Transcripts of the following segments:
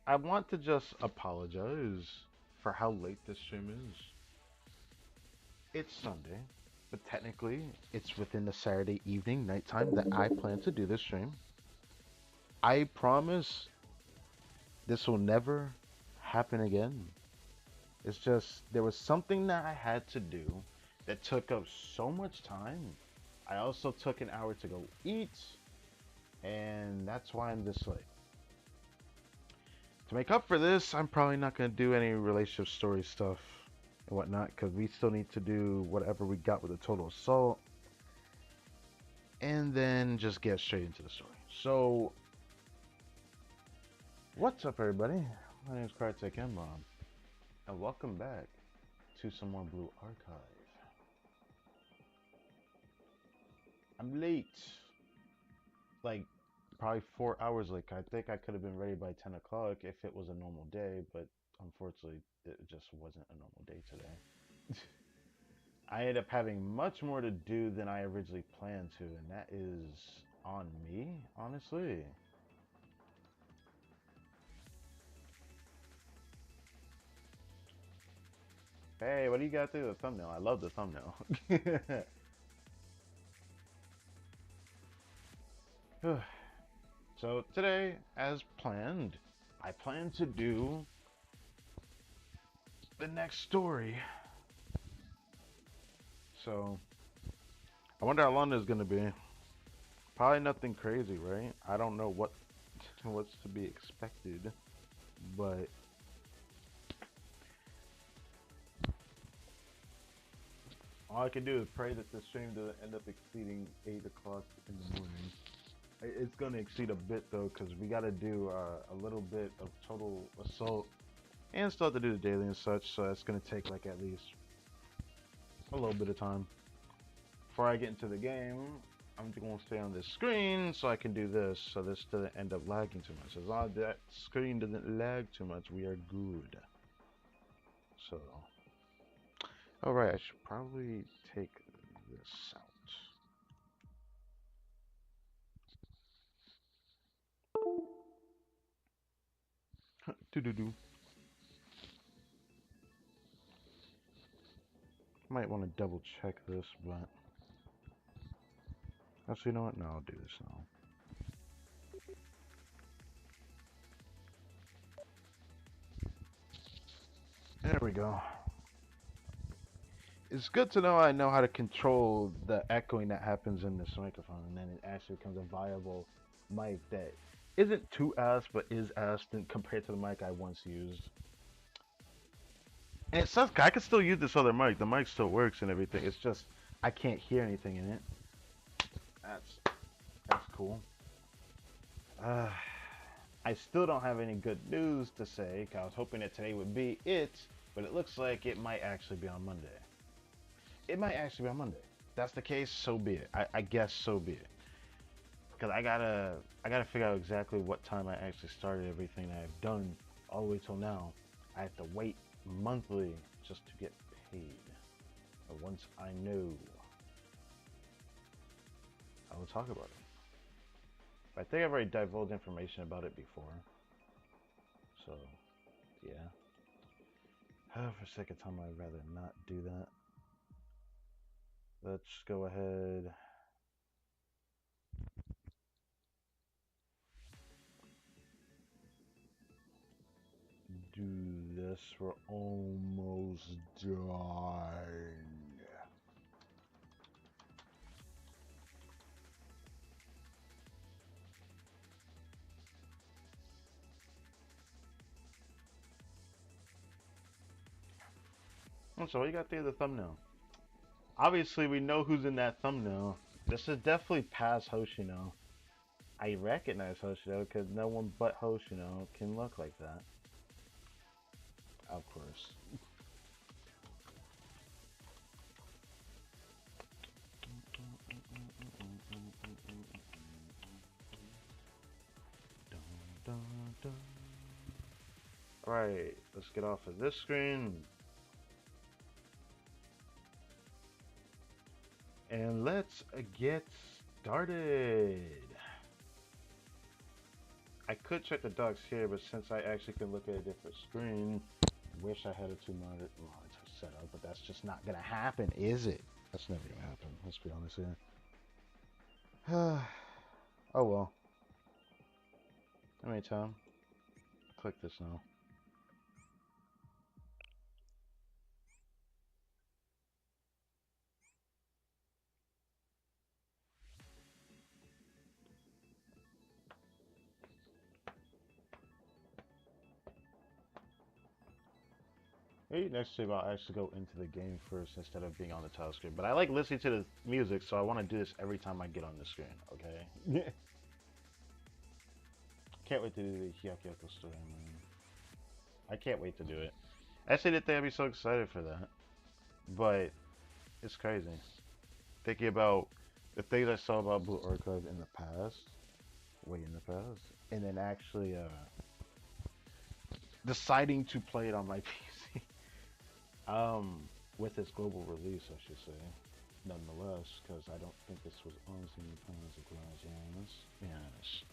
I want to just apologize for how late this stream is. It's Sunday, but technically it's within the Saturday evening, nighttime that I plan to do this stream. I promise this will never happen again. It's just there was something that I had to do that took up so much time. I also took an hour to go eat, and that's why I'm this late. To make up for this, I'm probably not going to do any relationship story stuff and whatnot because we still need to do whatever we got with the total assault and then just get straight into the story. So, what's up, everybody? My name is Kartek Mom, and welcome back to some more Blue Archive. I'm late, like probably 4 hours late. I think I could have been ready by 10 o'clock if it was a normal day, but unfortunately, it just wasn't a normal day today. I ended up having much more to do than I originally planned to, and that is on me, honestly. Hey, what do you got to do with the thumbnail? I love the thumbnail. So today, as planned, I plan to do the next story. So I wonder how long this is gonna be. Probably nothing crazy, right? I don't know what's to be expected, but all I can do is pray that the stream doesn't end up exceeding 8 o'clock in the morning. It's gonna exceed a bit though, because we gotta do a little bit of total assault and still have to do the daily and such, so that's gonna take like at least a little bit of time. Before I get into the game, I'm gonna stay on this screen so I can do this, so this doesn't end up lagging too much. As long as that screen doesn't lag too much, we are good. So, alright, I should probably take this out. Do. Might want to double check this, but actually, you know what? No, I'll do this now. There we go. It's good to know I know how to control the echoing that happens in this microphone, and then it actually becomes a viable mic that isn't too ass, but is ass compared to the mic I once used. And it sucks. I can still use this other mic. The mic still works and everything. It's just I can't hear anything in it. That's cool. Uh, I still don't have any good news to say. 'Cause I was hoping that today would be it, but it looks like it might actually be on Monday. It might actually be on Monday. If that's the case, so be it. I guess so be it. Because I gotta figure out exactly what time I actually started everything that I've done all the way till now. I have to wait monthly just to get paid. But once I know, I will talk about it. But I think I've already divulged information about it before. So, yeah. For the sake of time, I'd rather not do that. Let's go ahead. Do this. We're almost done. So what you got there, the thumbnail? Obviously, we know who's in that thumbnail. This is definitely past Hoshino. I recognize Hoshino because no one but Hoshino can look like that. Of course. Alright, let's get off of this screen. And let's get started. I could check the docs here, but since I actually can look at a different screen, wish I had a two monitor set up, but that's just not gonna happen, is it? That's never gonna happen. Let's be honest here. Oh well. How many time? Click this now. Maybe next time I'll actually go into the game first instead of being on the title screen. But I like listening to the music, so I want to do this every time I get on the screen, okay? Can't wait to do the Hyakyoko story, man. I can't wait to do it. I actually didn't think I'd be so excited for that. But it's crazy. Thinking about the things I saw about Blue Archive in the past, way in the past, and then actually deciding to play it on my PC. With its global release, I should say. Nonetheless, because I don't think this was on Singing Pounds of Glass. Yes.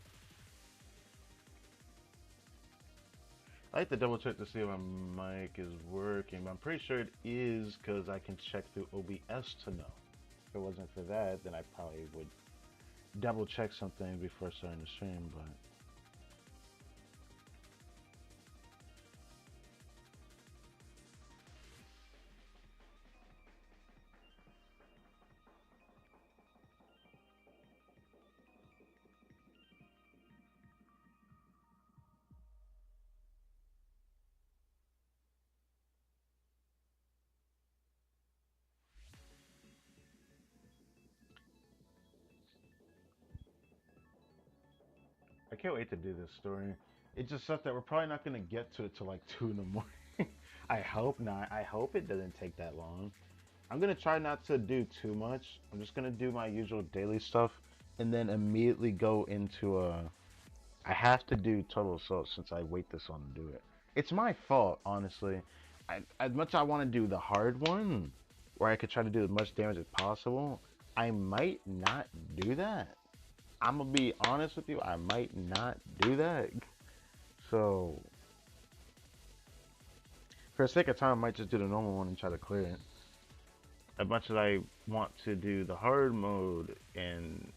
I like to double check to see if my mic is working, but I'm pretty sure it is because I can check through OBS to know. If it wasn't for that, then I probably would double check something before starting the stream, but I can't wait to do this story. It just sucks that we're probably not gonna get to it till like 2 in the morning. I hope not. I hope it doesn't take that long. I'm gonna try not to do too much. I'm just gonna do my usual daily stuff and then immediately go into I have to do total assault since I wait this long to do it. It's my fault, honestly. As much as I want to do the hard one, where I could try to do as much damage as possible, I might not do that. I'm gonna be honest with you, I might not do that. So, for the sake of time, I might just do the normal one and try to clear it. As much as I want to do the hard mode and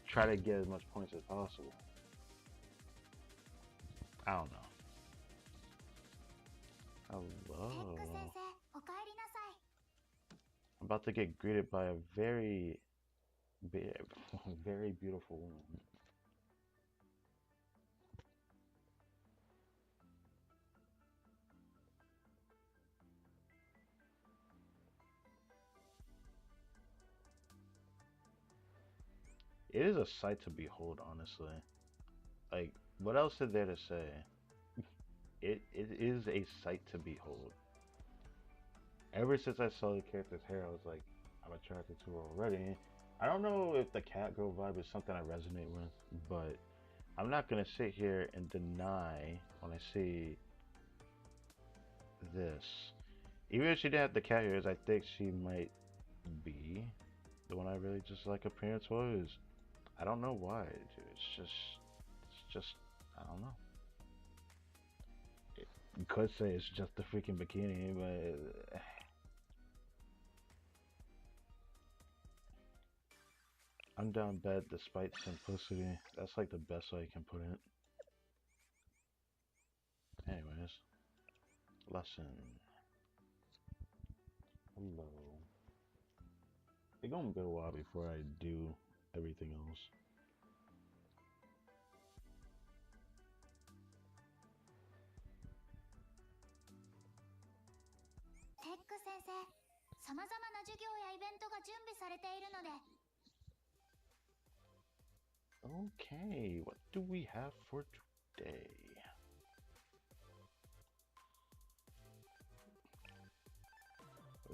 try to get as much points as possible. I don't know. Hello. I'm about to get greeted by a very, very beautiful woman. It is a sight to behold, honestly. Like, what else is there to say? It is a sight to behold. Ever since I saw the character's hair, I was like, I'm attracted to her already. I don't know if the cat girl vibe is something I resonate with, but I'm not gonna sit here and deny when I see this. Even if she didn't have the cat ears, I think she might be the one I really just like appearance-wise. I don't know why, dude. It's just, I don't know. You could say it's just the freaking bikini, but I'm down bad despite simplicity. That's like the best way I can put it. Anyways, lesson. Hello. It's gonna be a while before I do everything else. Okay, what do we have for today?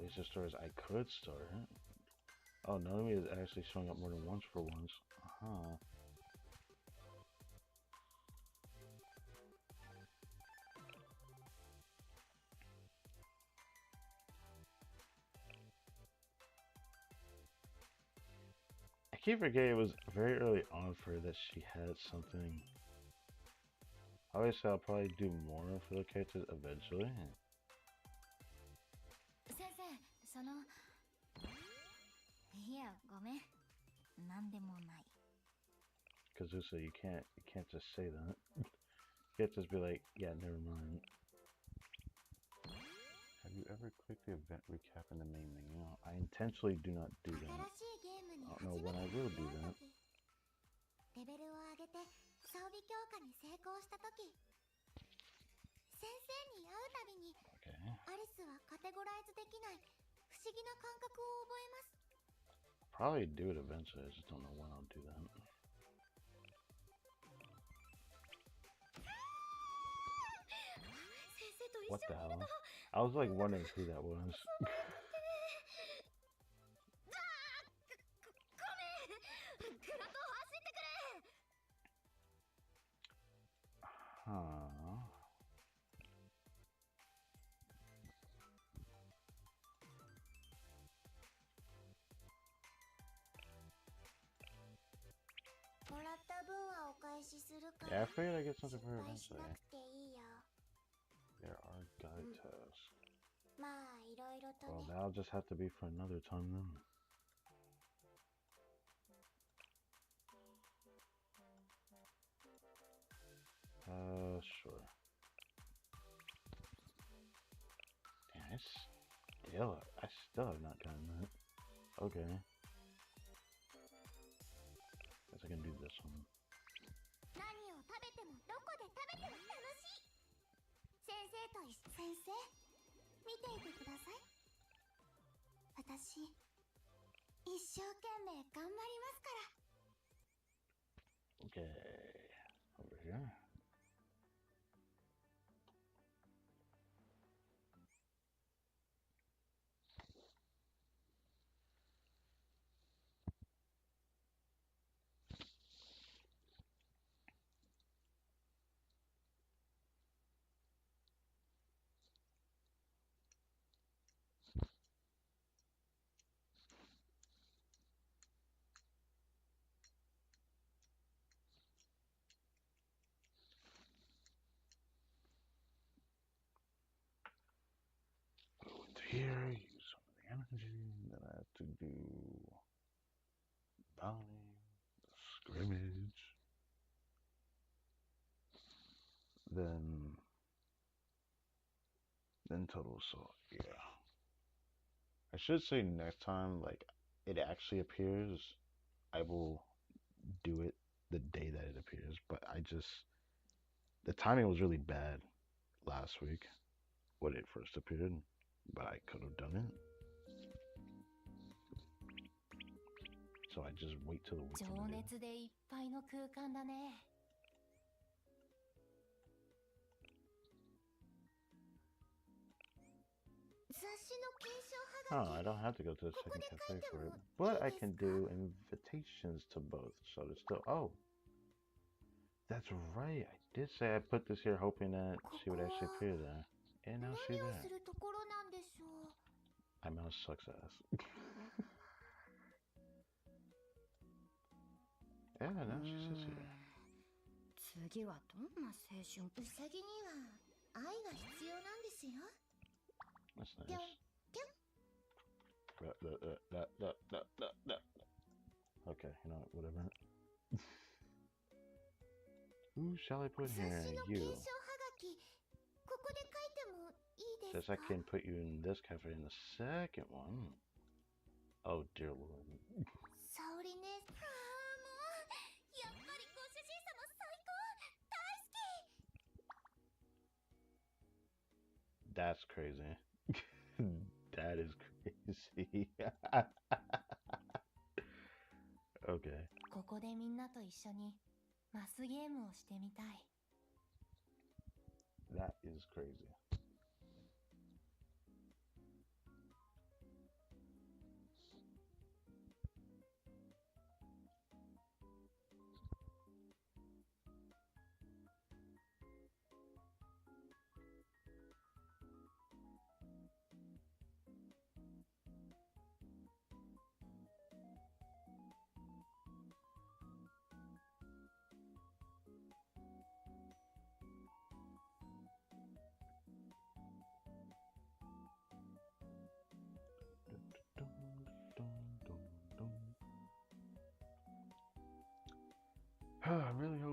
These are stories I could start. Oh, Nomi is actually showing up more than once for once. Uh-huh. I keep forgetting it was very early on for her that she had something. Obviously, I'll probably do more for the characters eventually. 先生、その、いや、ごめん。なんでもない。Kazusa, you can't just say that. You can't just be like, yeah, never mind. Have you ever clicked the event recap in the main menu? I intentionally do not do that. I don't know when I will do that. レベルを上げて装備強化に成功したとき、先生に会うたびに、アリスはカテゴライズできない不思議な感覚を覚えます。Probably do it eventually. I just don't know when I'll do that. What the hell? I was like wondering who that was. Huh. Yeah, I figured I'd get something for her eventually. There are guide tasks. Well, that'll just have to be for another time then. Sure. Damn, I still have not gotten that. Okay. Guess I can do this one. 何を食べてもどこで食べても楽しい。先生と先生、見ていてください。私、一生懸命頑張りますから。Okay. Over here. Here, use some of the energy. Then I have to do bounty, scrimmage. Then total assault. Yeah. I should say next time, like it actually appears, I will do it the day that it appears. But the timing was really bad last week when it first appeared. But I could have done it. So I just wait till the weekend. 情熱でいっぱいの空間だね。Oh, I don't have to go to the second cafe for it, but I can do invitations to both. So there's still. Oh, that's right. I did say I put this here hoping that she would actually appear there, and now she's there. My mouse sucks ass. Yeah, now she sits here. 次はどんな青春？ウサギには愛が必要なんですよ。That's nice. Okay, you know what, whatever. Who shall I put here? You. Says I can put you in this cafe in the second one. Oh dear lord. That's crazy. That is crazy. Okay. ここでみんなと一緒にマスゲームをしてみたい。That is crazy.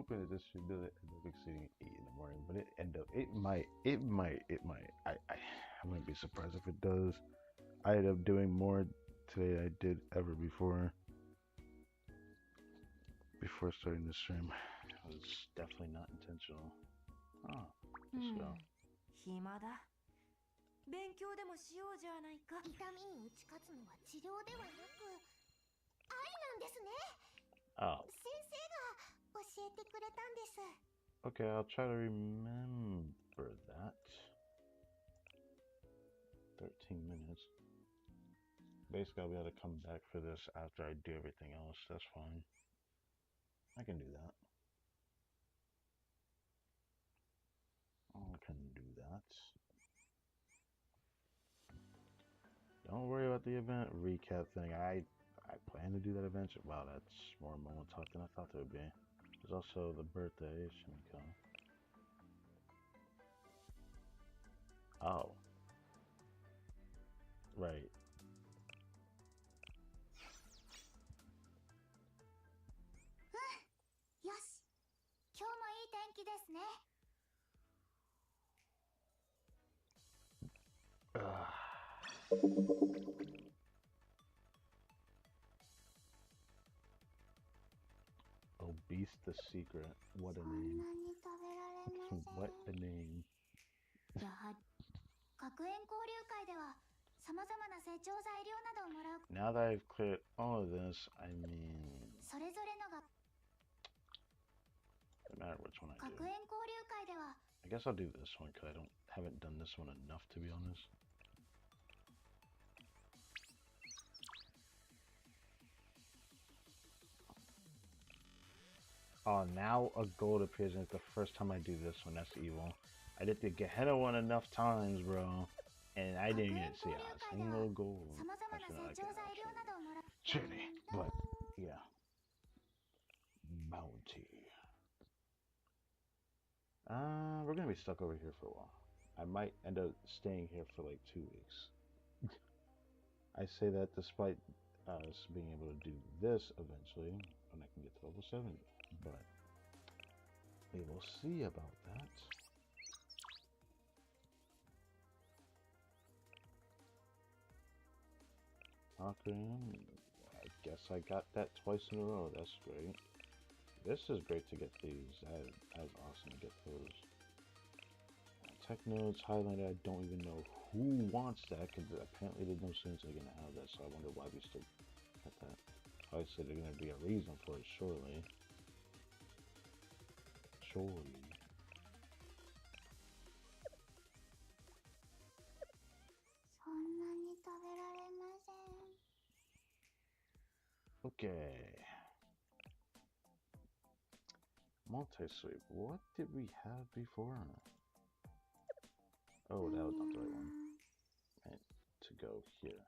hoping that this should do it end up exceeding 8 in the morning, but it might. I wouldn't be surprised if it does. I ended up doing more today than I did ever before starting the stream. It was definitely not intentional. Oh, let's go. 暇だ。勉強でもしようじゃないか。痛みに打ち勝つのは治療ではなく愛なんですね。 Oh. 先生が教えてくれたんです。 Okay, I'll try to remember that. 13 minutes. Basically, I'll be able to come back for this after I do everything else. That's fine. I can do that. I can do that. Don't worry about the event recap thing. I plan to do that eventually. Wow, that's more Momo talk than I thought there would be. There's also the birthday, Shimiko. Oh. Right. Yoshi. 今日もいい天気ですね。 Obese the Secret. What a name. What a name. やはり学園交流会では様々な成長材料などをもらう。 Now that I've cleared all of this, I mean... それぞれのが No matter which one I 学 do. 園交流会では I guess I'll do this one because I haven't done this one enough, to be honest. Oh, now a gold appears and it's the first time I do this one. That's evil. I did the Gehenna one enough times, bro. And I didn't even see a single gold. Surely, but yeah. Bounty. We're gonna be stuck over here for a while. I might end up staying here for like 2 weeks. I say that despite us being able to do this eventually when I can get to level 70. But we will see about that. Okay, I guess I got that twice in a row. That's great. This is great to get these. That is awesome to get those. Tech nodes, Highlander, I don't even know who wants that, because apparently there's no students that are going to have that, so I wonder why we still got that. Obviously there's going to be a reason for it, surely. Surely. Okay. Multi-sweep. What did we have before? Oh, that was not the right one. Meant to go here.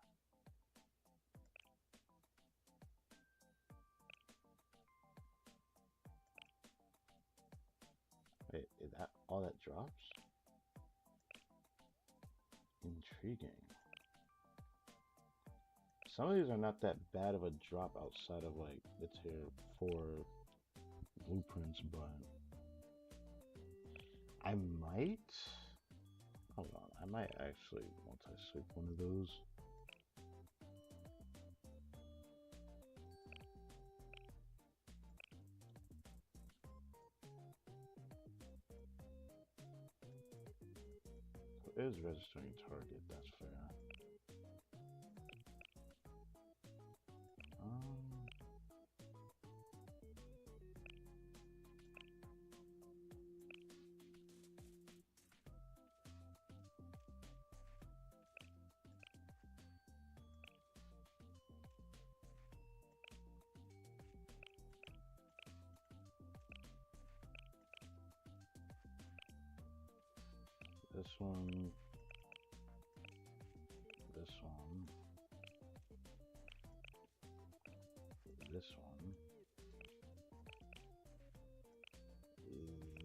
Wait, is that all that drops? Intriguing. Some of these are not that bad of a drop outside of like the tier 4 blueprints, but I might, hold on, I might actually multi-sweep one of those. It is registering target, that's fair. This one, this one, this one,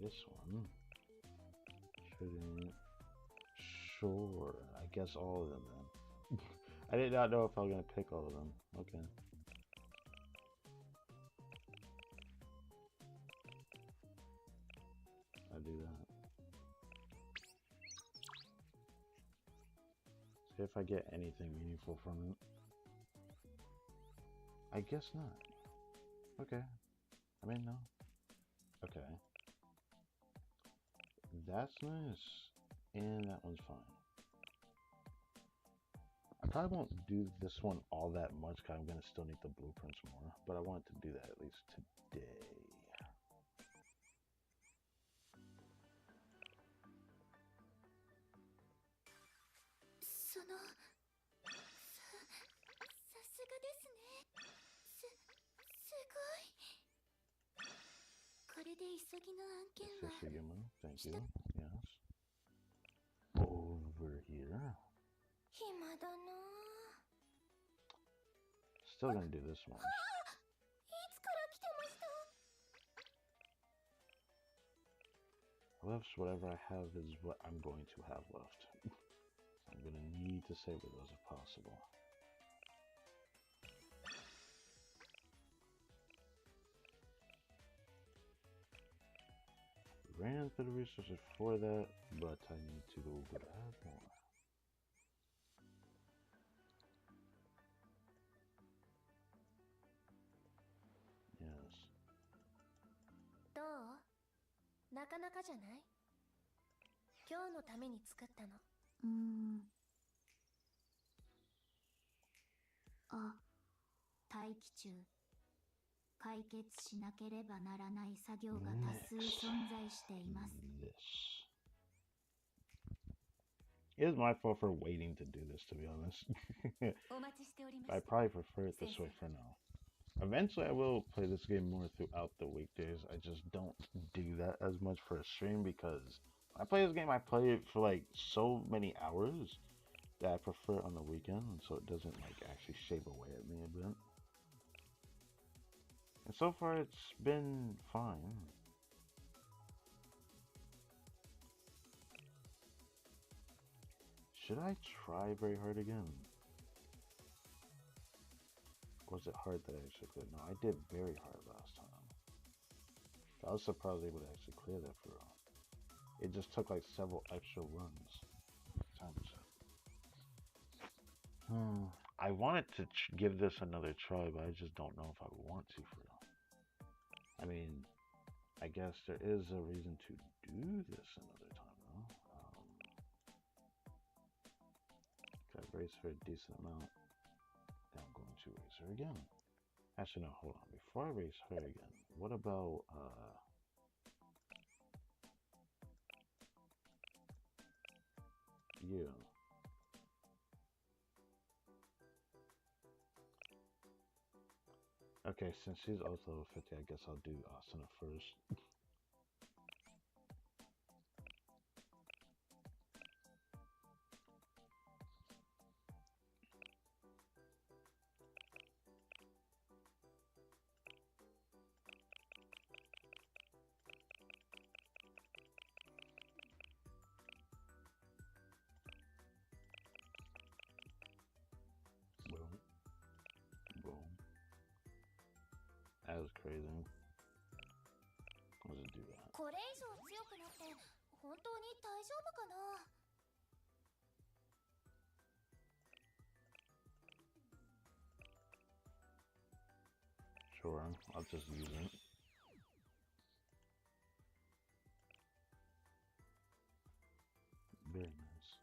this one, shouldn't, sure, I guess all of them then. I did not know if I was going to pick all of them, okay. If I get anything meaningful from it. I guess not. Okay. I mean, no. Okay. That's nice. And that one's fine. I probably won't do this one all that much because I'm going to still need the blueprints more. But I wanted to do that at least today. そのさすがですね。すごい。これで急ぎの案件は Thank you. Yes. Over here. 暇だな。 Still gonna do this one. いつから来てました？ Left, whatever I have is what I'm going to have left. I'm gonna need to save with those if possible. Ran through the resources for that, but I need to go grab more. Yes. どう？なかなかじゃない？今日のために作ったの。あ、待機中。解決しなければならない作業が多数存在しています。It is my fault for waiting to do this, to be honest. お待ちしておりました。 I probably prefer it this way for now. Eventually, I will play this game more throughout the weekdays. I just don't do that as much for a stream because when I play this game, I play it for like so many hours that I prefer it on the weekend, and so it doesn't like actually shave away at me a bit. And so far, it's been fine. Should I try very hard again? Or was it hard that I actually cleared? No, I did very hard last time. I was surprised I was able to actually clear that for real. It just took like several extra runs. I wanted to give this another try, but I just don't know if I want to for real. I mean, I guess there is a reason to do this another time though. I've raced for a decent amount. Now I'm going to race her again. Actually, no, hold on. Before I race her again, what about, you? Okay, since she's also level 50, I guess I'll do Asuna first. Boom. Boom. That was crazy. Let's just do that. これ以上強くなって本当に大丈夫かな？ Sure, I'll just use it. Very nice.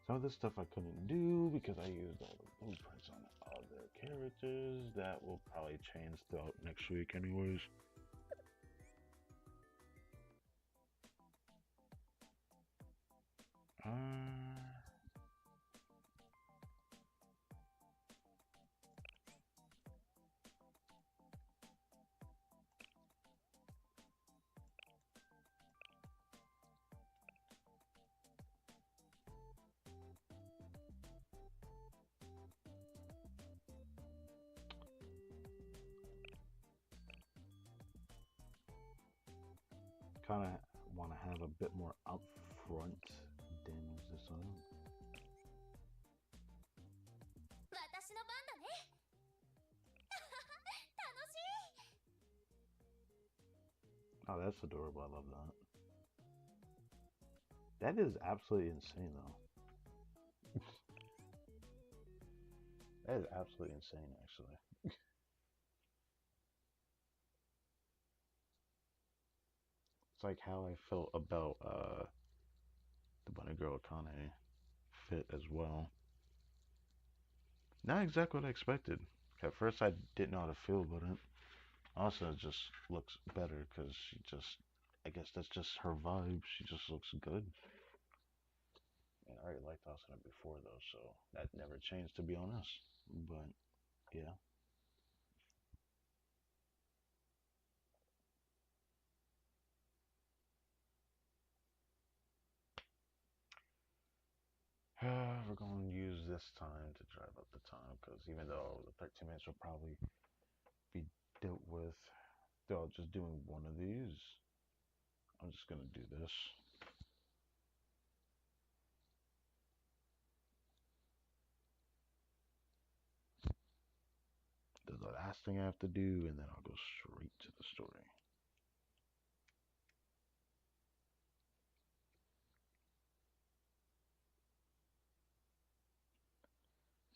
Some of this stuff I couldn't do because I used all the blueprints on other characters. That will probably change throughout next week anyways. Kind of want to have a bit more upfront damage this time. 私の番だね。楽しい。 Oh, that's adorable. I love that. That is absolutely insane, though. That is absolutely insane, actually. It's like how I felt about the bunny girl Akane fit as well. Not exactly what I expected. At first, I didn't know how to feel about it. Also, it just looks better because she just, I guess that's just her vibe. She just looks good. And I already liked Asuna before though, so that never changed to be honest. But yeah. We're going to use this time to drive up the time because even though the 13 minutes will probably be dealt with, though just doing one of these, I'm just going to do this. The last thing I have to do, and then I'll go straight to the story.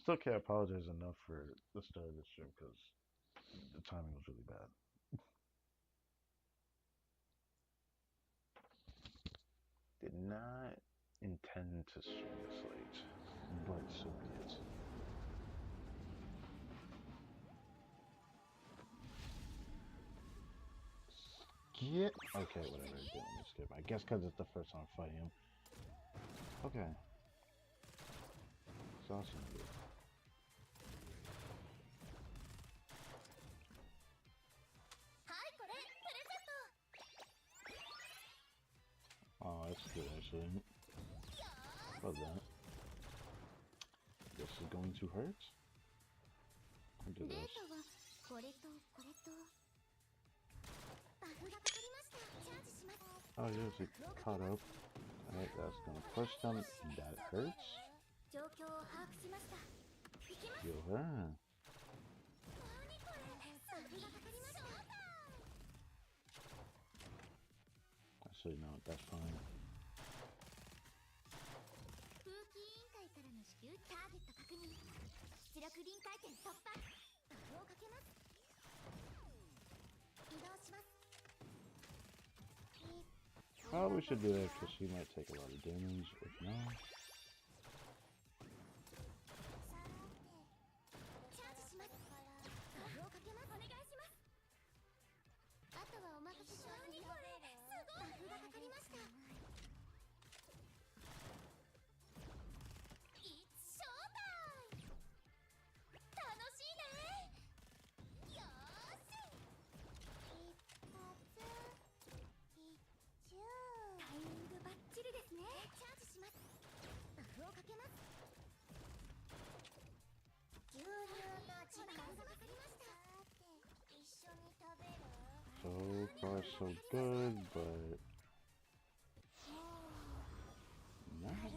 Still can't apologize enough for the start of this stream because the timing was really bad. Did not intend to stream this late, but so be it. Skip. Okay, whatever. Didn't let me skip. I guess because it's the first time fighting him. Okay. It's awesome, dude. Oh, that's good actually. Love that. This is going to hurt. I'll do this. Oh yes, it caught up. Alright, that's gonna push them. That hurts. Heal her. Actually, no, that's fine. Probably should do that because she might take a lot of damage. If not, so far so good, but not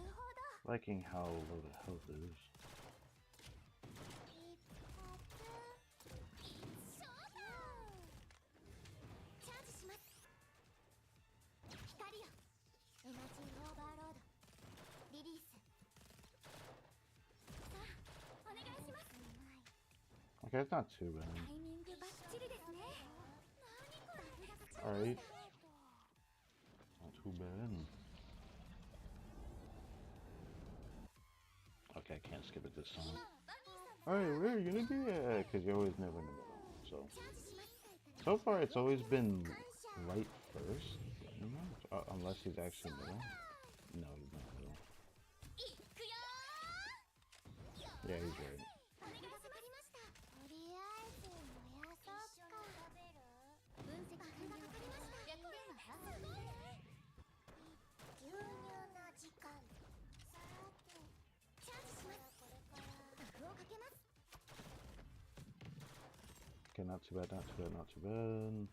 liking how low the health is. Okay, it's not too bad. Alright. Not too bad. Okay, I can't skip it this time. Alright, where are you gonna be at? Because you're always never in the middle. So far it's always been right first. Unless he's actually middle. No, he's not middle. Yeah, he's right. Okay, not too bad, not too bad, not too bad.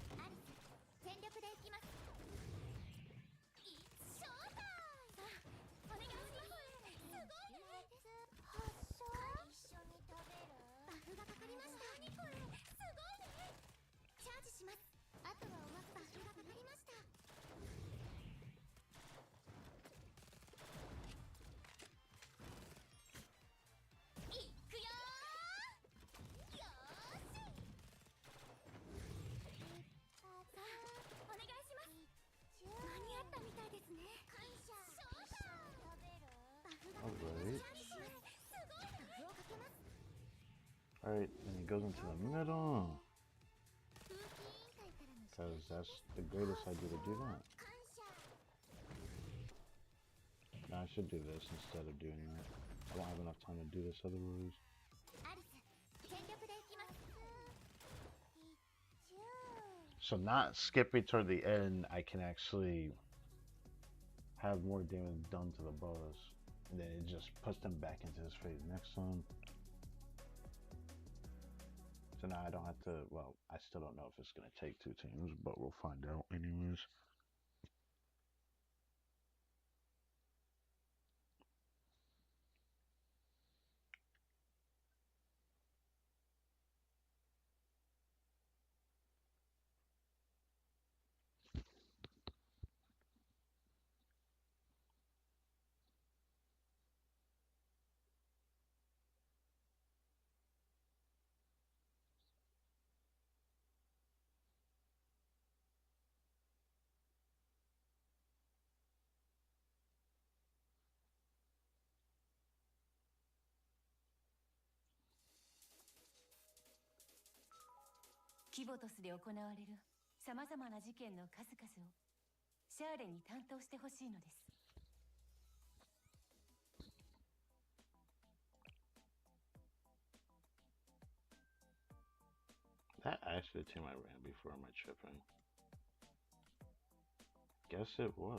Alright, and it goes into the middle. Because that's the greatest idea to do that. No, I should do this instead of doing that. I don't have enough time to do this otherwise. So not skipping toward the end, I can actually have more damage done to the boss. And then it just puts them back into his phase next time. So now I don't have to, well, I still don't know if it's going to take 2 teams, but we'll find out anyways.キボトスで行われるさまざまな事件の数々をシャーレに担当してほしいのです。That actually the team I ran before my tripping. Guess it was.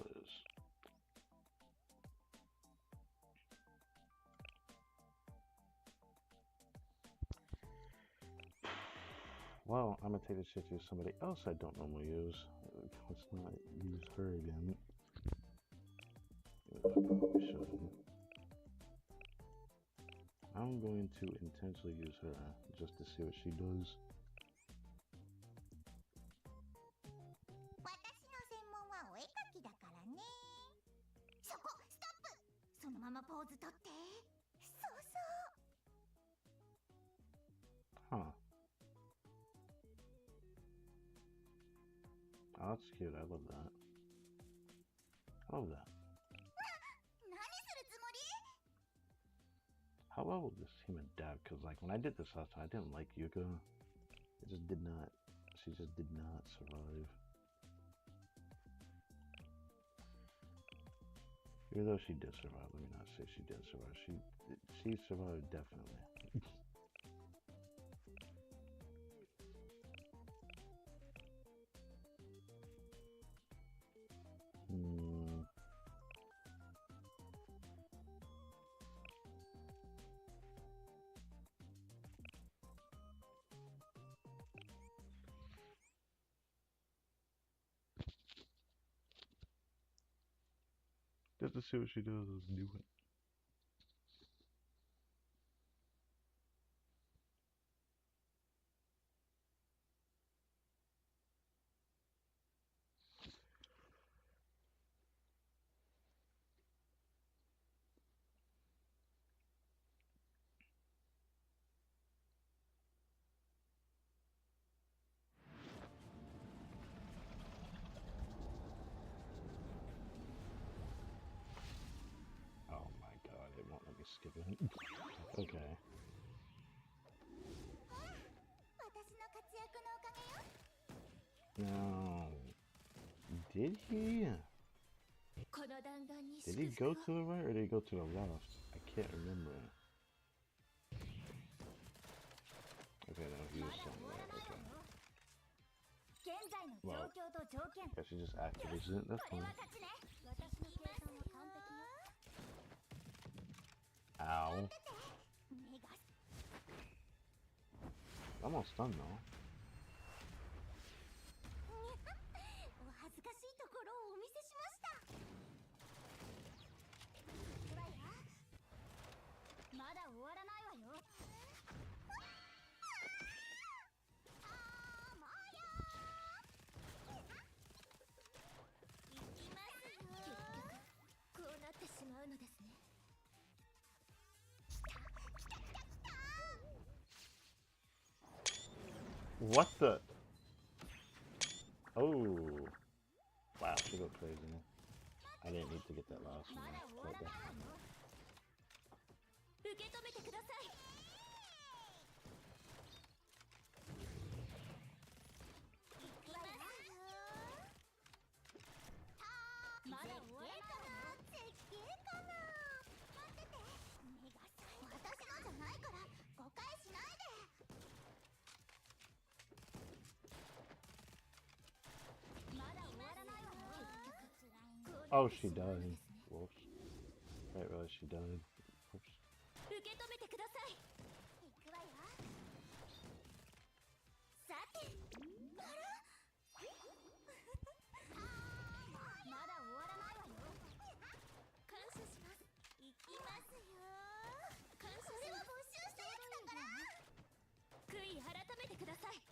Well, I'm gonna take this shit to somebody else I don't normally use. Let's not use her again. I probably shouldn't. I'm going to intentionally use her just to see what she does. 私の専門はお絵描きだからね。そこストップ。そのままポーズとって。そうそう。Huh. Oh, that's cute. I love that. I love that. 何するつもり？ How well will this team adapt? Because like when I did this last time, I didn't like Yuka. It just did not. She just did not survive. Even though she did survive, let me not say she did survive. She survived definitely. Just to see what she does, let's do it. Oh my god, it won't let me skip it. Okay. 私の活躍のおかげよ。 No. Did he? この弾丸に Did he 祝 go 福 to the right or did he go to the left? I can't remember. Okay, no, he was somewhere. Okay. 現在の状況と条件。 Guess he just activates it. That's これ fine. は勝ちね。私の計算は完璧よ。 Ow. 目が Almost done though. お恥ずかしいところをお見せしました。いくわよ。まだ終わらないわよ。もうよ。いきますよ。結局こうなってしまうのですね。来た来た来た来た。 What the? Oh. Wow, she looked crazy. I didn't need to get that last one. But that's fine. 受け止めてください。Oh, she died. Whoops. I didn't realize she died. Whoops. 受け止めてください。行くわよ。さて、あらまだ終わらないわよ。感謝します。行きますよ。感謝これは没収したやつだから。悔い改めてください。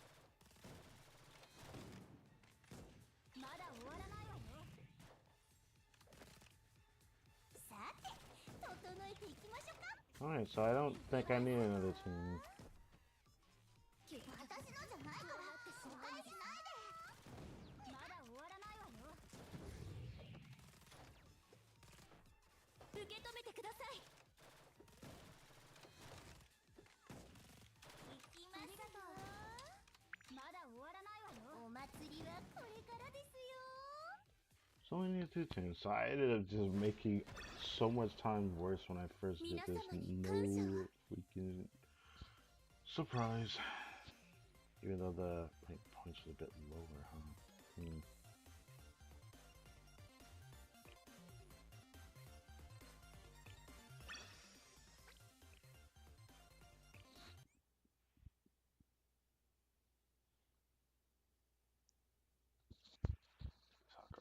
まだ終わらないわよ。さて、整えていきましょうか。 Alright, so I don't think I need another team. 私のじゃないから誤解しないで。まだ終わらないわよ。受け止めてください。行きますよ。まだ終わらないわよ。お祭りはこれからですよ。 So I need two teams. So I ended up just making so much time worse when I first did this. No freaking surprise. Even though the punch is a bit lower, huh?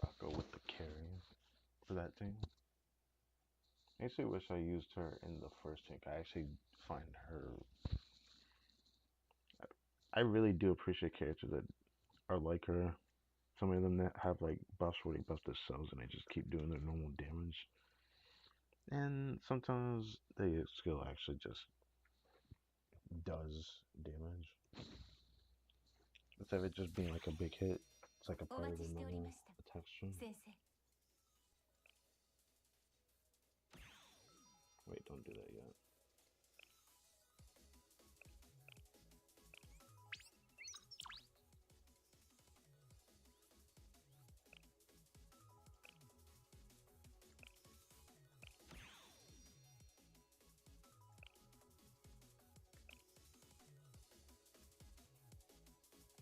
I'll go with the carry for that team. I actually wish I used her in the first tank. I actually find her... I really do appreciate characters that are like her. Some of them that have like buffs where they buff themselves and they just keep doing their normal damage. And sometimes the skill actually just does damage. Instead of it just being like a big hit, it's like a part of the normal attack string. Wait, don't do that yet.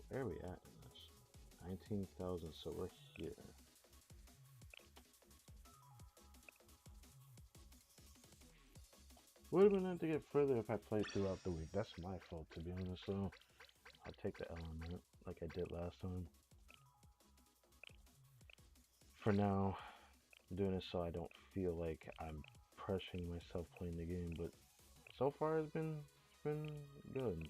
Where are we at in this? 19,000, so we're here. Would have been nice to get further if I played throughout the week. That's my fault, to be honest, though. I'll take the L on that, like I did last time. For now, I'm doing it so I don't feel like I'm pressuring myself playing the game, but so far it's been good.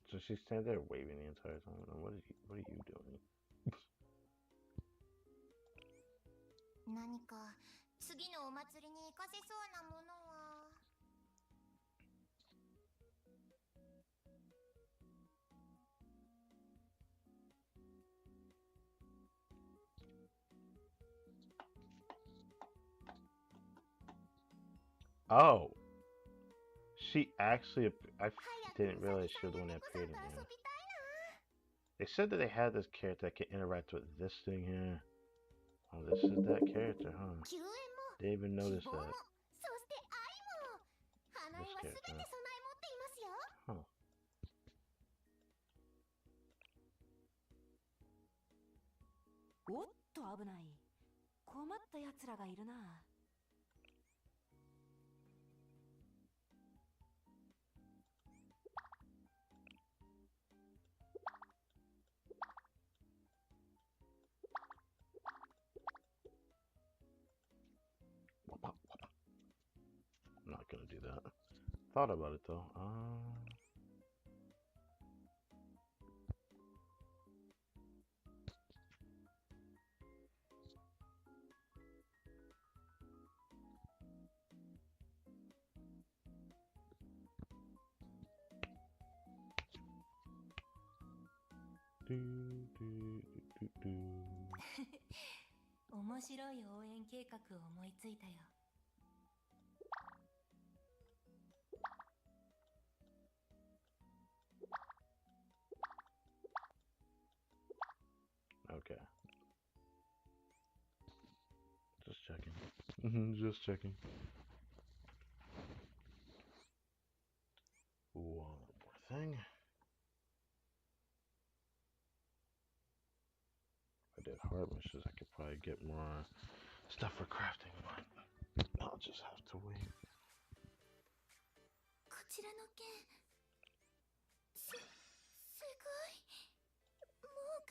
So she stands there waving the entire time. What are you doing? 何か次のお祭りに行かせそうなものは。Oh, she actually. I didn't realize she was the one that appeared in here. They said that they had this character that can interact with this thing here. Oh, this is that character, huh? Didn't even notice that. This character. Huh. おっと危ない。困ったった奴らがいるな。I'm not gonna do that. Thought about it though. Do, do, do, do. 面白い応援計画を思いついたよ。Okay. Just checking. Just checking. One more thing. If I did hard missions, I could probably get more stuff for crafting, but I'll just have to wait. こちらの件すごい。もう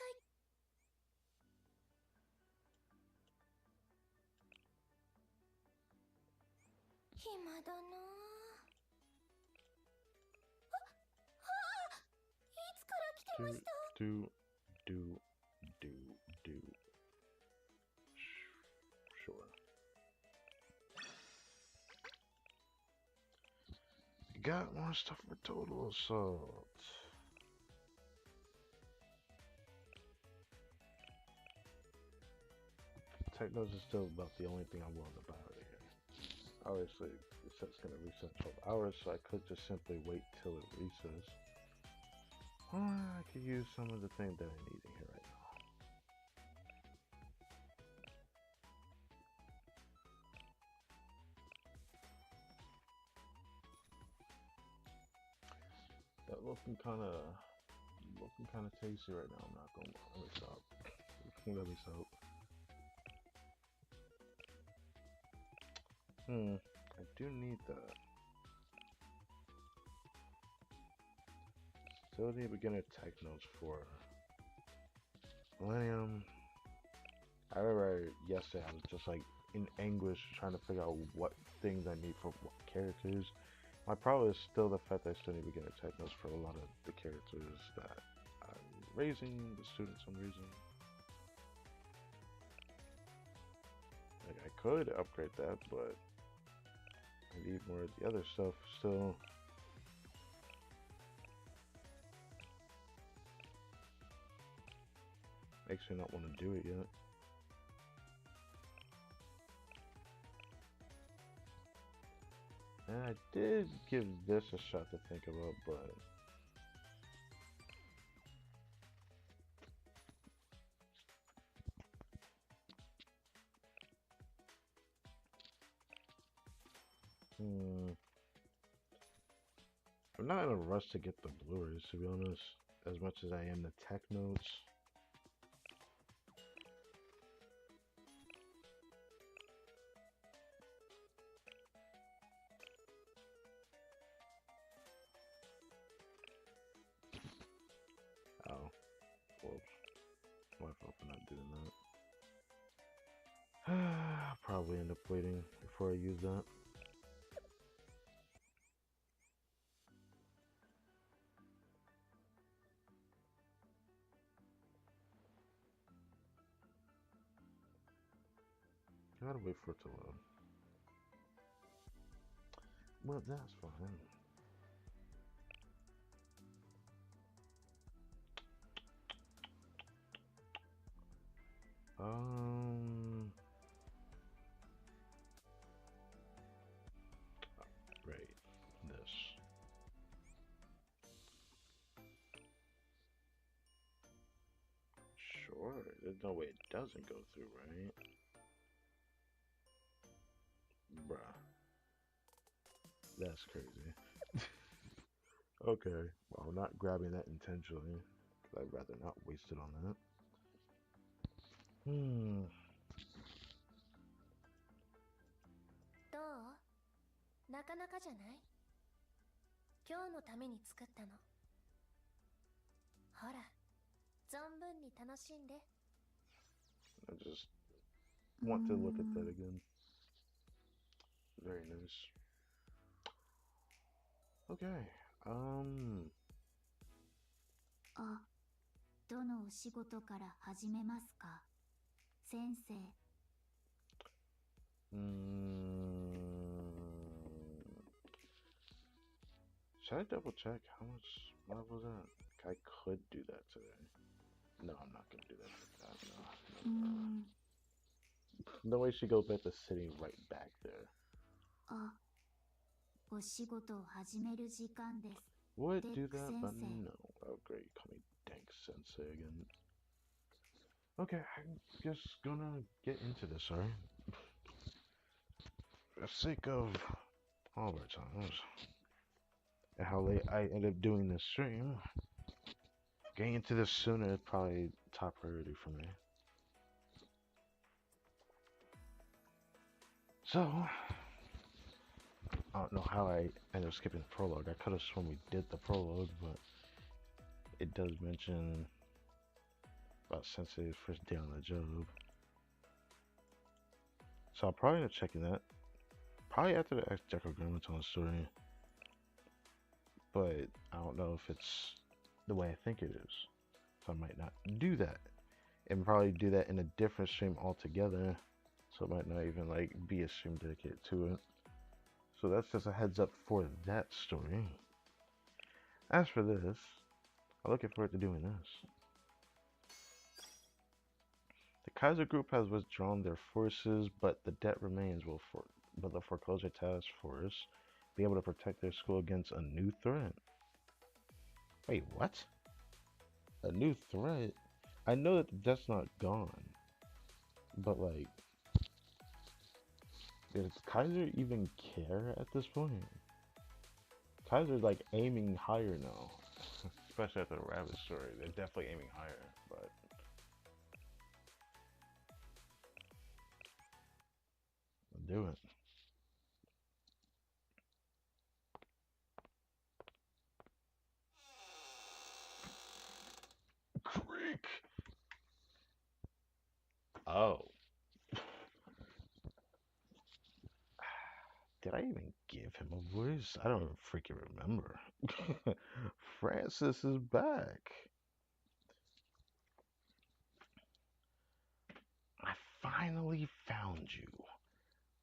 暇だなあ。いつから来てました？ Do. Sure. Got more stuff for total assault. Technos is still about the only thing I'm willing to buy right here. Obviously, it says it's gonna reset 12 hours, so I could just simply wait till it resets. Or I could use some of the things that I need in here right now. That looking kind of tasty right now. I'm not gonna lie. Let me stop. Let me stop. I do need that. Still need beginner tech notes for Millennium. I remember yesterday I was just like in anguish trying to figure out what things I need for what characters. My problem is still the fact that I still need beginner tech notes for a lot of the characters that I'm raising, the students I'm raising. Like I could upgrade that, but I need more of the other stuff still. Makes me not want to do it yet. And I did give this a shot to think about, but I'm not in a rush to get the Blu-rays, to be honest, as much as I am the tech notes. Oh, whoops. My fault for not doing that. I'll probably end up waiting before I use that. Gotta wait for it to load. Well, that's fine. Right, this. Sure, there's no way it doesn't go through, right? Bruh. That's crazy. Okay, well, I'm not grabbing that intentionally, because I'd rather not waste it on that. なかなかじゃない？今日のために作ったの。ほら、存分に楽しんで。I just want to look at that again. Very nice. Okay. あ、どのお仕事から始めますか、先生。Should I double check how much Marvel's at? I could do that today. No, I'm not gonna do that. No. No way she goes back to sitting right back there. あ、お仕事を始める時間です。 Would do that, but no. Oh, great. Call me Dank Sensei again. Okay, I'm just gonna get into this, alright? For the sake of all of our times and how late I ended up doing this stream, getting into this sooner is probably top priority for me. So, I don't know how I ended up skipping the prologue. I could have sworn we did the prologue, but it does mention about Sensei's first day on the job. So I'll probably end up checking that. Probably after the Ex-Decogrammaton story. But I don't know if it's the way I think it is. So I might not do that. And probably do that in a different stream altogether. So it might not even like be a stream dedicated to it. So that's just a heads up for that story. As for this, I'm looking forward to doing this. The Kaiser Group has withdrawn their forces, but the debt remains. But the Foreclosure Task Force be able to protect their school against a new threat. Wait, what? A new threat? I know that that's not gone, but like, does Kaiser even care at this point? Kaiser's like aiming higher now, especially after the rabbit story. They're definitely aiming higher, but I'll do it. Creek. Oh. Did I even give him a voice? I don't even freaking remember. Francis is back. I finally found you.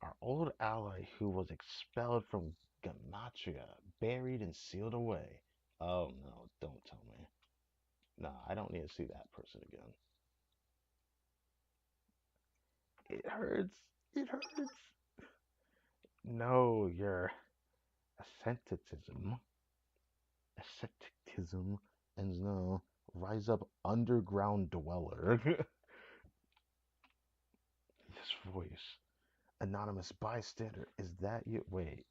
Our old ally who was expelled from Gematria, buried and sealed away. Oh no, don't tell me. Nah, I don't need to see that person again. It hurts. It hurts. No, your asceticism. Asceticism ends now. Rise up, underground dweller. This voice. Anonymous bystander. Is that you? Wait.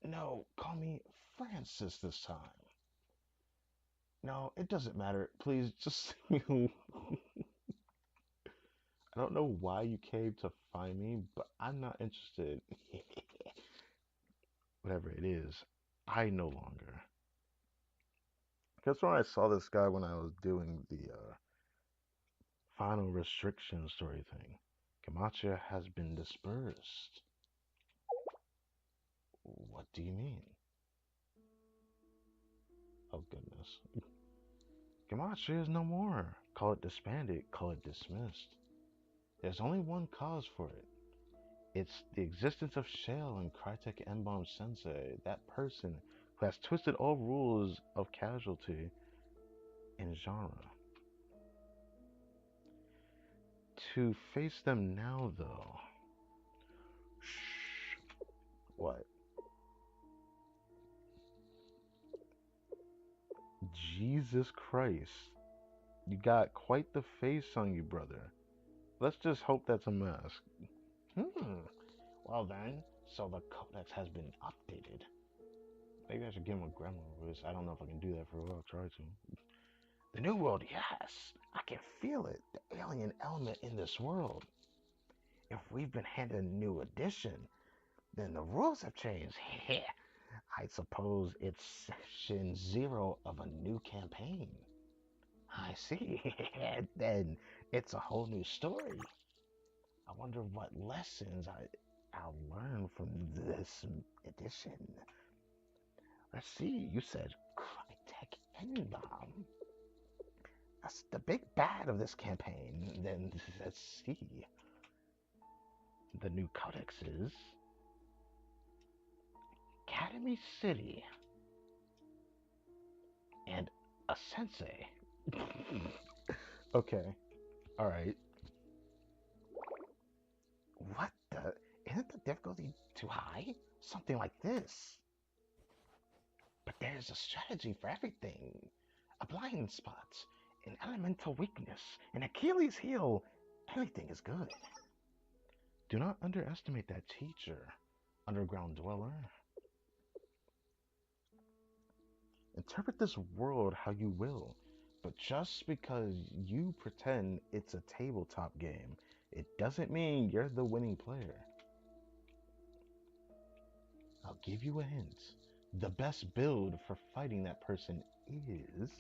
No, call me Francis this time. No, it doesn't matter. Please, just I don't know why you came to find me, but I'm not interested. Whatever it is, I no longer. Because when I saw this guy when I was doing the final restriction story thing, Gematria has been dispersed. What do you mean? Oh goodness. Gematria is no more. Call it disbanded, call it dismissed. There's only one cause for it. It's the existence of Shale and Crytek Embalm Sensei, that person who has twisted all rules of casualty in genre. To face them now, though. Shh. What? Jesus Christ. You got quite the face on you, brother. Let's just hope that's a mask. Well then, so the codex has been updated. Maybe I should give him a grandma voice. I don't know if I can do that for a while. I'll try to. The New World, yes! I can feel it. The alien element in this world. If we've been handed a new edition, then the rules have changed. I suppose it's session 0 of a new campaign. I see. Then it's a whole new story. I wonder what lessons I'll learn from this edition. Let's see, you said Crytek N-Bomb. That's the big bad of this campaign. Then let's see. The new codex is Academy City and a sensei. Okay, alright. What the? Isn't the difficulty too high? Something like this. But there's a strategy for everything. A blind spot, an elemental weakness, an Achilles heel. Anything is good. Do not underestimate that teacher, underground dweller. Interpret this world how you will, but just because you pretend it's a tabletop game, it doesn't mean you're the winning player. I'll give you a hint. The best build for fighting that person is...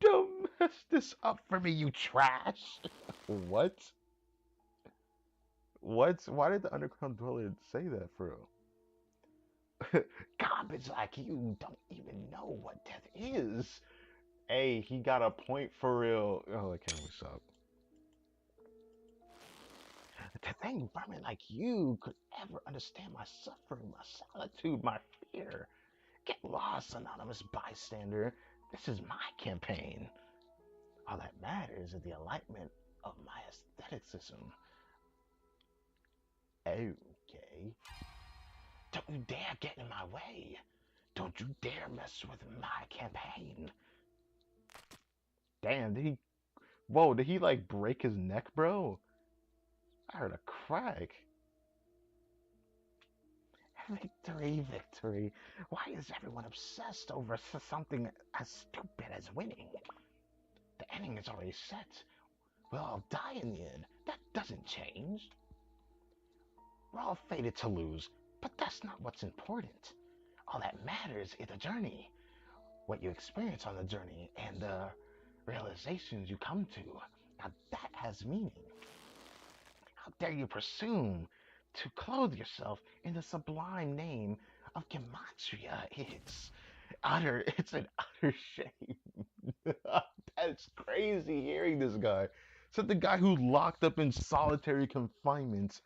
Don't mess this up for me, you trash! What? What? Why did the underground dweller say that for real? Garbage like you don't even know what death is. Hey, he got a point for real. Oh, okay, what's up? To think vermin like you could ever understand my suffering, my solitude, my fear. Get lost, anonymous bystander. This is my campaign. All that matters is the alignment of my aestheticism. Okay. Don't you dare get in my way. Don't you dare mess with my campaign. Damn, did he... Whoa, did he like break his neck, bro? I heard a crack. Victory, victory. Why is everyone obsessed over something as stupid as winning? The ending is already set. We'll all die in the end. That doesn't change. We're all fated to lose, but that's not what's important. All that matters is the journey. What you experience on the journey and the realizations you come to. Now that has meaning. How dare you presume to clothe yourself in the sublime name of Gematria? It's an utter shame. That's crazy hearing this guy. So the guy who locked up in solitary confinement.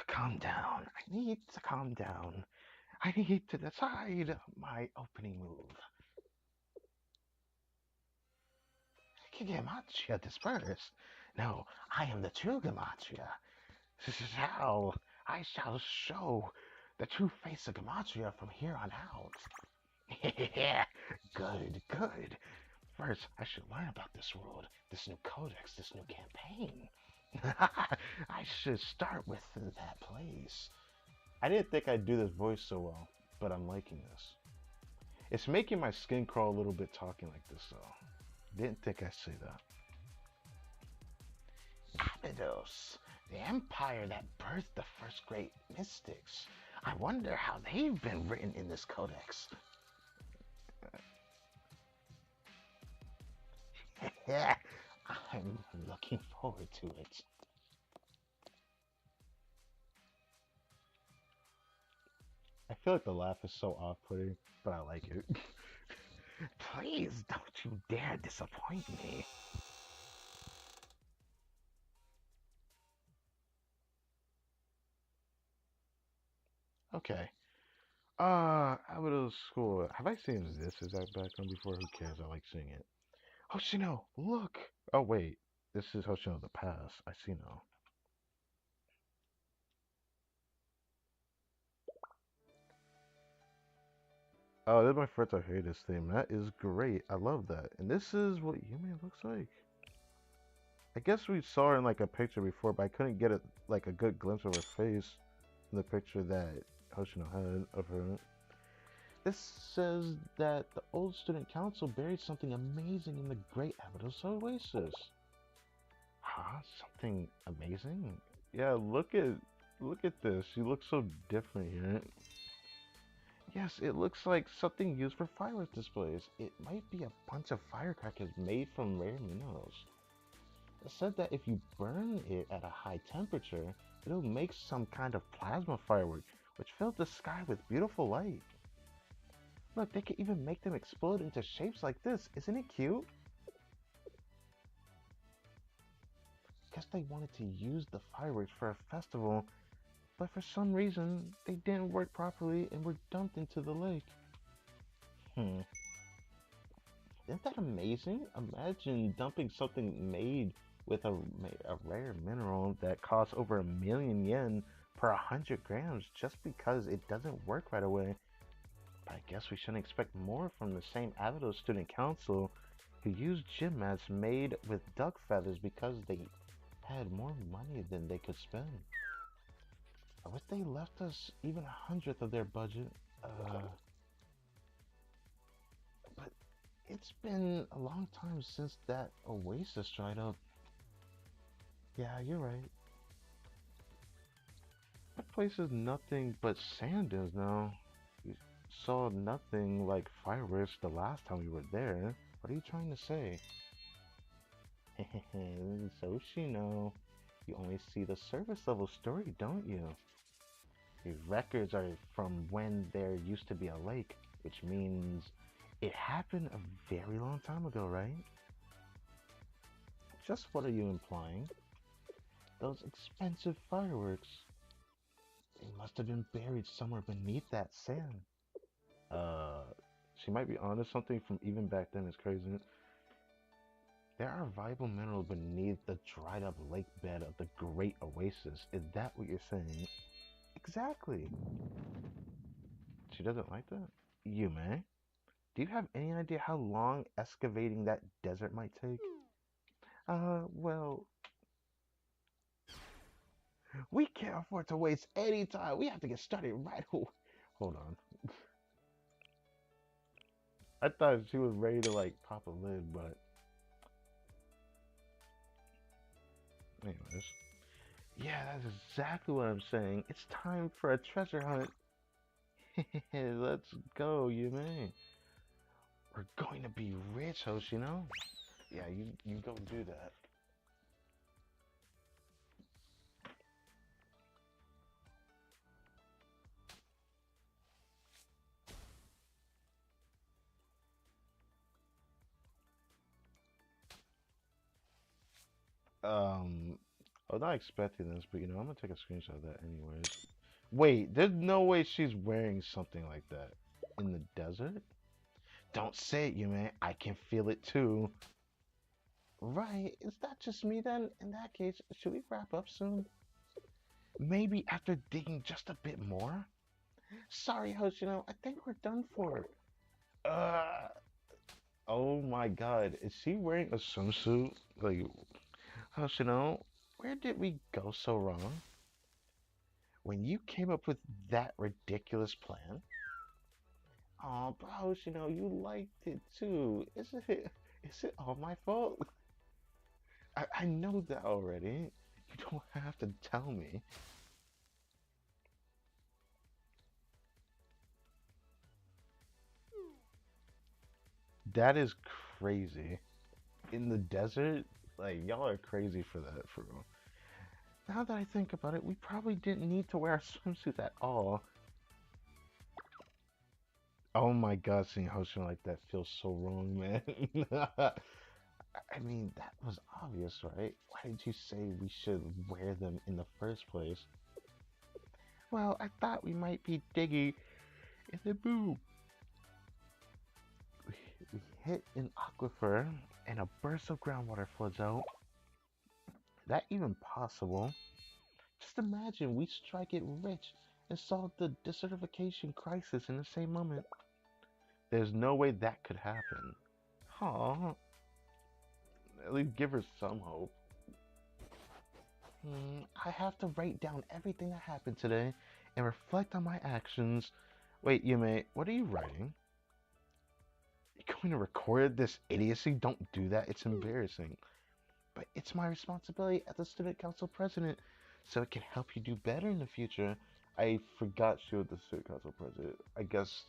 Calm down. I need to calm down. I need to decide my opening move. Gematria disperse. No, I am the true Gematria. I shall show the true face of Gematria from here on out. Good, good. First, I should learn about this world, this new codex, this new campaign. I should start with that place. I didn't think I'd do this voice so well, but I'm liking this. It's making my skin crawl a little bit talking like this, though. Didn't think I'd say that. Abydos, the empire that birthed the first great mystics. I wonder how they've been written in this codex. Yeah, I'm looking forward to it. I feel like the laugh is so off-putting, but I like it. Please don't you dare disappoint me. Okay. Abido's school. Have I seen this exact background before? Who cares? I like seeing it. Hoshino, look! Oh, wait. This is Hoshino the past. I see now. Oh, this is my first time hearing this theme. That is great. I love that. And this is what Yumi looks like. I guess we saw her in like a picture before, but I couldn't get like a good glimpse of her face in the picture that Hoshino had of her. This says that the old student council buried something amazing in the Great Abydos Oasis. Huh? Something amazing? Yeah, look at this. She looks so different here. Yes, it looks like something used for fireworks displays. It might be a bunch of firecrackers made from rare minerals. It said that if you burn it at a high temperature, it'll make some kind of plasma firework, which fills the sky with beautiful light. Look, they could even make them explode into shapes like this. Isn't it cute? Guess they wanted to use the fireworks for a festival, but for some reason, they didn't work properly and were dumped into the lake. Hmm. Isn't that amazing? Imagine dumping something made with a rare mineral that costs over 1,000,000 yen per 100 grams just because it doesn't work right away. But I guess we shouldn't expect more from the same Avido Student Council who used gym mats made with duck feathers because they had more money than they could spend. I wish they left us even 100th of their budget. But it's been a long time since that oasis dried up. Yeah, you're right. That place is nothing but sand dunes now. We saw nothing like fireworks the last time we were there. What are you trying to say? So she know. You only see the surface level story, don't you? These records are from when there used to be a lake, which means it happened a very long time ago, right? Just what are you implying? Those expensive fireworks. They must have been buried somewhere beneath that sand. Uh, she might be onto something from even back then. It's crazy. There are viable minerals beneath the dried up lake bed of the Great Oasis. Is that what you're saying? Exactly. She doesn't like that? Yume, do you have any idea how long excavating that desert might take? Well, we can't afford to waste any time. We have to get started right away. Hold on. I thought she was ready to like pop a lid, but anyways. Yeah, that's exactly what I'm saying. It's time for a treasure hunt. Let's go, Yume. We're going to be rich, Hoshino. Yeah, you go do that. I was not expecting this, but you know, I'm gonna take a screenshot of that anyways. Wait, there's no way she's wearing something like that in the desert? Don't say it, Yume. I can feel it too. Right, is that just me then? In that case, should we wrap up soon? Maybe after digging just a bit more? Sorry, Hoshino, I think we're done for. Uh, oh my god, is she wearing a swimsuit? Like, Hoshino, where did we go so wrong? When you came up with that ridiculous plan? Oh, but Hoshino, you liked it too. Is it all my fault? I know that already. You don't have to tell me. that is crazy. In the desert? Like, y'all are crazy for that, for real. Now that I think about it, we probably didn't need to wear a swimsuit at all. Oh my god, seeing Hoshino like that feels so wrong, man. I mean, that was obvious, right? Why did you say we should wear them in the first place? Well, I thought we might be digging in the boom. We hit an aquifer and a burst of groundwater floods out. That even possible? Just imagine we strike it rich and solve the desertification crisis in the same moment. There's no way that could happen. Aw, At least give her some hope. I have to write down everything that happened today. and reflect on my actions. Wait, Yume, what are you writing? You're going to record this idiocy? Don't do that. It's embarrassing. But it's my responsibility as the student council president, so it can help you do better in the future. I forgot she was the student council president. I guess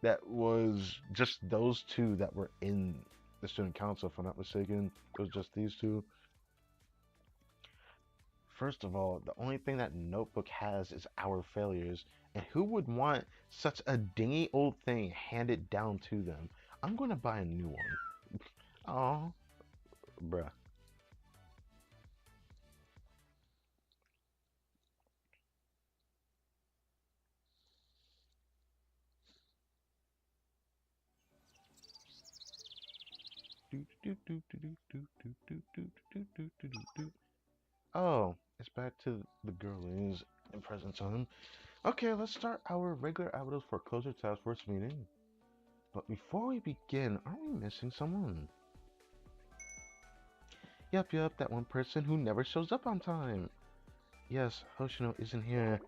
that was just those two that were in the student council, if I'm not mistaken. It was just these two. First of all, the only thing that notebook has is our failures, and who would want such a dingy old thing handed down to them? I'm gonna buy a new one. Oh, bruh. Oh, it's back to the girlies in present time. Okay, let's start our regular Abidos Foreclosure Task Force meeting. But before we begin, aren't we missing someone? Yup, that one person who never shows up on time. Yes, Hoshino isn't here.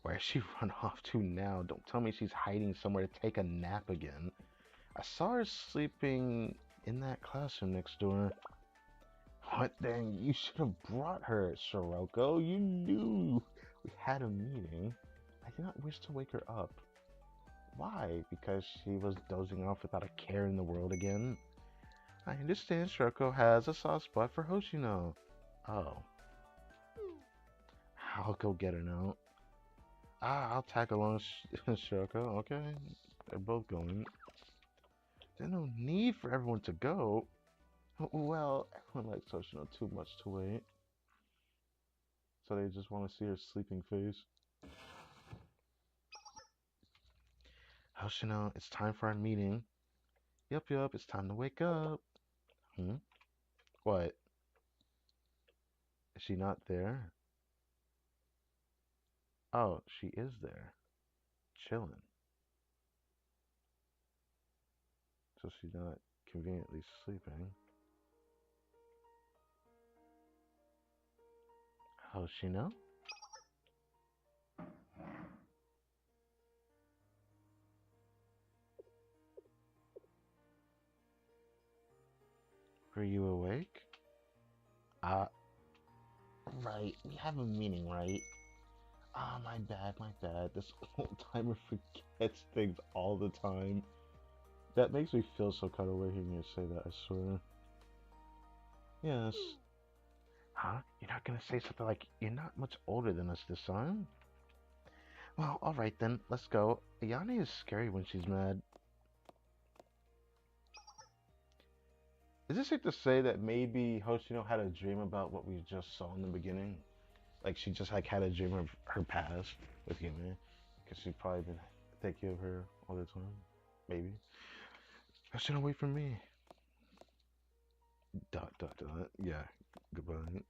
Where's she run off to now? Don't tell me she's hiding somewhere to take a nap again. I saw her sleeping in that classroom next door. What then? You should have brought her, Sirocco. You knew we had a meeting. I did not wish to wake her up. Why? Because she was dozing off without a care in the world again? I understand Sirocco has a soft spot for Hoshino. Oh. I'll go get her now. I'll tag along Sirocco. Okay. They're both going. There's no need for everyone to go. Well, everyone likes Hoshino too much to wait. So they just want to see her sleeping face. Hoshino, it's time for our meeting. Yup, it's time to wake up. Hmm? What? Is she not there? Oh, she is there. Chilling. So she's not conveniently sleeping. Hoshino? Were you awake? Uh, right. We have a meeting, right? Ah, my bad. This old timer forgets things all the time. That makes me feel so kind of way hearing you say that, I swear. Yes. Huh? You're not gonna say something like, you're not much older than us this time? Well, alright then, let's go. Ayane is scary when she's mad. Is it safe to say that maybe Hoshino had a dream about what we just saw in the beginning? Like she just like had a dream of her past with Yume? Because she's probably been thinking of her all the time. Maybe. Hoshino, wait for me. Dot. Yeah, goodbye.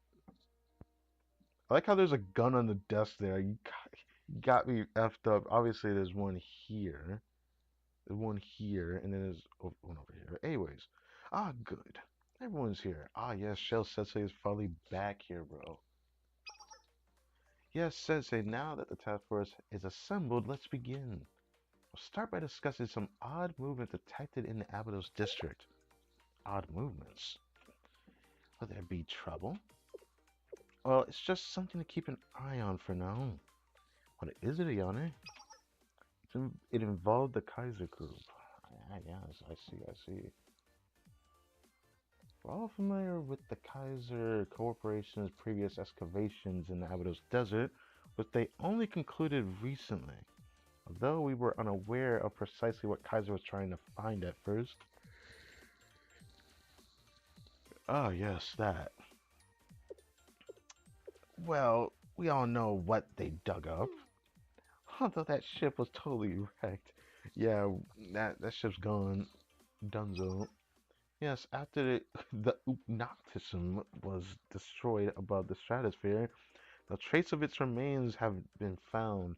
I like how there's a gun on the desk there. You got me effed up. Obviously, there's one here. There's one here, and then there's one over here. Anyways, good. Everyone's here. Yes, Shell Sensei is finally back here, bro. Yes, Sensei, now that the task force is assembled, let's begin. We'll start by discussing some odd movement detected in the Abydos district. Odd movements? Will there be trouble? Well, it's just something to keep an eye on for now. What is it, Ayane? It involved the Kaiser group. Yes, I see. We're all familiar with the Kaiser Corporation's previous excavations in the Abydos Desert, but they only concluded recently. Although we were unaware of precisely what Kaiser was trying to find at first. Ah, yes, that. Well, we all know what they dug up. Although that ship was totally wrecked. Yeah, that ship's gone. Dunzo. Yes, after the Upnoctism was destroyed above the stratosphere, no trace of its remains have been found.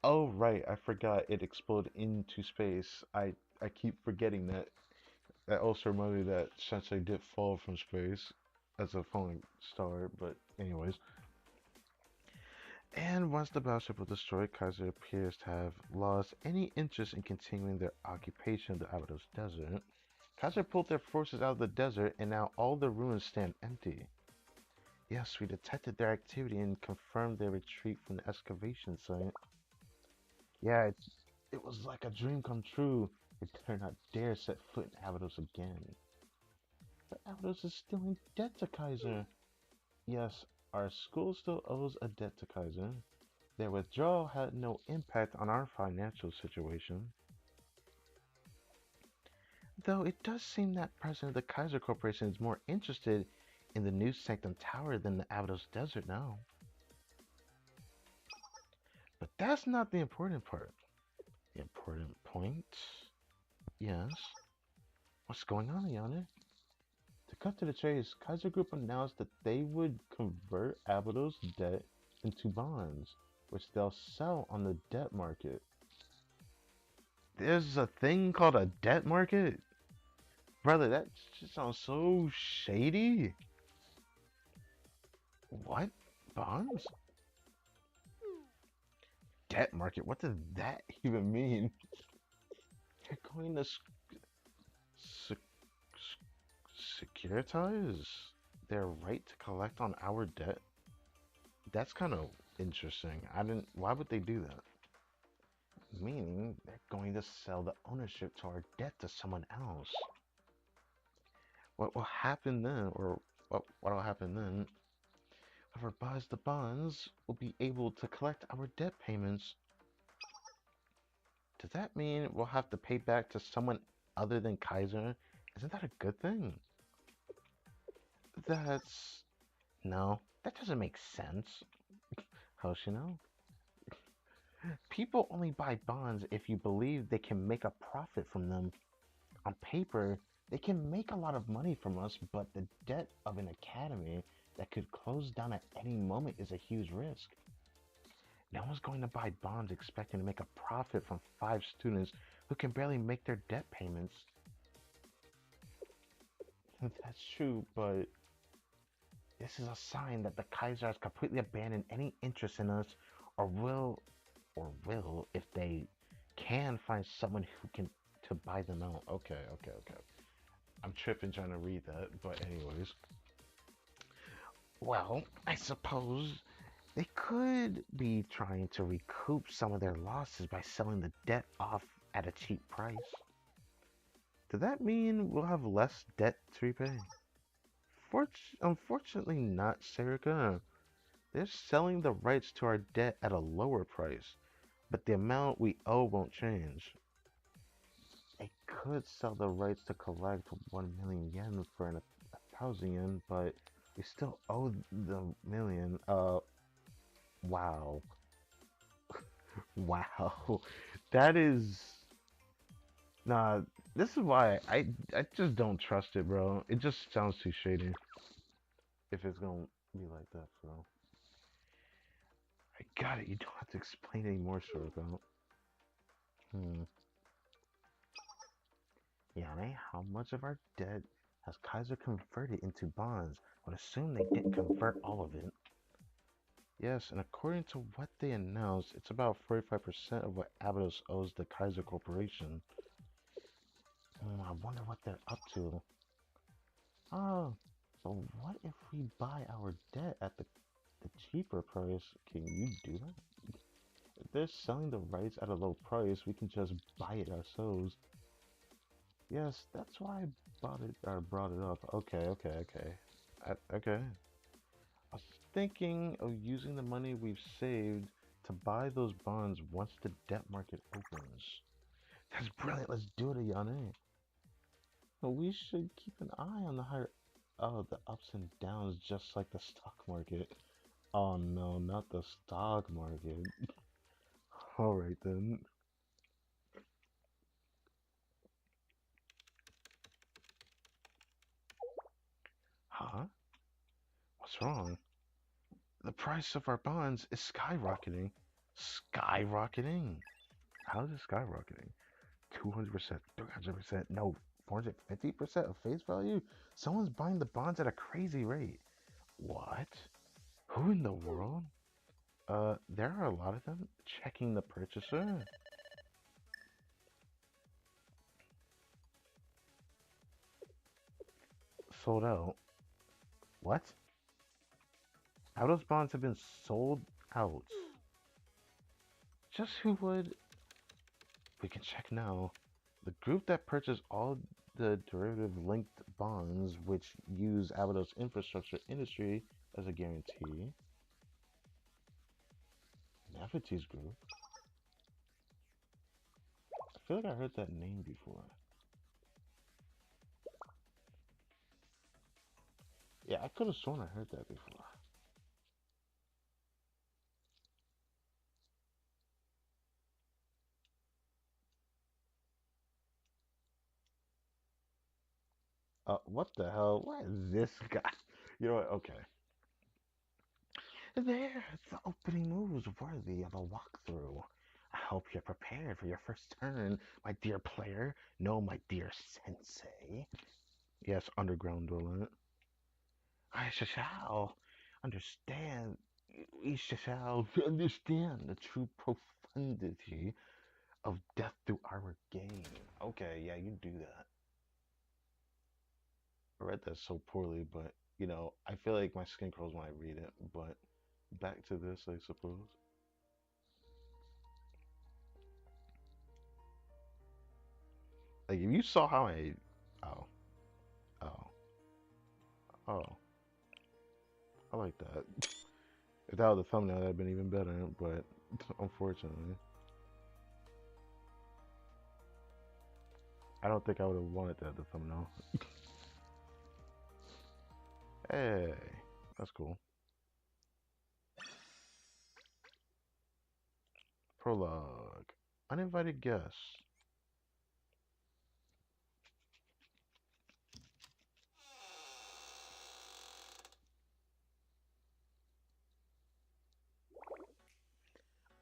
Oh, right, I forgot it exploded into space. I keep forgetting that. That also reminded me that Sensei did fall from space as a falling star, but anyways. And once the battleship was destroyed, Kaiser appears to have lost any interest in continuing their occupation of the Abydos Desert. Kaiser pulled their forces out of the desert, and now all the ruins stand empty. Yes, we detected their activity and confirmed their retreat from the excavation site. Yeah, it was like a dream come true. We better not dare set foot in Abydos again. But Abydos is still in debt to Kaiser. Yes, our school still owes a debt to Kaiser. Their withdrawal had no impact on our financial situation. Though it does seem that President of the Kaiser Corporation is more interested in the new Sanctum Tower than the Abydos Desert now. But that's not the important part. The important point? Yes. What's going on, Ayane? To cut to the chase, Kaiser Group announced that they would convert Abydos debt into bonds, which they'll sell on the debt market. There's a thing called a debt market? Brother, that just sounds so shady. What? Bonds? Debt market? What does that even mean? They're going to securitize their right to collect on our debt? That's kind of interesting. I didn't. Why would they do that? Meaning they're going to sell the ownership to our debt to someone else. What will happen then, or what will happen then? Whoever buys the bonds will be able to collect our debt payments. Does that mean we'll have to pay back to someone other than Kaiser? Isn't that a good thing? That's... No, that doesn't make sense. How should you know? People only buy bonds if you believe they can make a profit from them. On paper, they can make a lot of money from us, but the debt of an academy that could close down at any moment is a huge risk. No one's going to buy bonds expecting to make a profit from 5 students who can barely make their debt payments. That's true, but this is a sign that the Kaiser has completely abandoned any interest in us, or will if they can find someone who can to buy them out. Okay. I'm tripping trying to read that, but anyways. Well, I suppose they could be trying to recoup some of their losses by selling the debt off at a cheap price. Does that mean we'll have less debt to repay? Unfortunately not, Serica. They're selling the rights to our debt at a lower price, but the amount we owe won't change. They could sell the rights to collect 1 million yen for 1,000 yen, but we still owe the million. Wow. Wow. That is... Nah, this is why I just don't trust it, bro. It just sounds too shady. If it's gonna be like that, bro. I got it. You don't have to explain any more, Shuriken. Yane, how much of our debt has Kaiser converted into bonds? I would assume they didn't convert all of it. Yes, and according to what they announced, it's about 45% of what Abydos owes the Kaiser Corporation. I wonder what they're up to. Oh, so what if we buy our debt at the cheaper price? Can you do that? If they're selling the rights at a low price, we can just buy it ourselves. Yes, that's why I brought it up. Okay. Okay. I was thinking of using the money we've saved to buy those bonds once the debt market opens. That's brilliant. Let's do it, Ayane. But we should keep an eye on the ups and downs, just like the stock market. Oh no, not the stock market. Alright then. Huh? What's wrong? The price of our bonds is skyrocketing. Skyrocketing? How is it skyrocketing? 200%, 300%, no, 450% of face value? Someone's buying the bonds at a crazy rate. What? Who in the world? There are a lot of them. Checking the purchaser. Sold out. What? How those bonds have been sold out? Just who would? We can check now. The group that purchased all the derivative-linked bonds, which use Abados infrastructure industry as a guarantee. Nefertiti's group. I feel like I heard that name before. Yeah, I could have sworn I heard that before. What the hell? What is this guy? You know what? Okay. There, the opening move was worthy of a walkthrough. I hope you're prepared for your first turn, my dear player. No, my dear sensei. Yes, underground dweller. I shall understand. We shall understand the true profundity of death through our game. Okay, yeah, you do that. I read that so poorly, but I feel like my skin crawls when I read it. But back to this, I suppose. Like if you saw how oh, oh, oh, I like that. If that was the thumbnail, that'd been even better. But unfortunately, I don't think I would have wanted that the thumbnail. Hey, that's cool. Prologue. Uninvited guests.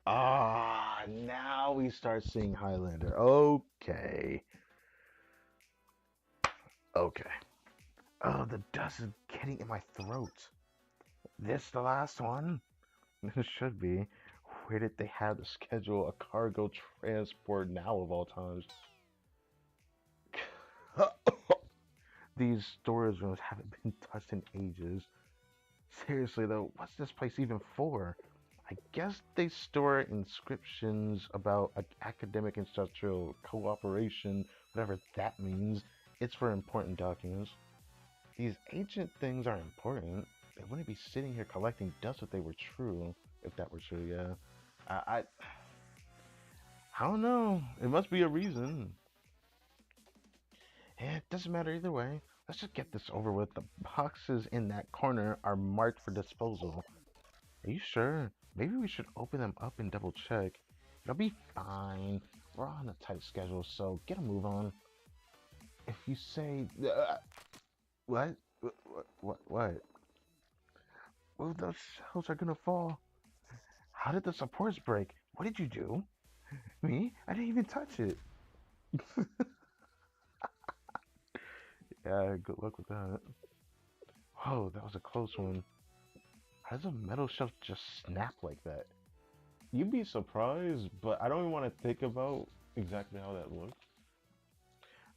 Ah, now we start seeing Highlander. Okay. Okay. Oh, the dust is getting in my throat. This the last one? It should be. Where did they have to schedule a cargo transport now of all times? These storage rooms haven't been touched in ages. Seriously though, what's this place even for? I guess they store inscriptions about academic industrial cooperation, whatever that means. It's for important documents. These ancient things are important. They wouldn't be sitting here collecting dust if they were true. If that were true, yeah. I, I, I don't know. It must be a reason. It doesn't matter either way. Let's just get this over with. The boxes in that corner are marked for disposal. Are you sure? Maybe we should open them up and double check. It'll be fine. We're on a tight schedule, so get a move on. If you say... what? What? Well, those shells are gonna fall. How did the supports break? What did you do? Me? I didn't even touch it. Yeah, good luck with that. Whoa, that was a close one. How does a metal shelf just snap like that? You'd be surprised, but I don't even want to think about exactly how that looks.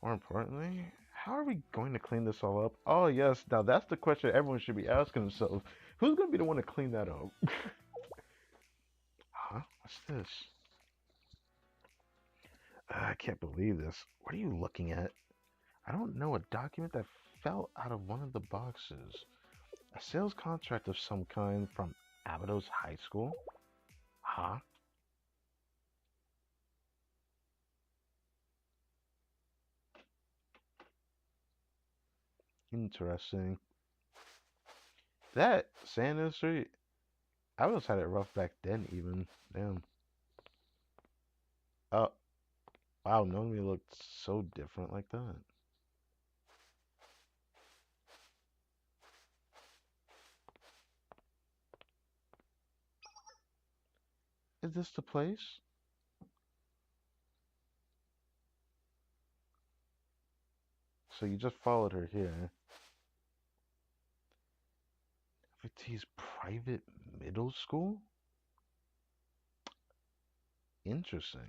More importantly, how are we going to clean this all up? Oh yes, now that's the question everyone should be asking themselves. Who's going to be the one to clean that up? Huh? What's this? I can't believe this. What are you looking at? I don't know, a document that fell out of one of the boxes. A sales contract of some kind from Abados High School? Huh? Interesting. That sand industry, Abados had it rough back then even. Damn. Oh, wow, none of me looked so different like that. Is this the place? So you just followed her here. FT's private middle school? Interesting.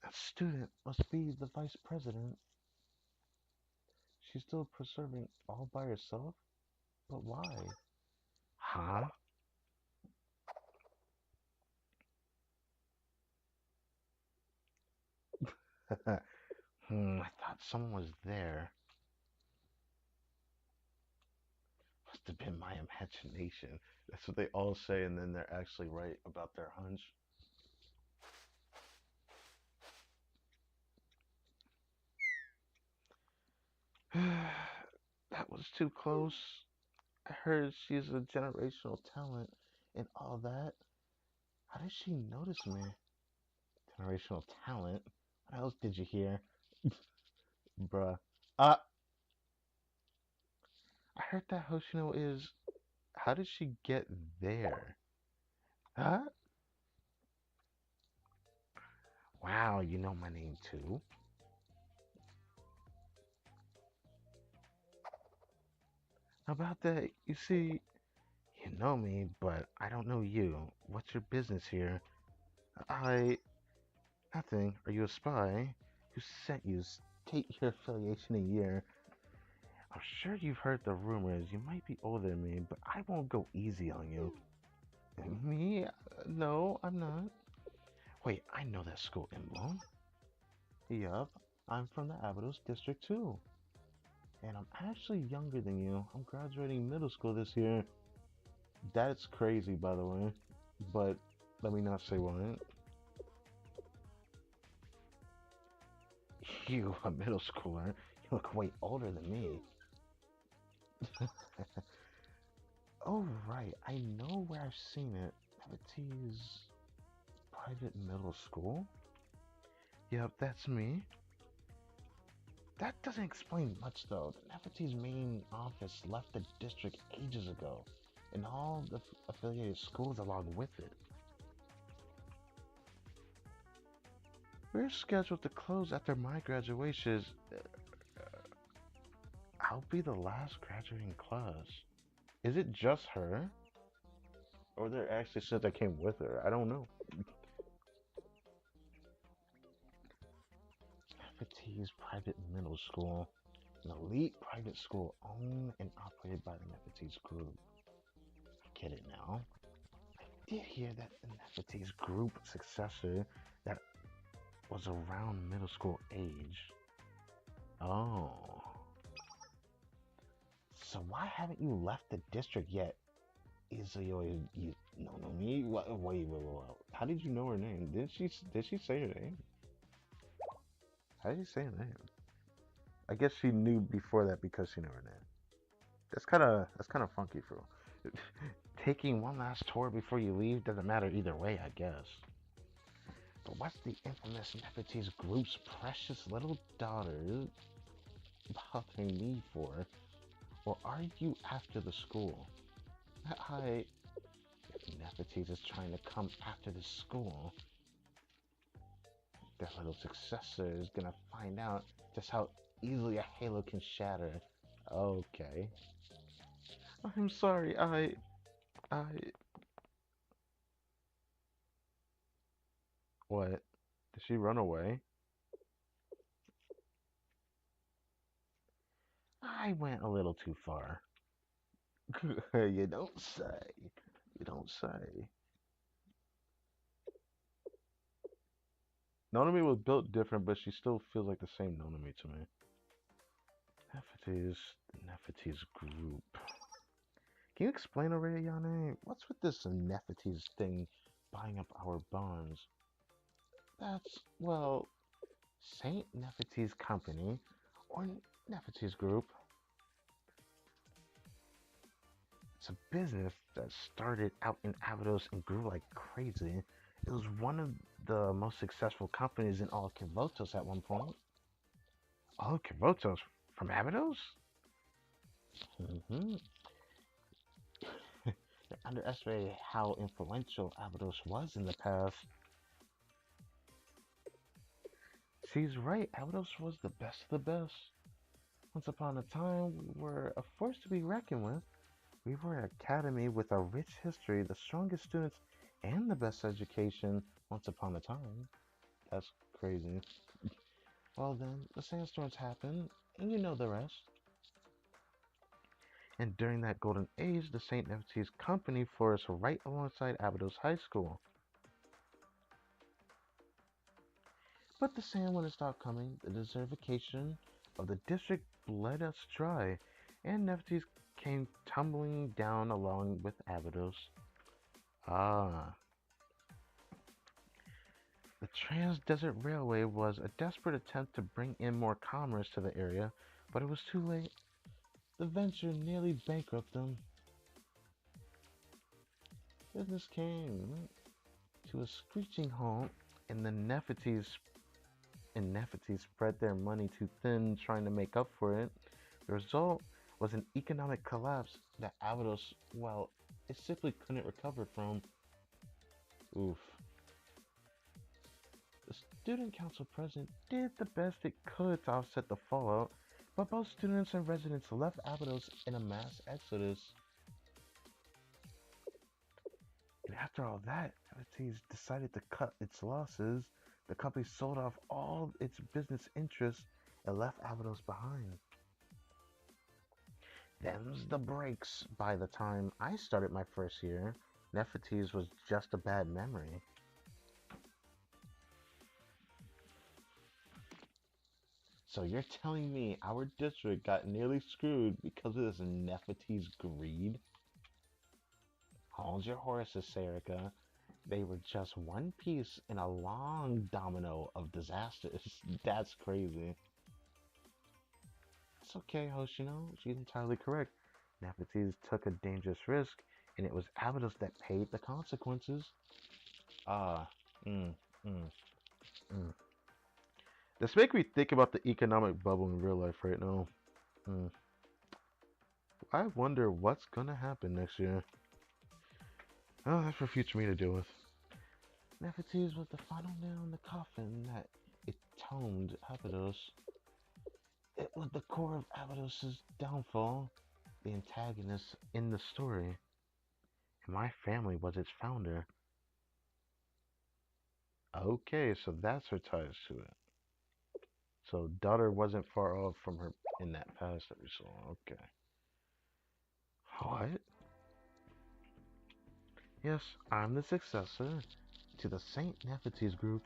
That student must be the vice president. She's still preserving all by herself? But why? Huh? I thought someone was there. Must have been my imagination. That's what they all say, and then they're actually right about their hunch. That was too close. I heard she's a generational talent and all that. How did she notice me? Generational talent? What else did you hear? Bruh. Uh, I heard that Hoshino is. How did she get there? Huh? Wow, you know my name too. How about that? You see, you know me, but I don't know you. What's your business here? I. Nothing. Are you a spy? Who sent you? State your affiliation a year. I'm sure you've heard the rumors. You might be older than me, but I won't go easy on you. Me? No, I'm not. Wait, I know that school emblem. Yup, I'm from the Abydos District too. And I'm actually younger than you. I'm graduating middle school this year. That's crazy, by the way. But let me not say what. You, a middle schooler? You look way older than me. Oh, right. I know where I've seen it. Nevity's private middle school? Yep, that's me. That doesn't explain much, though. Nefertiti's main office left the district ages ago, and all the affiliated schools along with it. We're scheduled to close after my graduation. I'll be the last graduating class. Is it just her? Or there actually students that came with her? I don't know. Nefertiti's private middle school. An elite private school owned and operated by the Nefertiti's group. I get it now. Did hear that the Nefertiti's group successor that was around middle school age. Oh. So why haven't you left the district yet? Izuyo, you know me? Wait. How did you know her name? Did she say her name? How did she say her name? I guess she knew before that because she knew her name. That's kind of funky, bro. Taking one last tour before you leave doesn't matter either way, I guess. But what's the infamous Nefertiti's group's precious little daughter bothering me for? Or are you after the school? If Nefertiti is trying to come after the school, their little successor is gonna find out just how easily a halo can shatter. Okay. I'm sorry, I... What? Did she run away? I went a little too far. You don't say. You don't say. Nonami was built different, but she still feels like the same Nonami to me. Nefertiti's group. Can you explain already, Yane? What's with this Nefertiti's thing buying up our bonds? That's, well, Saint Nefertiti's company, or Nefertiti's group. It's a business that started out in Abydos and grew like crazy. It was one of the most successful companies in all of Kivotos at one point. All of Kivotos? From Abydos? Mm-hmm. They underestimated how influential Abydos was in the past. She's right, Abydos was the best of the best. Once upon a time, we were a force to be reckoned with. We were an academy with a rich history, the strongest students and the best education once upon a time. That's crazy. Well then, the sandstorms happened, and you know the rest. And during that golden age, the St. Nefertiti's Company flourished right alongside Abydos High School. But the sand wouldn't stop coming. The desertification of the district bled us dry, and Nefertiti's came tumbling down along with Abydos. Ah, the Trans-Desert Railway was a desperate attempt to bring in more commerce to the area, but it was too late. The venture nearly bankrupted them. Business came to a screeching halt, and the Nefertiti spread their money too thin, trying to make up for it. The result was an economic collapse that Abydos, well, it simply couldn't recover from. Oof. The student council president did the best it could to offset the fallout, but both students and residents left Abydos in a mass exodus. And after all that, Nefertiti decided to cut its losses. The company sold off all its business interests and left Abydos behind. Them's the breaks. By the time I started my first year, Nefertiti's was just a bad memory. So you're telling me our district got nearly screwed because of this Nefertiti's greed? Hold your horses, Serica. They were just one piece in a long domino of disasters. That's crazy. It's okay, Hoshino. She's entirely correct. Nefertiti took a dangerous risk, and it was Abydos that paid the consequences. Ah, mm, mm, mm. This makes me think about the economic bubble in real life right now. Mm. I wonder what's gonna happen next year. Oh, that's for future me to deal with. Nefertiti was the final nail in the coffin that entombed Abydos. It was the core of Abydos' downfall, the antagonist in the story. And my family was its founder. Okay, so that's her ties to it. So daughter wasn't far off from her in that past that we saw. Okay. What? Yes, I'm the successor to the Saint Nefertiti's group.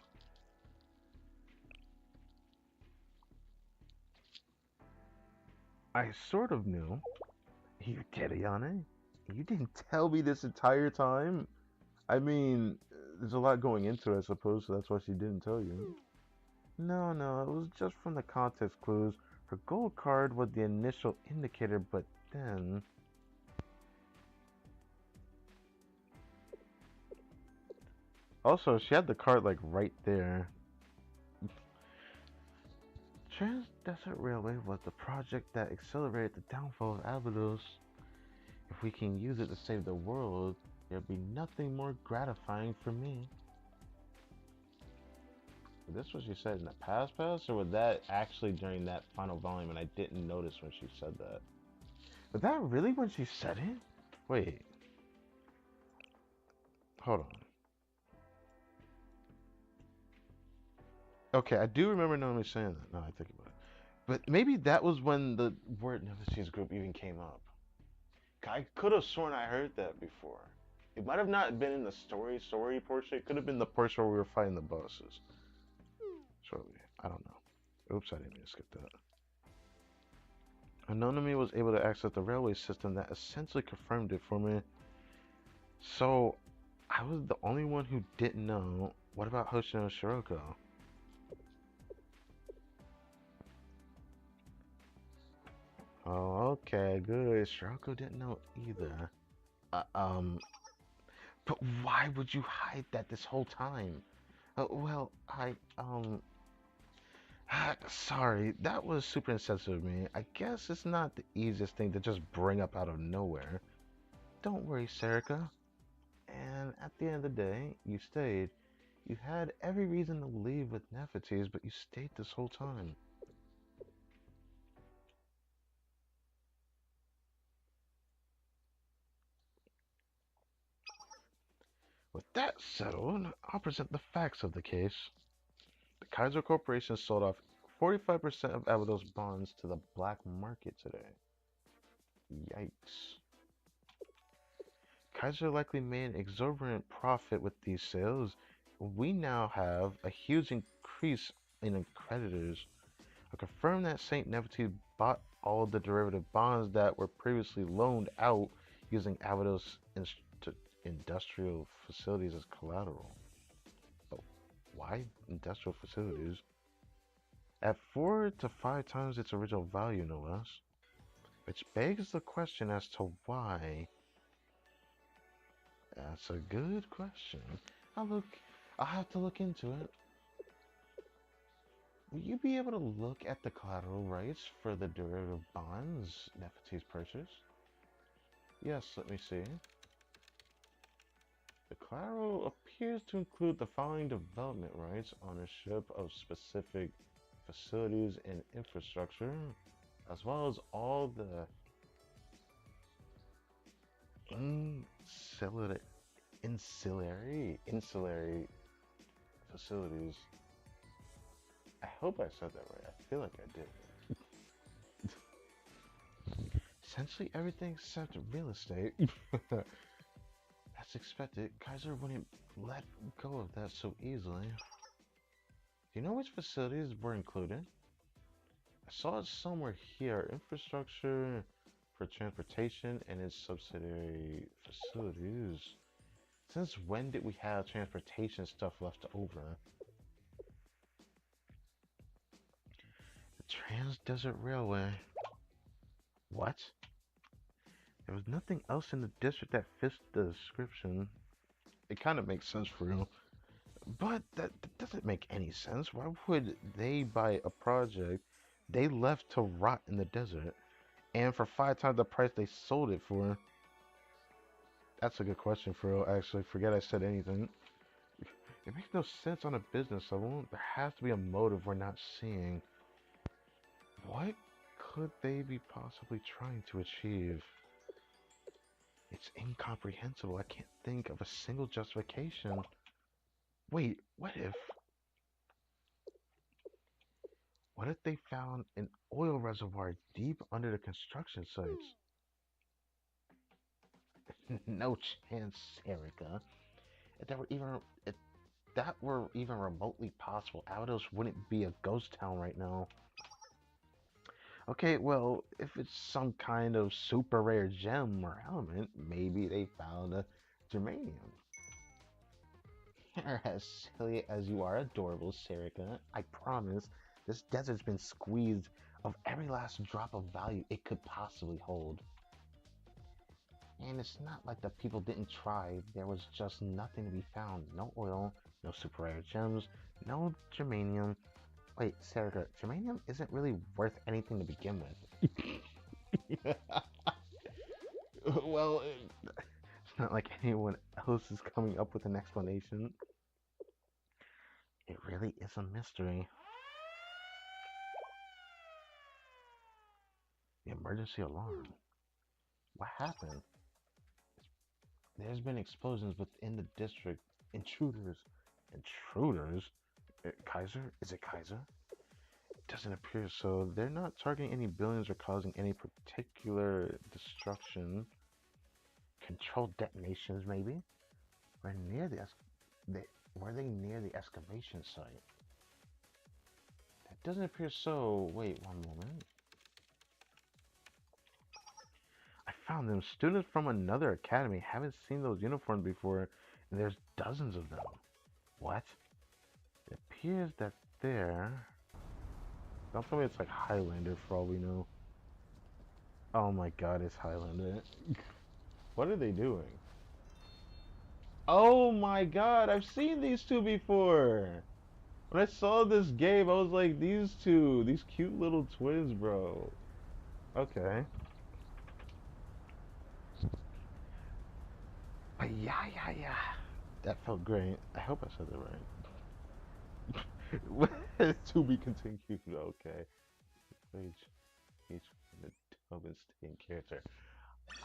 I sort of knew. You did, Ayane? You didn't tell me this entire time? I mean, there's a lot going into it, I suppose, so that's why she didn't tell you. No, no, it was just from the context clues. Her gold card was the initial indicator, but then... Also, she had the card, like, right there. Trans-Desert Railway was the project that accelerated the downfall of Abydos. If we can use it to save the world, there'll be nothing more gratifying for me. Was this what she said in the past, or was that actually during that final volume and I didn't notice when she said that? Was that really when she said it? Wait. Hold on. Okay, I do remember Naomi saying that. Now I think about it. But maybe that was when the word Nemesis group even came up. I could have sworn I heard that before. It might have not been in the story portion. It could have been the portion where we were fighting the bosses. Shortly. I don't know. Oops, I didn't mean to skip that. Anonymity was able to access the railway system that essentially confirmed it for me. So, I was the only one who didn't know. What about Hoshino and Shiroko? Oh, okay, good. Shiroko didn't know either. Uh, um, but why would you hide that this whole time? Well, sorry, that was super insensitive of me. I guess it's not the easiest thing to just bring up out of nowhere. Don't worry, Serica. And at the end of the day, you stayed. You had every reason to leave with Nefertiti's, but you stayed this whole time. With that Settled. I'll present the facts of the case. The Kaiser Corporation sold off 45% of Avados bonds to the black market today. Yikes. Kaiser likely made an exorbitant profit with these sales. We now have a huge increase in creditors. I confirm that St. Nefertiti bought all the derivative bonds that were previously loaned out using Avados industrial facilities as collateral. But why industrial facilities? At 4 to 5 times its original value, no less. Which begs the question as to why. That's a good question. I'll have to look into it. Will you be able to look at the collateral rights for the derivative bonds Nefertiti's purchased? Yes, let me see. The collateral appears to include the following development rights: ownership of specific facilities and infrastructure, as well as all the ancillary facilities. I hope I said that right. I feel like I did. Essentially everything except real estate. As expected, Kaiser wouldn't let go of that so easily. Do you know which facilities were included? I saw it somewhere here. Infrastructure for transportation and its subsidiary facilities. Since when did we have transportation stuff left over? The Trans-Desert Railway. What? There was nothing else in the district that fits the description. It kind of makes sense for real. But that doesn't make any sense. Why would they buy a project they left to rot in the desert, and for 5 times the price they sold it for? That's a good question for real, actually. Forget I said anything. It makes no sense on a business level. There has to be a motive we're not seeing. What could they be possibly trying to achieve? It's incomprehensible. I can't think of a single justification. Wait, what if? What if they found an oil reservoir deep under the construction sites? No chance, Erica. If that were even if that were even remotely possible, Aldos wouldn't be a ghost town right now. Okay, well, if it's some kind of super rare gem or element, maybe they found a germanium. You're as silly as you are adorable, Serica. I promise, this desert's been squeezed of every last drop of value it could possibly hold. And it's not like the people didn't try, there was just nothing to be found. No oil, no super rare gems, no germanium. Wait, Serica, germanium isn't really worth anything to begin with. Well, it's not like anyone else is coming up with an explanation. It really is a mystery. The emergency alarm. What happened? There's been explosions within the district. Intruders. Intruders? Kaiser? Is it Kaiser? It doesn't appear so. They're not targeting any buildings or causing any particular destruction. Controlled detonations, maybe? We're near were they near the excavation site? That doesn't appear so. Wait one moment. I found them. Students from another academy. Haven't seen those uniforms before, and there's dozens of them. What? It appears that they're... Don't tell me it's like Highlander for all we know. Oh my god, it's Highlander. What are they doing? Oh my god, I've seen these two before! When I saw this game, I was like, these two, these cute little twins, bro. Okay. But yeah. That felt great. I hope I said that right. To be continued. Okay. Each the dub and stay in character.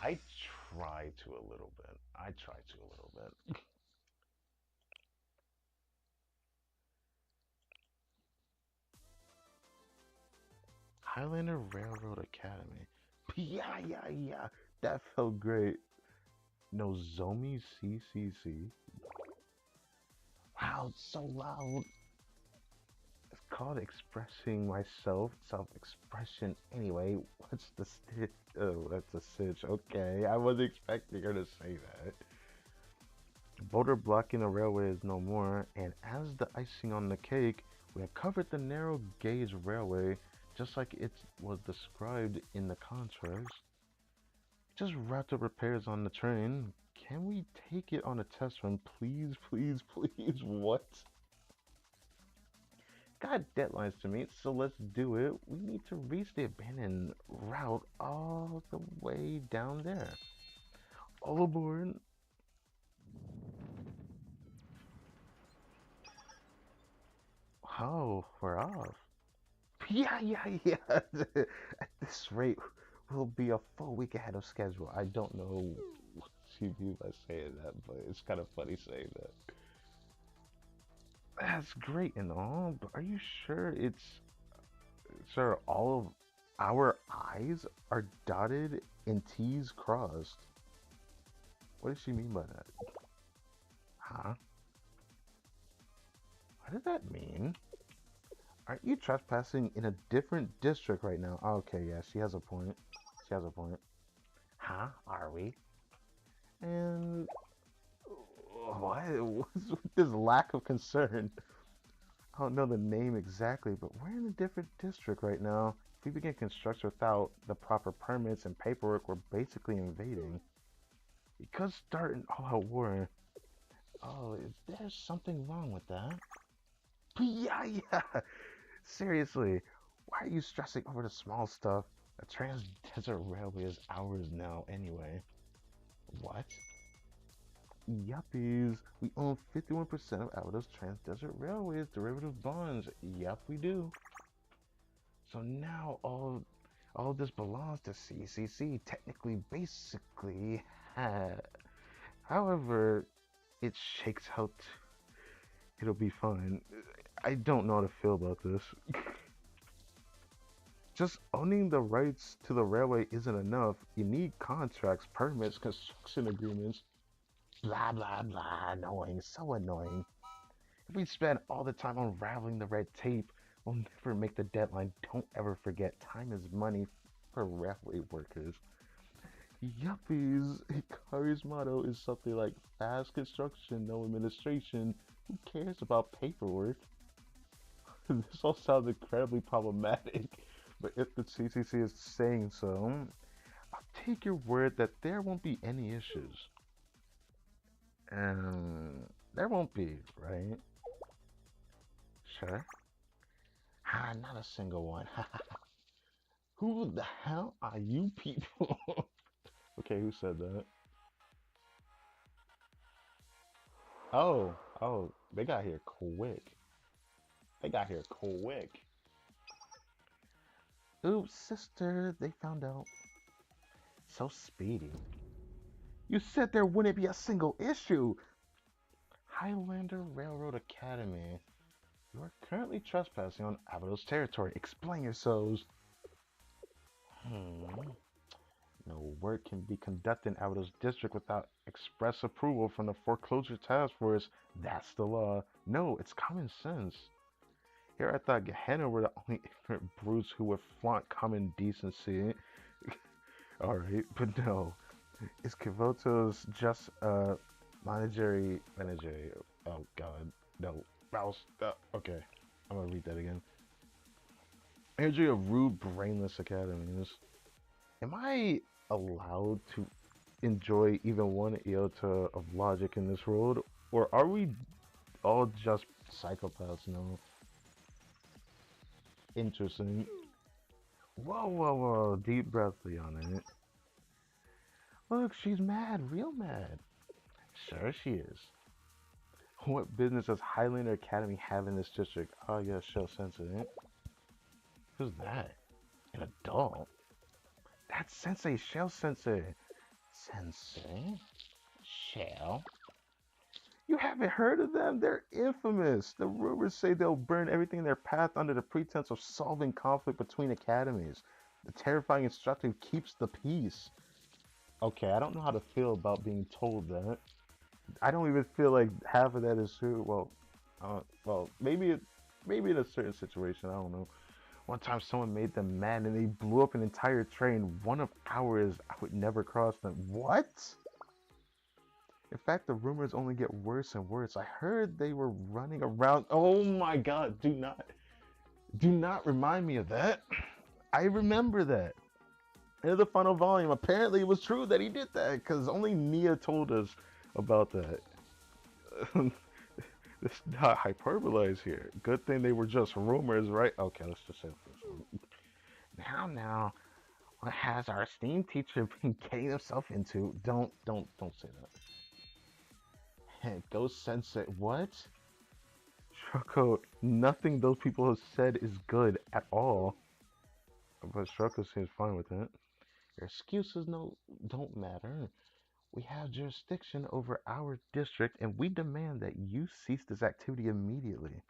I try to a little bit. Highlander Railroad Academy. Yeah, yeah, yeah. That felt great. Nozomi CCC. Wow, it's so loud. It's called expressing myself, self-expression. Anyway, what's the stitch? Oh, that's a stitch. Okay, I wasn't expecting her to say that. Boulder blocking the railway is no more, and as the icing on the cake, we have covered the narrow gauge railway just like it was described in the contracts. Just wrapped up repairs on the train. Can we take it on a test run, please, please, please? What? Got deadlines to meet, so let's do it. We need to reach the abandoned route all the way down there. All aboard. Oh, we're off. Yeah, yeah, yeah. At this rate, we'll be a full week ahead of schedule. I don't know what you mean by saying that, but it's kind of funny saying that. That's great and all, but are you sure sure all of our I's are dotted and T's crossed? What does she mean by that? Huh? What does that mean? Aren't you trespassing in a different district right now? Okay, yeah, she has a point. She has a point. Huh? Are we? And what? What's with this lack of concern? I don't know the name exactly, but we're in a different district right now. If we begin construction without the proper permits and paperwork, we're basically invading. We could start an all-out war. Oh, is there something wrong with that? Yeah, yeah. Seriously, why are you stressing over the small stuff? The Trans-Desert Railway is ours now anyway. What? Yuppies. We own 51% of Avatar's Trans-Desert Railway's derivative bonds. Yup, we do. So now all of this belongs to CCC, technically, basically. However, it shakes out. It'll be fine. I don't know how to feel about this. Just owning the rights to the railway isn't enough. You need contracts, permits, construction agreements. Blah, blah, blah. Annoying. So annoying. If we spend all the time unraveling the red tape, we'll never make the deadline. Don't ever forget, time is money for railway workers. Yuppies. Hikari's motto is something like fast construction, no administration. Who cares about paperwork? This all sounds incredibly problematic, but if the CCC is saying so, I'll take your word that there won't be any issues. There won't be, right? Sure. Ah, not a single one. Who the hell are you people? Okay, who said that? Oh, they got here quick. They got here quick. Oops, sister, they found out. So speedy. You said there wouldn't be a single issue. Highlander Railroad Academy. You are currently trespassing on Avatar's territory. Explain yourselves. No work can be conducted in Avatar's district without express approval from the Foreclosure Task Force. That's the law. No, it's common sense. Here I thought Gehenna were the only ignorant brutes who would flaunt common decency. Alright, but no. Is Kivoto's just monetary. Oh god. No. Mouse. Okay. I'm gonna read that again. Energy of rude, brainless academies. Am I allowed to enjoy even one iota of logic in this world? Or are we all just psychopaths now? Interesting. Whoa, whoa, whoa. Deep breath, Leon. Look, she's mad. Real mad. Sure she is. What business does Highlander Academy have in this district? Oh, yeah, Shell Sensei. Who's that? An adult? That's Sensei, Shell Sensei. Sensei? Shell? You haven't heard of them? They're infamous. The rumors say they'll burn everything in their path under the pretense of solving conflict between academies. The terrifying instructor who keeps the peace. Okay, I don't know how to feel about being told that. I don't even feel like half of that is true. Well, maybe in a certain situation, I don't know. One time, someone made them mad, and they blew up an entire train. One of ours, I would never cross them. What? In fact, the rumors only get worse and worse. I heard they were running around. Oh my God! Do not remind me of that. I remember that. In the final volume, apparently it was true that he did that, because only Nia told us about that. It's not hyperbolized here. Good thing they were just rumors, right? Okay, let's just say the first one. Now, what has our esteemed teacher been getting himself into? Don't say that. Ghost Sensei, what? Shroko, nothing those people have said is good at all. But Shroko seems fine with it. Your excuses don't matter. We have jurisdiction over our district, and we demand that you cease this activity immediately.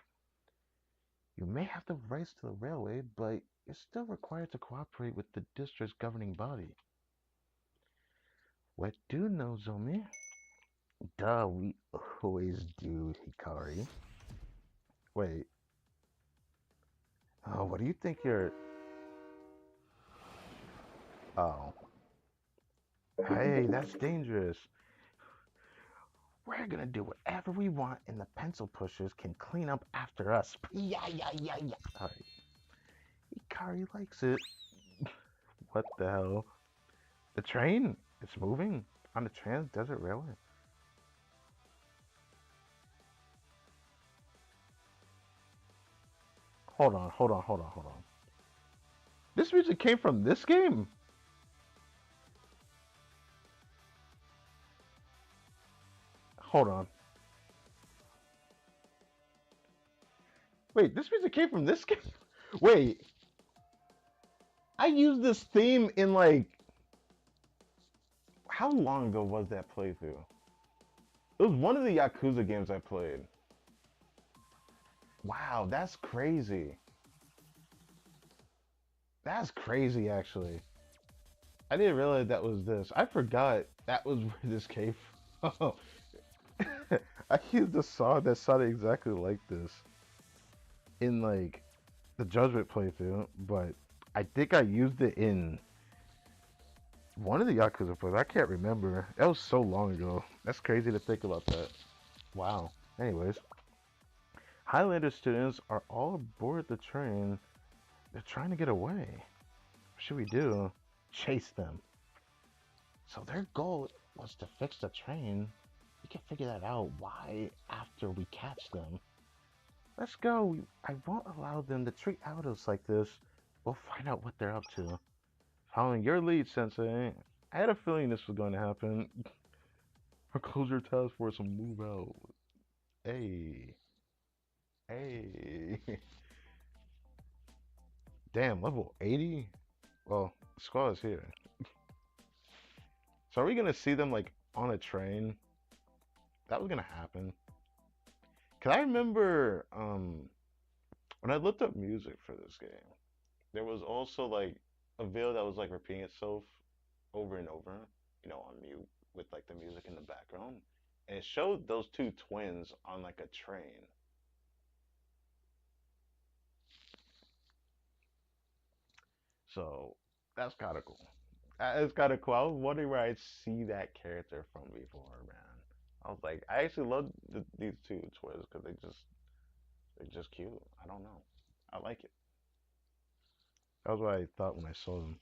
You may have the rights to the railway, but you're still required to cooperate with the district's governing body. What do, Nozomi? Duh, we always do, Hikari. Wait. Oh, what do you think you're... Oh. Hey, that's dangerous. We're gonna do whatever we want, and the pencil pushers can clean up after us. Yeah. Alright. Hikari likes it. What the hell? The train? It's moving on the Trans Desert Railway. Hold on. This music came from this game? Hold on. Wait, this music came from this game? Wait. I used this theme in like... How long ago was that playthrough? It was one of the Yakuza games I played. Wow, that's crazy. That's crazy, actually. I didn't realize that was this. I forgot that was where this came from. I used a song that sounded exactly like this in like the Judgment playthrough, but I think I used it in one of the Yakuza playthroughs. I can't remember. That was so long ago. That's crazy to think about that. Wow. Anyways, Highlander students are all aboard the train. They're trying to get away. What should we do? Chase them. So their goal was to fix the train. We can figure that out. Why after we catch them? Let's go. I won't allow them to treat Aldos like this. We'll find out what they're up to. Following your lead, Sensei. I had a feeling this was going to happen. Foreclosure task force will move out. Hey. Hey. Damn, level 80? Well, Squall is here. So are we gonna see them like on a train? That was gonna happen. Cause I remember when I looked up music for this game, there was also like a video that was like repeating itself over and over, on mute with like the music in the background. And it showed those two twins on like a train. So that's kind of cool. It's kind of cool. I was wondering where I'd see that character from before, man. I was like, I actually love these two twins because they're just cute. I don't know. I like it. That was what I thought when I saw them.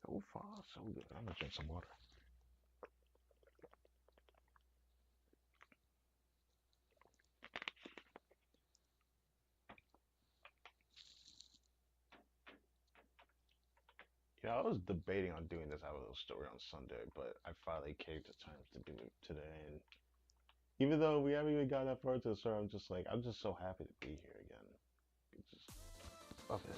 So far, so good. I'm gonna drink some water. I was debating on doing this out of the story on Sunday, but I finally came to terms to do it today. And even though we haven't even got that far to the story, I'm just so happy to be here again. It's just love it.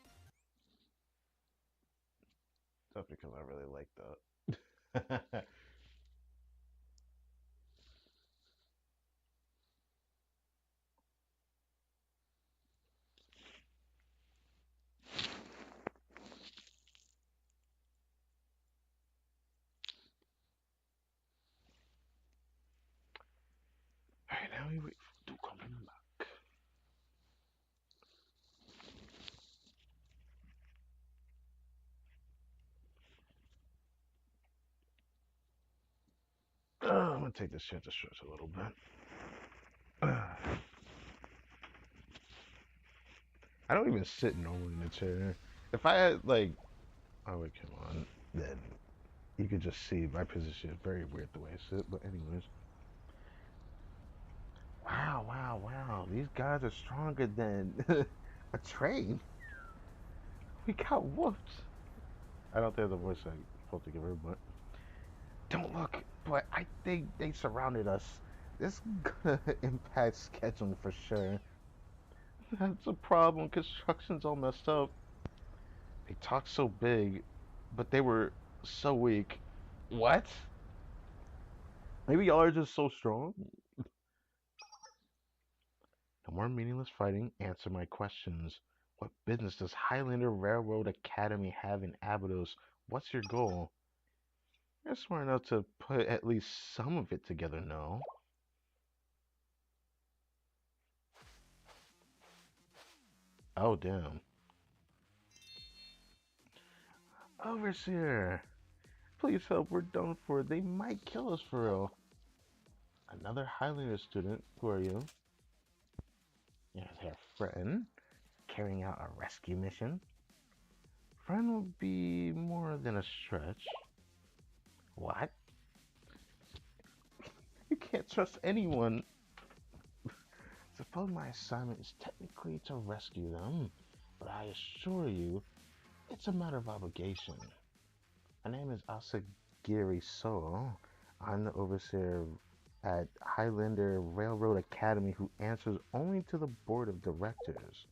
That's because I really like that. Alright, now we wait for to come back. I'm gonna take this chance to stretch a little bit. I don't even sit normally in the chair. If I had like, oh wait, come on, then you could just see my position is very weird the way I sit. But anyways, wow, wow, wow, these guys are stronger than a train. We got whooped. I don't think the voice I'm supposed to give her, but don't look. But I think they surrounded us. This gonna impact scheduling for sure. That's a problem. Construction's all messed up. They talk so big, but they were so weak. What? Maybe y'all are just so strong. No more meaningless fighting. Answer my questions. What business does Highlander Railroad Academy have in Abydos? What's your goal? You're smart enough to put at least some of it together, no? Oh, damn. Overseer! Please help, we're done for. They might kill us for real. Another Highlander student. Who are you? You're their friend. Carrying out a rescue mission. Friend would be more than a stretch. What? You can't trust anyone. Suppose my assignment is technically to rescue them, but I assure you, it's a matter of obligation. My name is Asagiri So. I'm the overseer at Highlander Railroad Academy who answers only to the board of directors.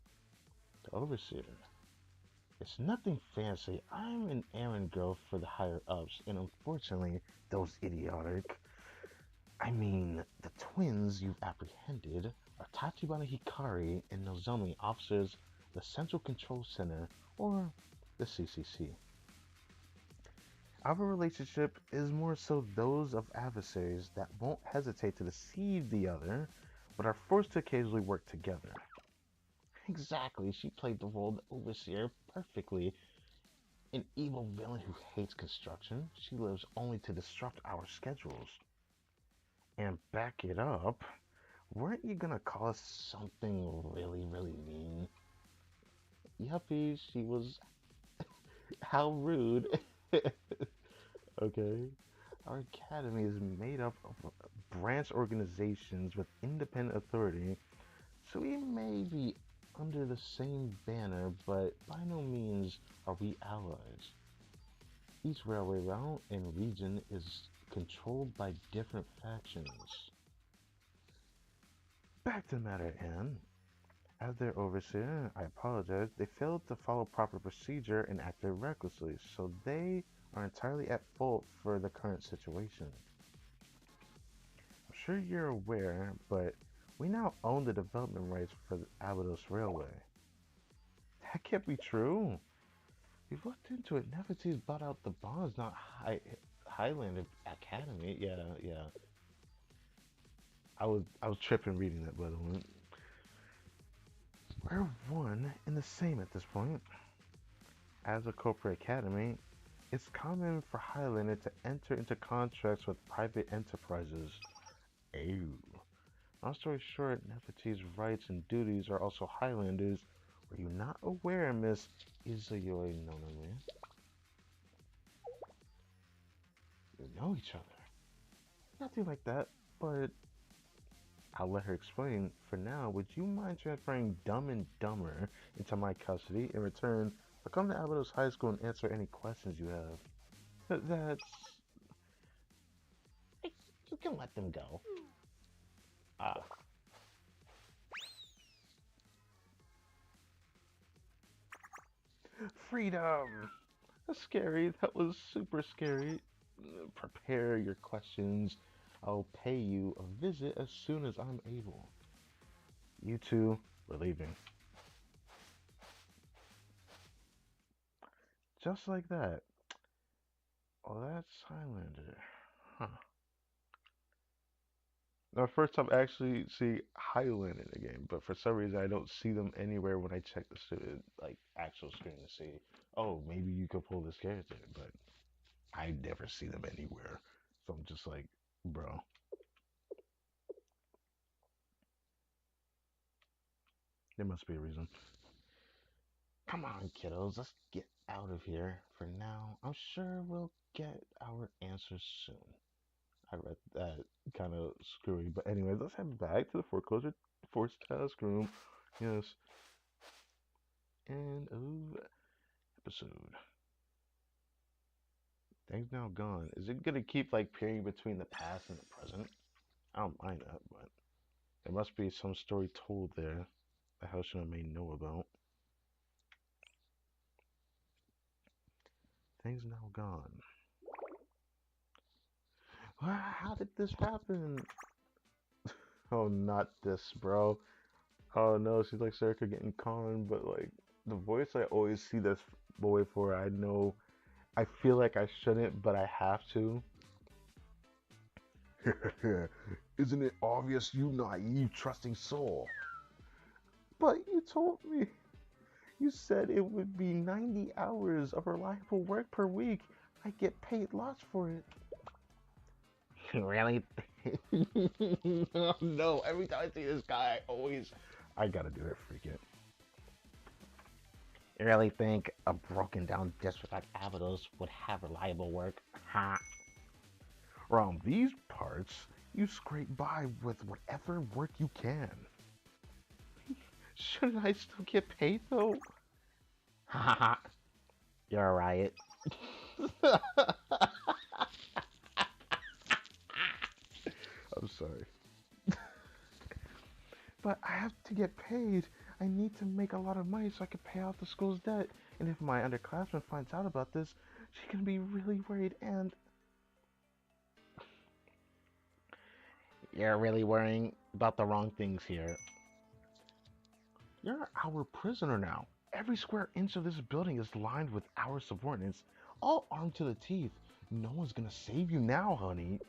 The overseer. It's nothing fancy. I'm an errand girl for the higher ups, and unfortunately, those idiotic, I mean, the twins you've apprehended are Tachibana Hikari and Nozomi, officers of the Central Control Center, or the CCC. Our relationship is more so those of adversaries that won't hesitate to deceive the other, but are forced to occasionally work together. Exactly, she played the role of the overseer perfectly. An evil villain who hates construction. She lives only to disrupt our schedules. And back it up, weren't you gonna call us something really, really mean? Yuppie, she was. How rude. Okay. Our academy is made up of branch organizations with independent authority, so we may be under the same banner, but by no means are we allies. Each railway route and region is controlled by different factions. Back to the matter at hand. As their overseer, I apologize, they failed to follow proper procedure and acted recklessly, so they are entirely at fault for the current situation. I'm sure you're aware, but we now own the development rights for the Abydos Railway. That can't be true. We've looked into it. Nefertiti's bought out the bonds, not Highlander Academy. Yeah, yeah. I was tripping reading that, by the way. We're one and the same at this point. As a corporate academy, it's common for Highlander to enter into contracts with private enterprises. Ew. Long story short, Nefertiti's rights and duties are also Highlanders. Were you not aware, Miss Izayoi Noname? You know each other. Nothing like that, but I'll let her explain. For now, would you mind transferring Dumb and Dumber into my custody? In return, I'll come to Abydos High School and answer any questions you have. That's... You can let them go. Ah. Freedom! That's scary. That was super scary. Prepare your questions. I'll pay you a visit as soon as I'm able. You two, we're leaving. Just like that. Oh, that's Highlander. Huh. Now, first time I actually see Highlander in the game, but for some reason I don't see them anywhere when I check the like actual screen to see. Oh, maybe you could pull this character, but I never see them anywhere. So I'm just like, bro, there must be a reason. Come on, kiddos, let's get out of here. For now, I'm sure we'll get our answers soon. I read that kind of screwy, but anyways, let's head back to the foreclosure force task room. Yes, end of episode. Things now gone. Is it gonna keep like peering between the past and the present? I don't mind that, but there must be some story told there that Hoshina may know about. Things now gone. How did this happen? Oh, not this, bro. Oh no, she's like Circa getting conned, but like the voice I always see this boy for, I know, I feel like I shouldn't, but I have to. Isn't it obvious, you naive, trusting soul? But you told me, you said it would be 90 hours of reliable work per week. I get paid lots for it. Really? Oh, no, every time I see this guy, I gotta do it, freak it. You really think a broken down district like Avados would have reliable work? Ha! Around these parts, you scrape by with whatever work you can. Shouldn't I still get paid though? Ha ha ha! You're a riot. I'm sorry. But I have to get paid. I need to make a lot of money so I can pay off the school's debt. And if my underclassman finds out about this, she can be really worried and... You're really worrying about the wrong things here. You're our prisoner now. Every square inch of this building is lined with our subordinates, all armed to the teeth. No one's gonna save you now, honey.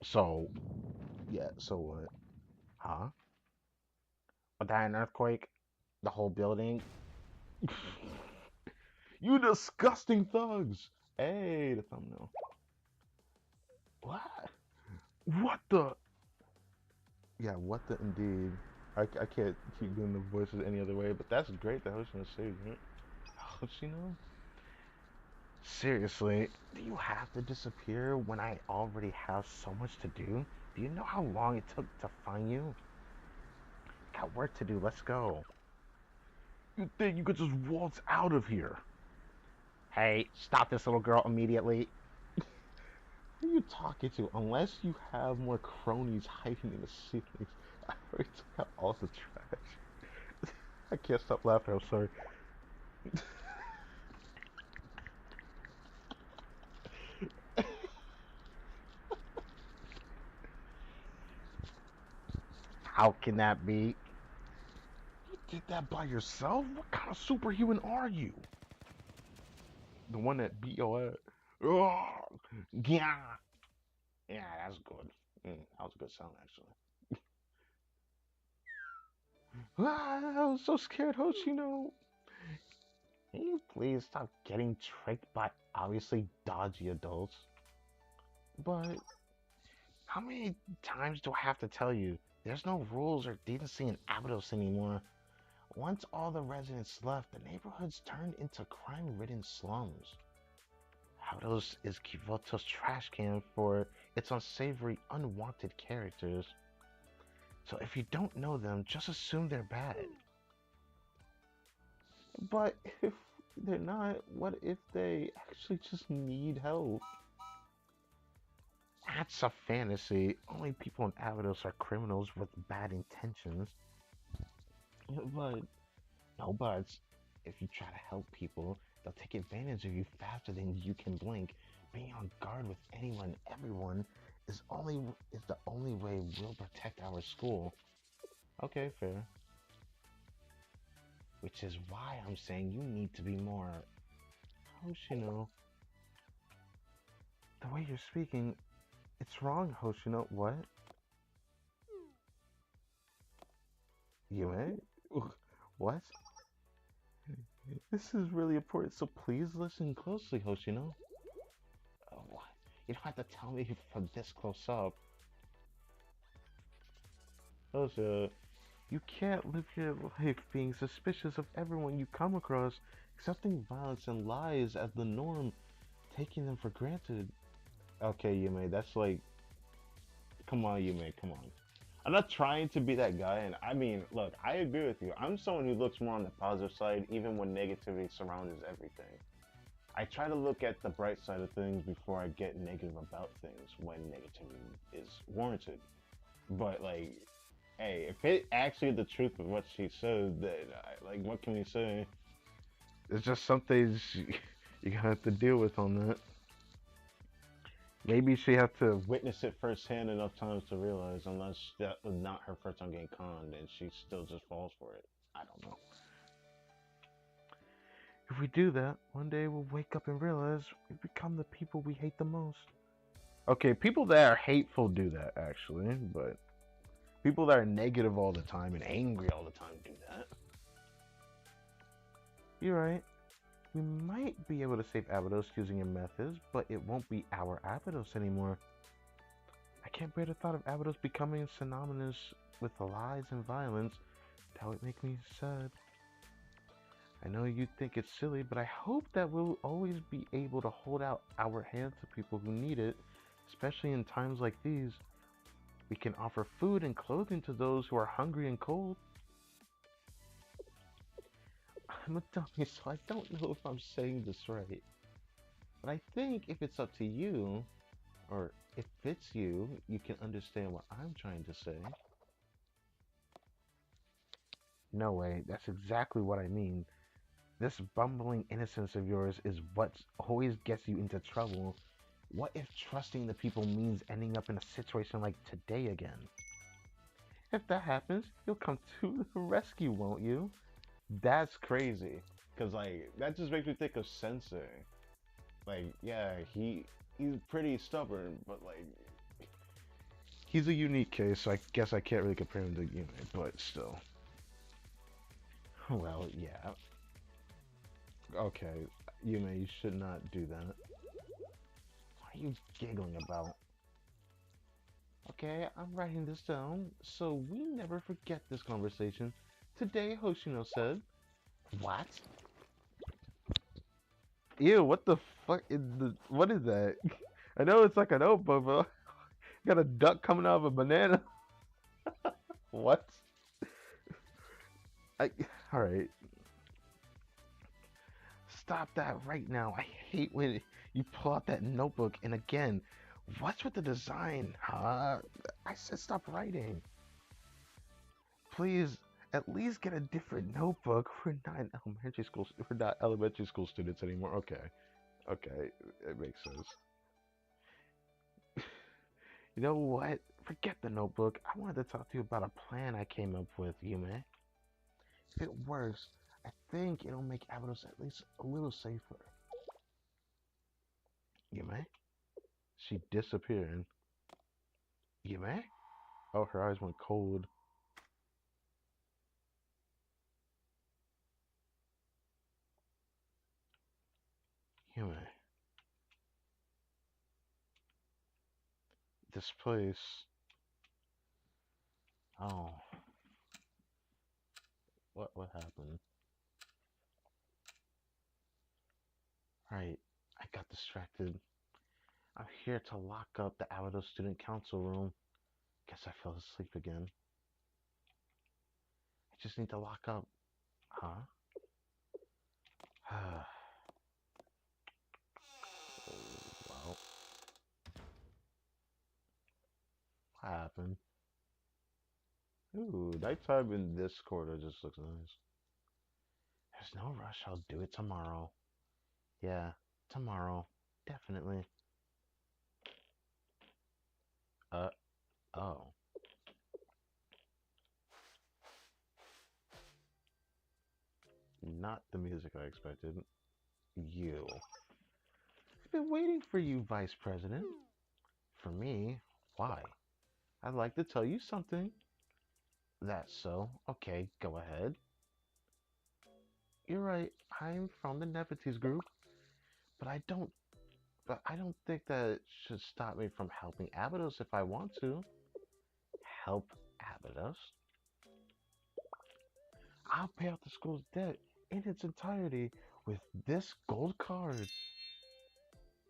So, yeah, so what? Huh? Was that an earthquake? The whole building? You disgusting thugs! Hey, the thumbnail. What? What the? Yeah, what the indeed. I can't keep doing the voices any other way, but that's great that Hoshino saved me. Hoshino? Seriously, do you have to disappear when I already have so much to do? Do you know how long it took to find you? Got work to do, let's go. You think you could just waltz out of here? Hey, stop this little girl immediately. Who are you talking to? Unless you have more cronies hiding in the ceilings. I already took out all the trash. I can't stop laughing, I'm sorry. How can that be? You did that by yourself? What kind of superhuman are you? The one that beat your ass. Oh, yeah. Yeah, that's good. That was a good sound, actually. I was so scared, Hoshino. Can you please stop getting tricked by obviously dodgy adults? But how many times do I have to tell you? There's no rules or decency in Abydos anymore. Once all the residents left, the neighborhoods turned into crime-ridden slums. Abydos is Kivoto's trash can for its unsavory, unwanted characters. So if you don't know them, just assume they're bad. But if they're not, what if they actually just need help? That's a fantasy. Only people in Abydos are criminals with bad intentions. But, no buts. If you try to help people, they'll take advantage of you faster than you can blink. Being on guard with anyone, everyone, is the only way we'll protect our school. Okay, fair. Which is why I'm saying you need to be more. Hoshino, the way you're speaking, it's wrong, Hoshino. What? Yue? What? This is really important, so please listen closely, Hoshino. What? You don't have to tell me from this close up. Hosha, you can't live your life being suspicious of everyone you come across, accepting violence and lies as the norm, taking them for granted. Okay, Yume, that's like, come on, Yume, come on. I'm not trying to be that guy, and I mean, look, I agree with you. I'm someone who looks more on the positive side, even when negativity surrounds everything. I try to look at the bright side of things before I get negative about things when negativity is warranted. But like, hey, if it actually the truth of what she said, then like, what can we say? It's just some things you have to deal with on that. Maybe she had to witness it firsthand enough times to realize, unless that was not her first time getting conned, and she still just falls for it. I don't know. If we do that, one day we'll wake up and realize we become the people we hate the most. Okay, people that are hateful do that actually, but people that are negative all the time and angry all the time do that. You're right. We might be able to save Abydos using your methods, but it won't be our Abydos anymore. I can't bear the thought of Abydos becoming synonymous with lies and violence. That would make me sad. I know you think it's silly, but I hope that we'll always be able to hold out our hands to people who need it, especially in times like these. We can offer food and clothing to those who are hungry and cold. I'm a dummy, so I don't know if I'm saying this right. But I think if it's up to you, or if it's you, you can understand what I'm trying to say. No way, that's exactly what I mean. This bumbling innocence of yours is what always gets you into trouble. What if trusting the people means ending up in a situation like today again? If that happens, you'll come to the rescue, won't you? That's crazy. Cause like that just makes me think of Sensei. Like, yeah, he's pretty stubborn, but like he's a unique case, so I guess I can't really compare him to Yume, but still. Well, yeah. Okay, Yume, you should not do that. What are you giggling about? Okay, I'm writing this down, so we never forget this conversation. Today, Hoshino said. What? Ew, what the fuck is the, what is that? I know it's like an notebook, but got a duck coming out of a banana. What? I, alright. Stop that right now. I hate when you pull out that notebook and again, what's with the design, huh? I said stop writing. Please, at least get a different notebook. We're not elementary school students anymore. Okay. Okay, it makes sense. You know what? Forget the notebook. I wanted to talk to you about a plan I came up with, Yume. If it works, I think it'll make Abydos at least a little safer. Yume? She disappeared. Yume? Oh, her eyes went cold. Yume. This place. Oh. What happened? Right. I got distracted. I'm here to lock up the Abydos Student Council room. Guess I fell asleep again. I just need to lock up. Huh? Well, what happened? Ooh, nighttime in this corridor just looks nice. There's no rush. I'll do it tomorrow. Yeah, tomorrow. Definitely. Uh, oh. Not the music I expected. You. I've been waiting for you, Vice President. For me? Why? I'd like to tell you something. That's so. Okay, go ahead. You're right. I'm from the Nefertiti's group, but I don't think that should stop me from helping Abydos if I want to. Help Abydos? I'll pay off the school's debt in its entirety with this gold card.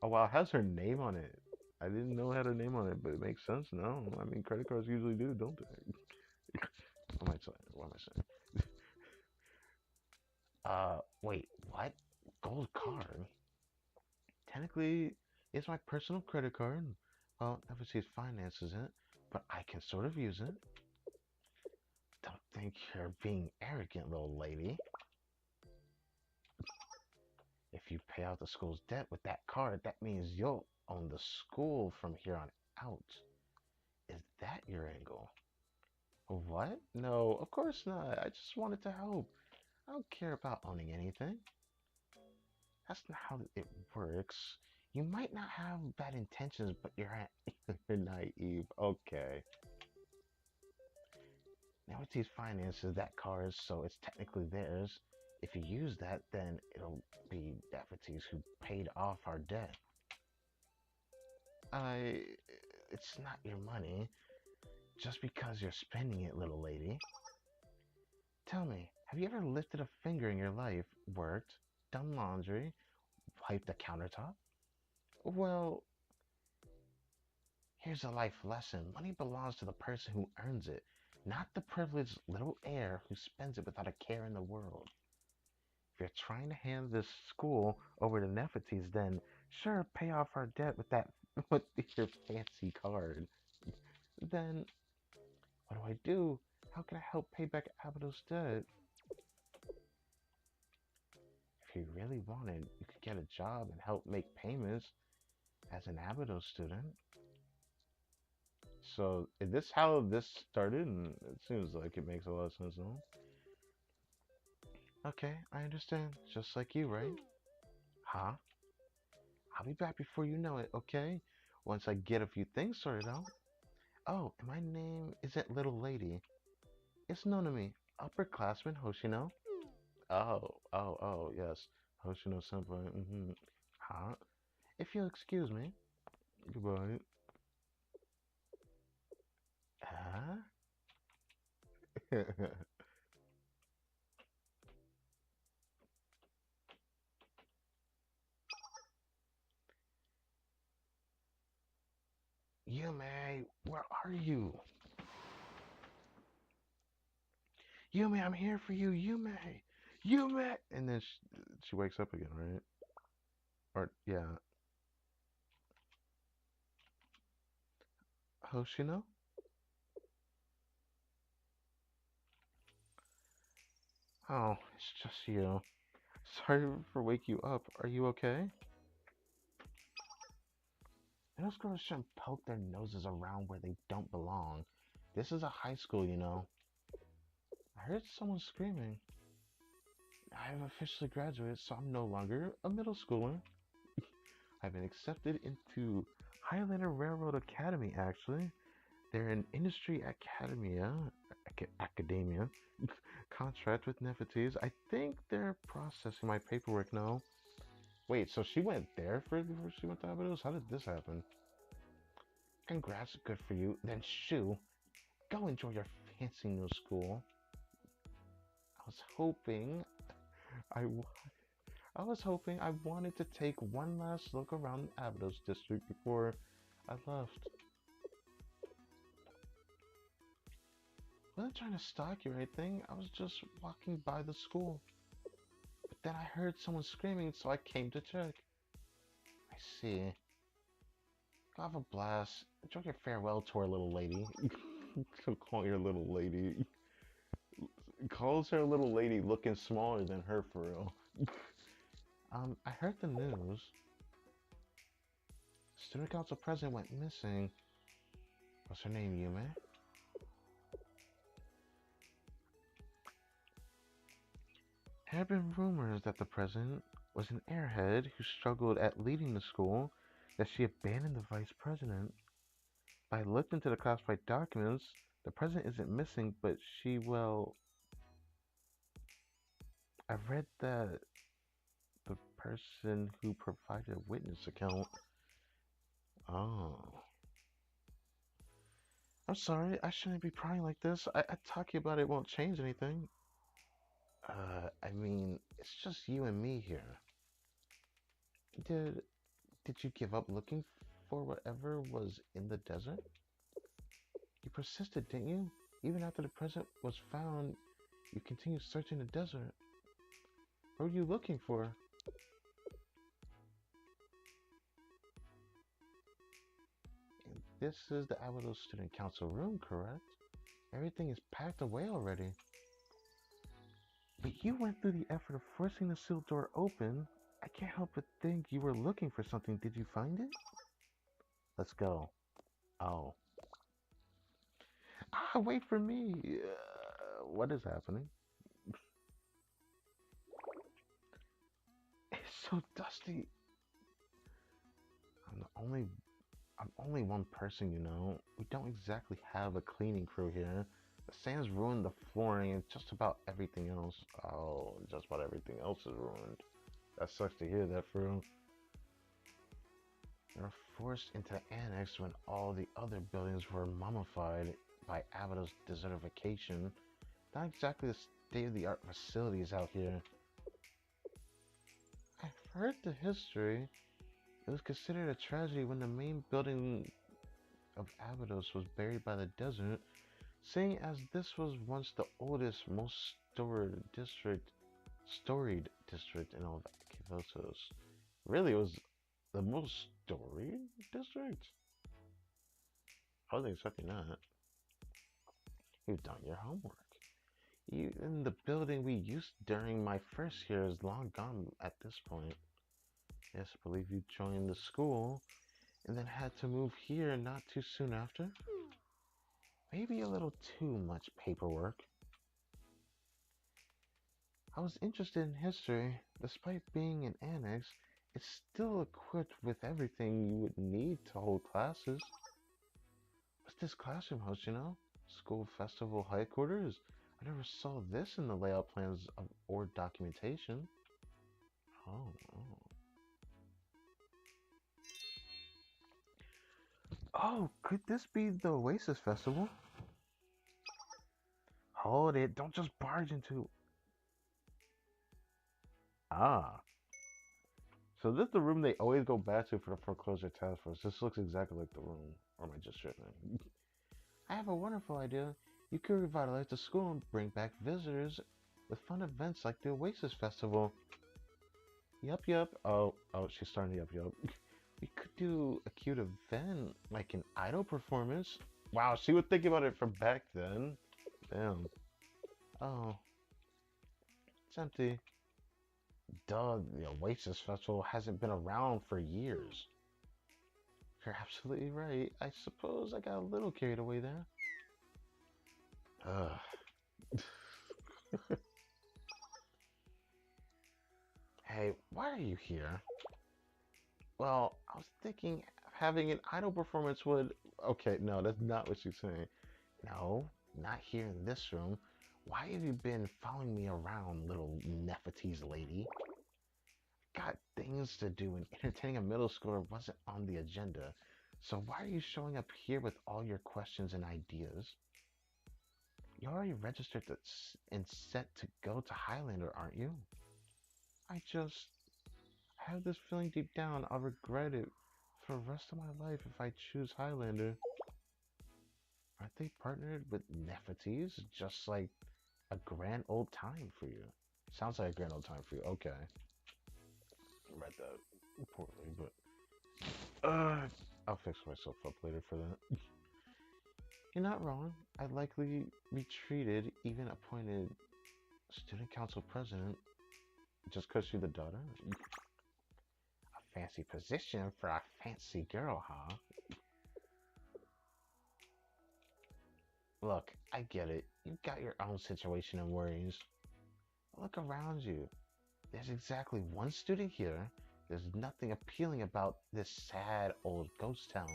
Oh wow, it has her name on it. I didn't know it had her name on it, but it makes sense now. I mean, credit cards usually do, don't they? What am I saying? What am I saying? Wait, what? Gold card? Technically, it's my personal credit card. Well, obviously, finances it, but I can sort of use it. Don't think you're being arrogant, little lady. If you pay out the school's debt with that card, that means you'll own the school from here on out. Is that your angle? What? No, of course not. I just wanted to help. I don't care about owning anything. That's not how it works. You might not have bad intentions, but you're naive. Okay. Now with these finances, that card, so it's technically theirs. If you use that, then it'll be Davities who paid off our debt. I... It's not your money. Just because you're spending it, little lady. Tell me, have you ever lifted a finger in your life, worked, done laundry, wiped the countertop? Well, here's a life lesson. Money belongs to the person who earns it, not the privileged little heir who spends it without a care in the world. If you're trying to hand this school over to Nefertiti's, then sure, pay off our debt with that with your fancy card. Then what do I do? How can I help pay back Abydos' debt? If you really wanted, you could get a job and help make payments as an Abydos student. So, is this how this started? And it seems like it makes a lot of sense, no? Okay, I understand. Just like you, right? Huh? I'll be back before you know it, okay? Once I get a few things sorted out. Oh, and my name isn't Little Lady. It's Nonami, upperclassman Hoshino. Yes. Hoshino Senpai. Huh? If you'll excuse me. Goodbye. Huh? Yume, where are you? Yume, I'm here for you, Yume. Yume! And then she wakes up again, right? Or, yeah. Hoshino? Oh, it's just you. Sorry for wake you up. Are you okay? Those girls shouldn't poke their noses around where they don't belong. This is a high school, you know. I heard someone screaming. I've officially graduated, so I'm no longer a middle schooler. I've been accepted into Highlander Railroad Academy, actually. They're an industry academia contract with Nefertiti's. I think they're processing my paperwork now. Wait, so she went there first before she went to Abydos? How did this happen? Congrats, good for you. Then shoo, go enjoy your fancy new school. I was hoping I, w- I was hoping I wanted to take one last look around Abydos district before I left. I wasn't trying to stalk you or anything. I was just walking by the school. But then I heard someone screaming, so I came to check. I see. Go have a blast. Enjoy your farewell tour, little lady. Don't call your little lady. Calls her little lady looking smaller than her for real. I heard the news. Student council president went missing. What's her name, Yume? There have been rumors that the president was an airhead who struggled at leading the school, that she abandoned the vice president. I looked into the classified documents. The president isn't missing, but she, well, I read that the person who provided a witness account. Oh. I'm sorry, I shouldn't be prying like this. I talking about it won't change anything. I mean, it's just you and me here. Did did you give up looking for whatever was in the desert? You persisted, didn't you? Even after the present was found, you continued searching the desert. What were you looking for? And this is the Abido Student Council room, correct? Everything is packed away already. But you went through the effort of forcing the sealed door open. I can't help but think you were looking for something. Did you find it? Let's go. Oh. Ah, wait for me. What is happening? It's so dusty. I'm the only I'm only one person, you know. We don't exactly have a cleaning crew here. The sand's ruined the flooring and just about everything else. Oh, just about everything else is ruined. That sucks to hear that, Fru. They were forced into the annex when all the other buildings were mummified by Abido's desertification. Not exactly the state-of-the-art facilities out here. I've heard the history. It was considered a tragedy when the main building of Abydos was buried by the desert, seeing as this was once the oldest, most storied district in all of Kivotos. Really, it was the most storied district? I wasn't expecting that. You've done your homework. Even the building we used during my first year is long gone at this point. Yes, I believe you joined the school and then had to move here not too soon after. Maybe a little too much paperwork. I was interested in history. Despite being an annex, it's still equipped with everything you would need to hold classes. What's this classroom house, you know? School festival headquarters? I never saw this in the layout plans or documentation. Oh, oh. Oh, could this be the Oasis Festival? Hold it, don't just barge into... Ah. So this is the room they always go back to for the Foreclosure Task Force. This looks exactly like the room. Or am I just tripping? I have a wonderful idea. You could revitalize the school and bring back visitors with fun events like the Oasis Festival. Yup, yup. Oh, she's starting to yup. We could do a cute event, like an idol performance. Wow, she would think about it from back then. Damn. Oh, it's empty. Duh, the Oasis Festival hasn't been around for years. You're absolutely right. I suppose I got a little carried away there. Ugh. Hey, why are you here? Well, I was thinking having an idol performance would... Okay, no, that's not what she's saying. No, not here in this room. Why have you been following me around, little Nefertiti's lady? Got things to do and entertaining a middle schooler wasn't on the agenda. So why are you showing up here with all your questions and ideas? You're already registered and set to go to Highlander, aren't you? I have this feeling deep down I'll regret it for the rest of my life if I choose Highlander. Aren't they partnered with Nefertiti's? Just like a grand old time for you. Sounds like a grand old time for you. Okay. I read that poorly, but I'll fix myself up later for that. You're not wrong. I'd likely be treated, even appointed Student council president, just because she's the daughter? A fancy position for a fancy girl, huh? Look, I get it. You've got your own situation and worries. Look around you. There's exactly one student here. There's nothing appealing about this sad old ghost town.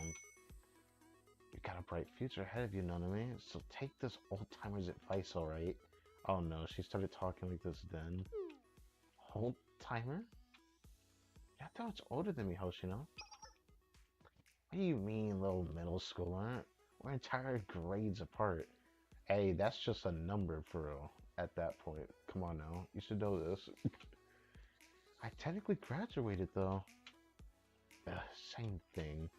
You got a bright future ahead of you, Nanami, so take this old timer's advice, alright? Oh no, she started talking like this then. Old timer? You're not that much older than me, Hoshino. What do you mean, little middle schooler? We're entire grades apart. Hey, that's just a number for real at that point. Come on now, you should know this. I technically graduated though. Same thing.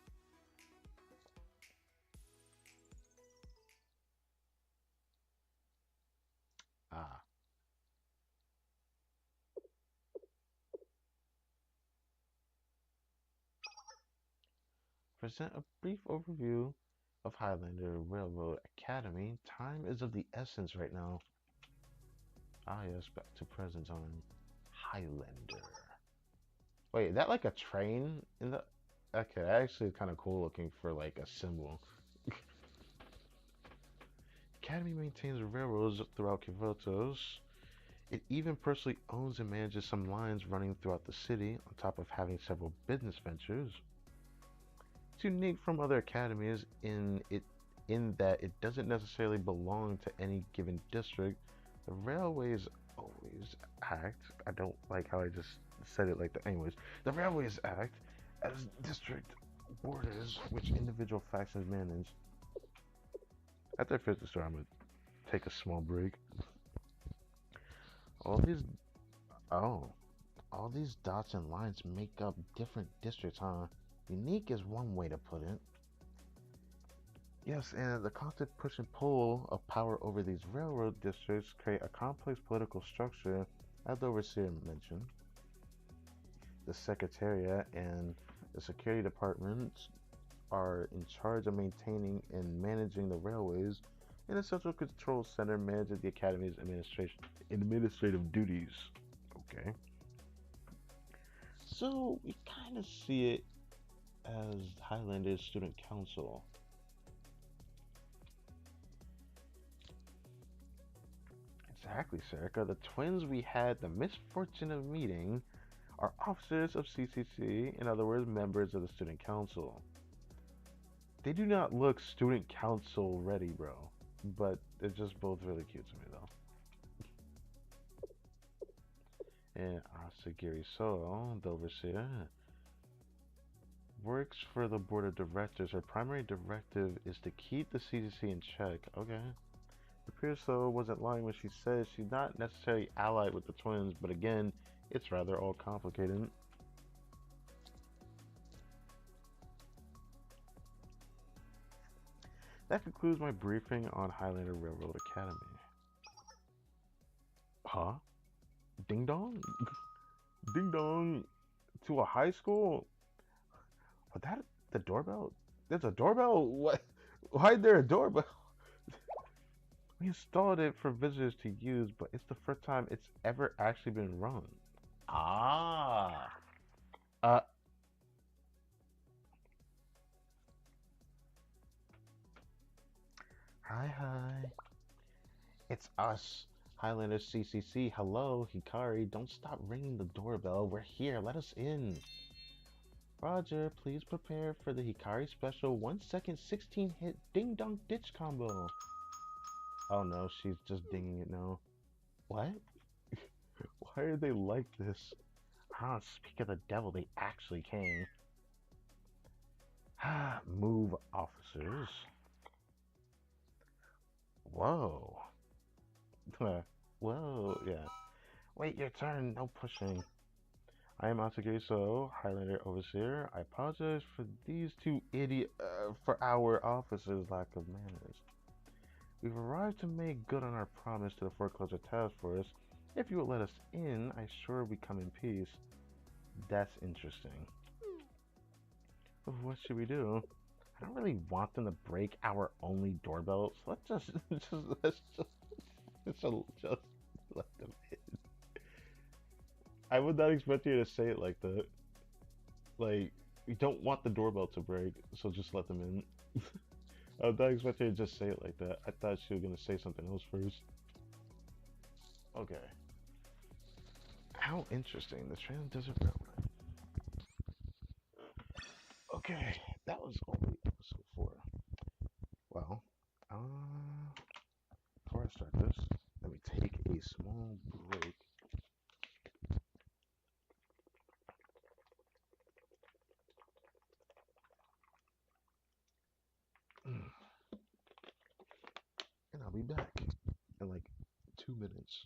Ah. Present a brief overview of Highlander Railroad Academy. Time is of the essence right now. Ah yes, back to present time. Highlander. Wait, is that like a train in the... Okay, that actually is kind of cool looking for like a symbol. Academy maintains railroads throughout Kivotos. It even personally owns and manages some lines running throughout the city, on top of having several business ventures. It's unique from other academies in that it doesn't necessarily belong to any given district. The railways always act. I don't like how I just said it like that. Anyways, the railways act as district borders, which individual factions manage. After I finish the story, I'm gonna take a small break. All these, oh, all these dots and lines make up different districts, huh? Unique is one way to put it. Yes, and the constant push and pull of power over these railroad districts create a complex political structure, as the overseer mentioned. The Secretariat and the Security Departments are in charge of maintaining and managing the railways, and the Central Control Center manages the Academy's administrative duties. Okay. So we kind of see it as Highlander's Student Council. Exactly, Serica. The twins we had the misfortune of meeting are officers of CCC, in other words, members of the Student Council. They do not look Student Council ready, bro, but they're just both really cute to me, though. And Asagiri So, the overseer, works for the board of directors. Her primary directive is to keep the CCC in check. Okay. It appears so wasn't lying when she says she's not necessarily allied with the twins, but again, it's rather all complicated. That concludes my briefing on Highlander Railroad Academy. Huh? Ding dong? Ding dong to a high school? Was that the doorbell? There's a doorbell? What? Why is there a doorbell? We installed it for visitors to use, but it's the first time it's ever actually been rung. Ah. Uh. Hi. It's us, Highlander CCC. Hello, Hikari. Don't stop ringing the doorbell. We're here. Let us in. Roger, please prepare for the Hikari special 1 second 16 hit ding dong ditch combo. Oh no, she's just dinging it now. What? Why are they like this? Ah, speak of the devil, they actually came. Move, officers. Whoa. Whoa, yeah. Wait your turn, no pushing. I am Asagiri So, Highlander Overseer. I apologize for these two for our officers' lack of manners. We've arrived to make good on our promise to the Foreclosure Task Force. If you will let us in, I sure we come in peace. That's interesting. What should we do? I don't really want them to break our only doorbell, so let's just Let them in. I would not expect you to say it like that. Like, you don't want the doorbell to break, so just let them in. I would not expect you to just say it like that. I thought she was gonna say something else first. Okay. How interesting. The Trans Desert Railway. Okay, that was only episode 4. Well, before I start this, let me take a small break. And I'll be back in like 2 minutes.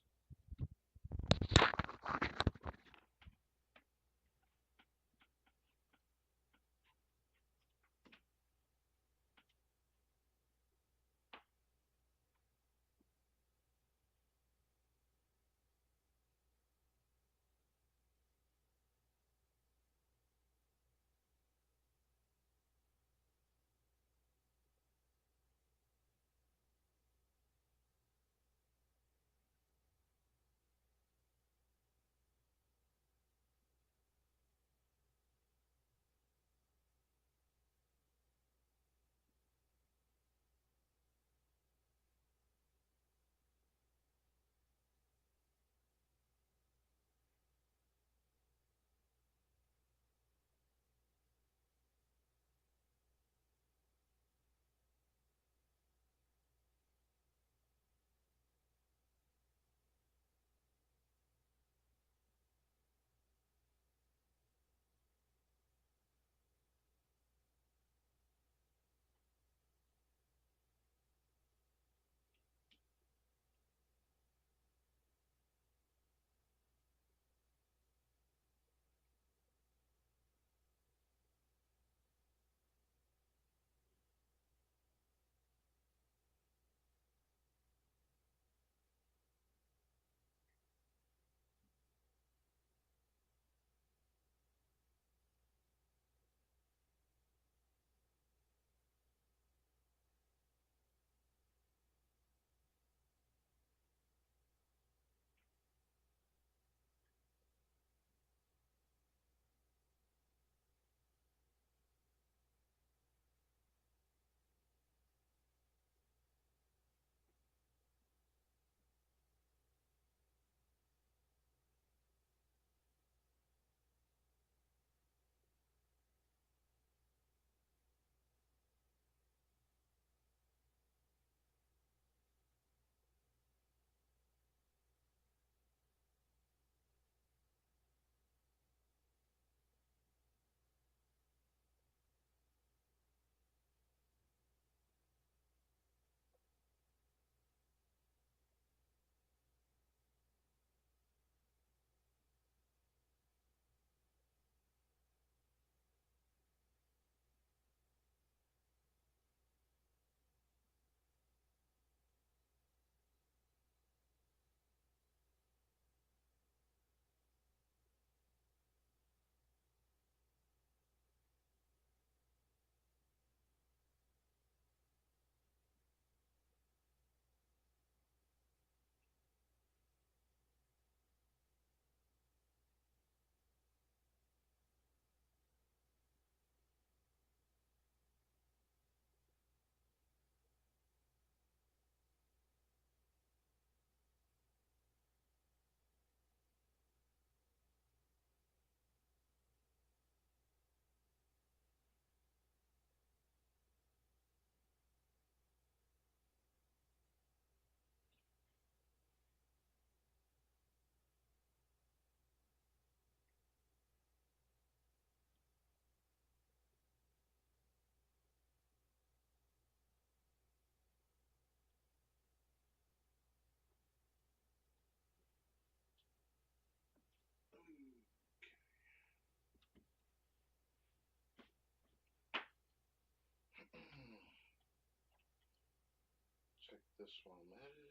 Check this while I'm at it.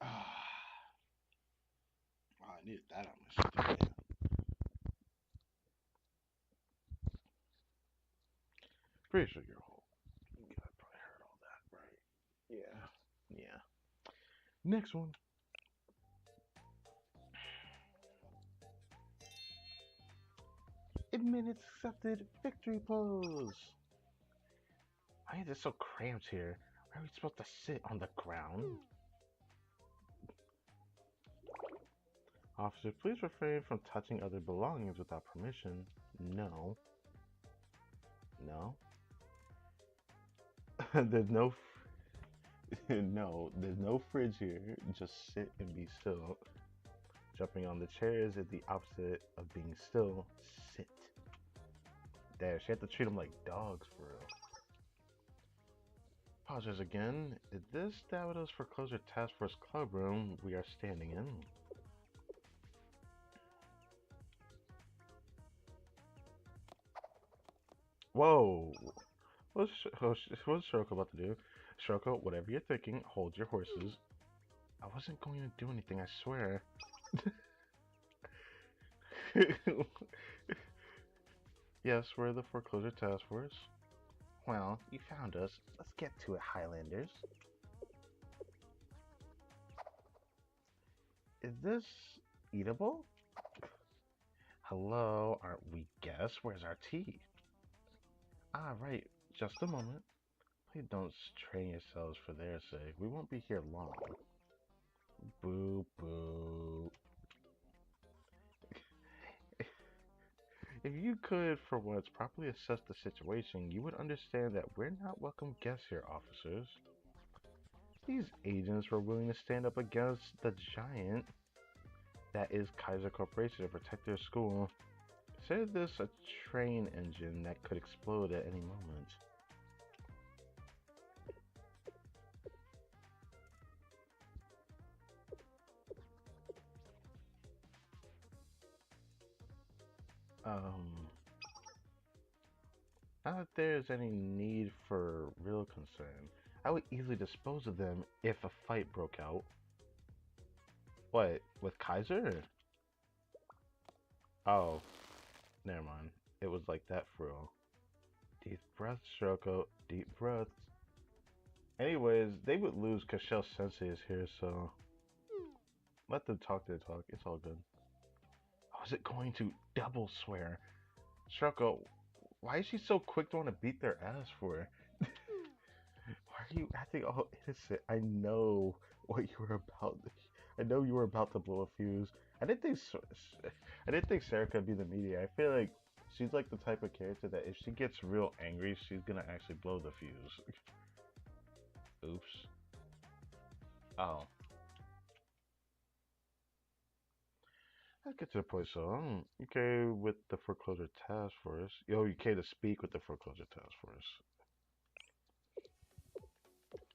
Ah, oh, I needed that on my stomach. pretty sure you're old. You guys probably heard all that, right? Yeah. Yeah. Next one. Admit it's accepted. Victory pose. Why is it so cramped here? Why are we supposed to sit on the ground? Officer, please refrain from touching other belongings without permission. No. No. There's no no, there's no fridge here. Just sit and be still. Jumping on the chairs is the opposite of being still. Sit. There, she had to treat them like dogs for real. Apologize again. Is this Davido's Foreclosure Task Force Club room we are standing in? Whoa! What's Shiroko about to do? Shiroko, whatever you're thinking, hold your horses. I wasn't going to do anything, I swear. Yes, we're the Foreclosure Task Force. Well, you found us. Let's get to it, Highlanders. Is this eatable? Hello, aren't we guests? Where's our tea? Ah, right. Just a moment. Please don't strain yourselves for their sake. We won't be here long. Boo boo. If you could, for once, properly assess the situation, you would understand that we're not welcome guests here, officers. These agents were willing to stand up against the giant that is Kaiser Corporation to protect their school. Consider this a train engine that could explode at any moment. Not that there's any need for real concern. I would easily dispose of them if a fight broke out. What, with Kaiser? Oh, never mind. It was like that for real. Deep breaths, Shiroko. Deep breaths. Anyways, they would lose because Shell Sensei is here, so let them talk their talk. It's all good. How is it going to double swear? Shiroko, why is she so quick to want to beat their ass for? Why are you acting all innocent? I know what you were about. I know you were about to blow a fuse. I didn't think Sarah could be the media. I feel like she's like the type of character that if she gets real angry, she's gonna actually blow the fuse. Oops. Oh. I'll get to the point, so okay with the Foreclosure Task Force. Yo, you came to speak with the Foreclosure Task Force.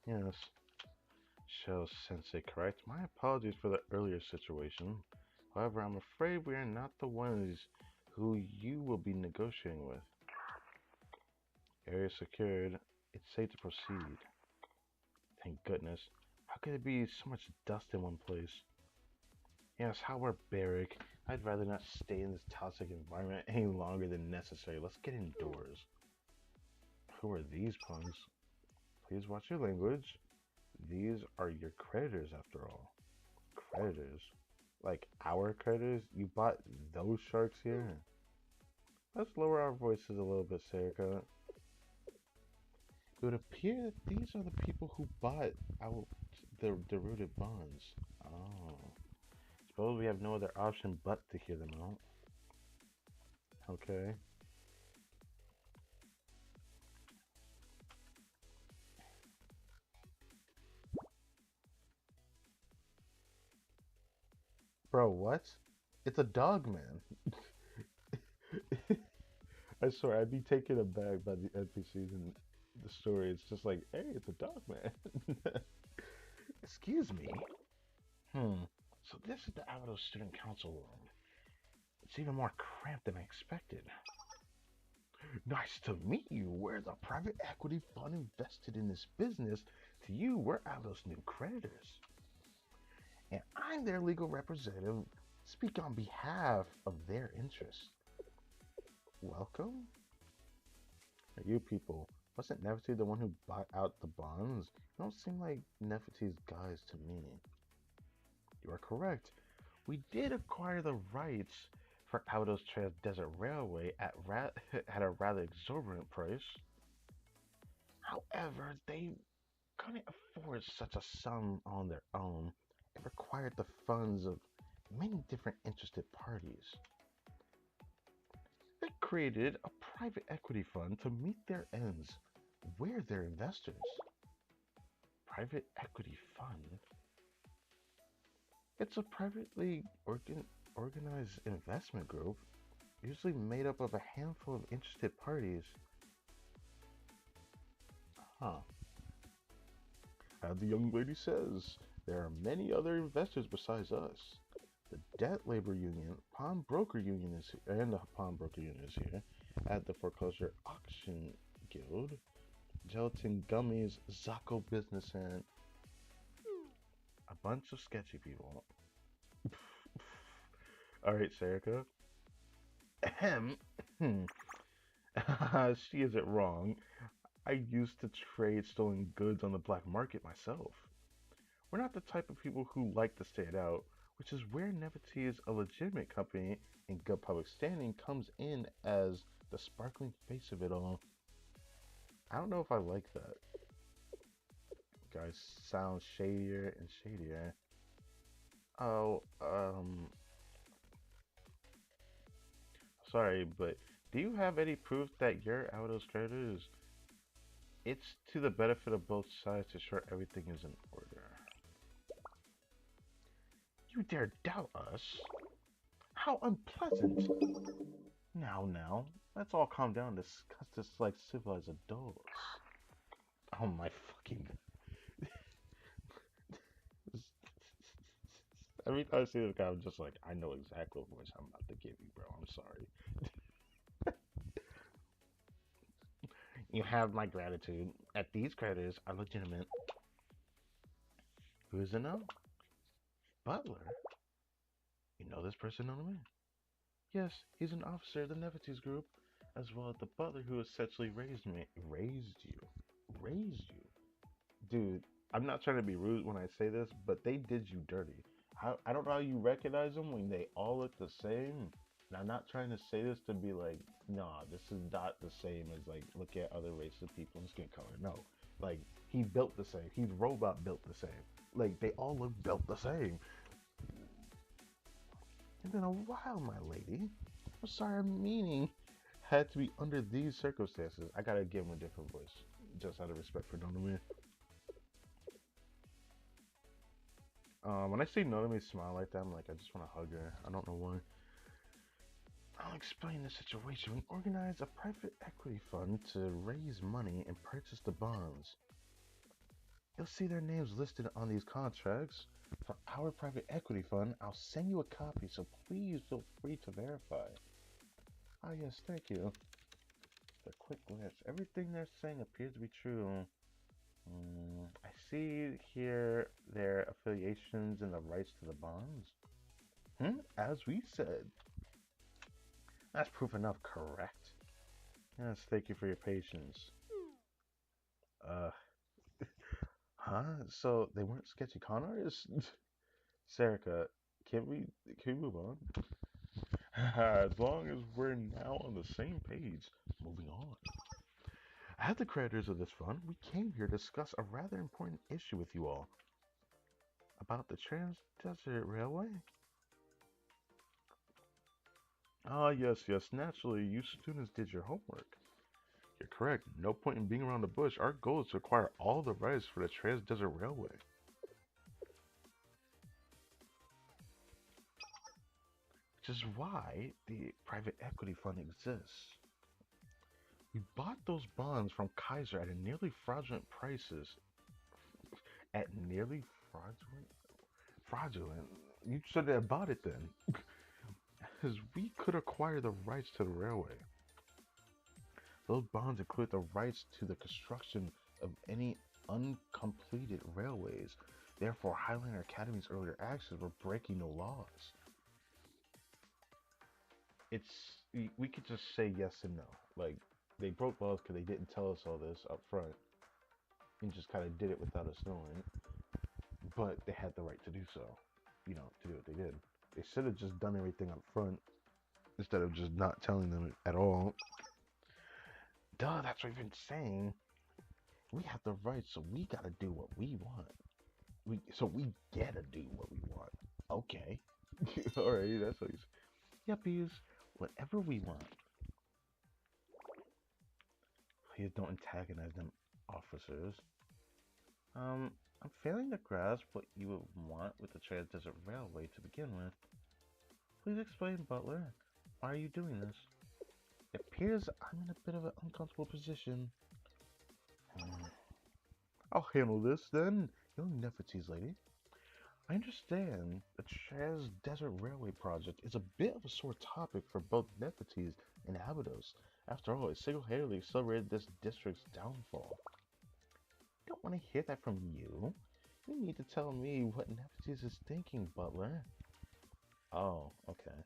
Yes. Shell Sensei, correct? My apologies for the earlier situation. However, I'm afraid we are not the ones who you will be negotiating with. Area secured. It's safe to proceed. Thank goodness. How could there be so much dust in one place? Yes, how barbaric. I'd rather not stay in this toxic environment any longer than necessary. Let's get indoors. Who are these punks? Please watch your language. These are your creditors, after all. Creditors? Like our creditors? You bought those sharks here? Let's lower our voices a little bit, Serica. It would appear that these are the people who bought the derooted bonds. Oh. Suppose we have no other option but to hear them out. Okay. Bro, what? It's a dog man. I swear, I'd be taken aback by the NPCs in the story. It's just like, hey, it's a dog man. Excuse me. So this is the Avato Student Council room. It's even more cramped than I expected. Nice to meet you. We're the private equity fund invested in this business. To you, we're Avato's new creditors. And I'm their legal representative. Speak on behalf of their interests. Welcome? You people, Wasn't Nefertiti the one who bought out the bonds? You don't seem like Nefertiti's guys to me. You are correct. We did acquire the rights for Aldo's Trans-Desert Railway at a rather exorbitant price. However, they couldn't afford such a sum on their own. It required the funds of many different interested parties. They created a private equity fund to meet their ends. We're their investors. Private equity fund? It's a privately organized investment group, usually made up of a handful of interested parties. Huh. As the young lady says, there are many other investors besides us. The Debt Labor Union, Pawnbroker Union is here, and the Pawnbroker Union is here. At the Foreclosure Auction Guild, Gelatin Gummies, Zocco Business, and a bunch of sketchy people. Alright, Serica. Ahem. She isn't wrong. I used to trade stolen goods on the black market myself. We're not the type of people who like to stand out, which is where Nefertiti, a legitimate company in good public standing, comes in as the sparkling face of it all. I don't know if I like that. Guys sound shadier and shadier. Oh, sorry, but do you have any proof that your Aldo's creditors? It's to the benefit of both sides to ensure everything is in order. You dare doubt us? How unpleasant! Now, let's all calm down and discuss this like civilized adults. Oh my fucking god. Every time I see this guy, I'm just like, I know exactly what voice I'm about to give you, bro. I'm sorry. You have my gratitude. That these creditors are legitimate. Who is it now? Butler? You know this person on me? Yes, he's an officer of the Nefertiti's group, as well as the butler who essentially raised me. Raised you? Raised you? Dude, I'm not trying to be rude when I say this, but they did you dirty. I don't know how you recognize them when they all look the same. And I'm not trying to say this to be like, nah, this is not the same as like, look at other races of people and skin color. No, like, he built the same. He's robot built the same. Like, they all look built the same. It's been a while, my lady. I'm sorry, I'm meaning had to be under these circumstances. I gotta give him a different voice, just out of respect for Noname. When I see Noname smile like that, I'm like, I just want to hug her. I don't know why. I'll explain the situation. We organized a private equity fund to raise money and purchase the bonds. You'll see their names listed on these contracts. For our private equity fund, I'll send you a copy, so please feel free to verify. Ah, yes, thank you. A quick glance. Everything they're saying appears to be true. I see here their affiliations and the rights to the bonds. As we said. That's proof enough, correct? Yes, thank you for your patience. Huh? So they weren't sketchy con artists? Serica, can we move on? As long as we're now on the same page, moving on. As the creditors of this fund, we came here to discuss a rather important issue with you all. About the Trans-Desert Railway? Ah, yes, naturally, you students did your homework. You're correct, no point in being around the bush. Our goal is to acquire all the rights for the Trans-Desert Railway. Which is why the private equity fund exists. We bought those bonds from Kaiser at a nearly fraudulent prices. At nearly fraudulent? Fraudulent? You should have bought it then. Because we could acquire the rights to the railway. Those bonds include the rights to the construction of any uncompleted railways. Therefore, Highlander Academy's earlier actions were breaking no laws. We could just say yes and no. Like, they broke laws because they didn't tell us all this up front and just kind of did it without us knowing. But they had the right to do so, you know, to do what they did. They should have just done everything up front instead of just not telling them at all. Duh, that's what we've been saying. We have the right, so we gotta do what we want. We gotta do what we want. Okay. Alright, that's what you say. Yuppies, whatever we want. Please don't antagonize them, officers. I'm failing to grasp what you would want with the Trans-Desert Railway to begin with. Please explain, Butler. Why are you doing this? It appears I'm in a bit of an uncomfortable position. I'll handle this then, young Nefertiti's lady. I understand the Trans-Desert Railway project is a bit of a sore topic for both Nefertiti's and Abydos. After all, it single-handedly accelerated this district's downfall. I don't want to hear that from you. You need to tell me what Nefertiti's is thinking, Butler. Oh, okay.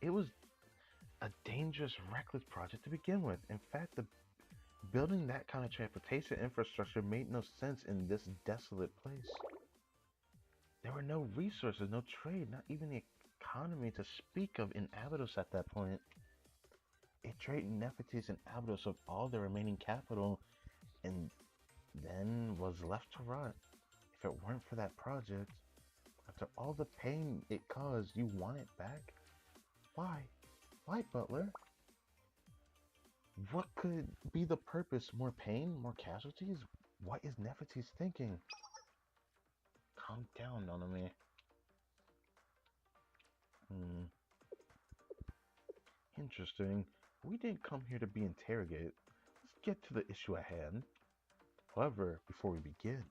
It was a dangerous, reckless project to begin with. In fact, building that kind of transportation infrastructure made no sense in this desolate place. There were no resources, no trade, not even the economy to speak of in Abydos at that point. It drained Nefertiti's and Abydos of all their remaining capital and then was left to rot. If it weren't for that project, after all the pain it caused, you want it back? Why? Why, Butler? What could be the purpose? More pain? More casualties? What is Nefertiti's thinking? Calm down, Noname. Interesting. We didn't come here to be interrogated. Let's get to the issue at hand. However, before we begin,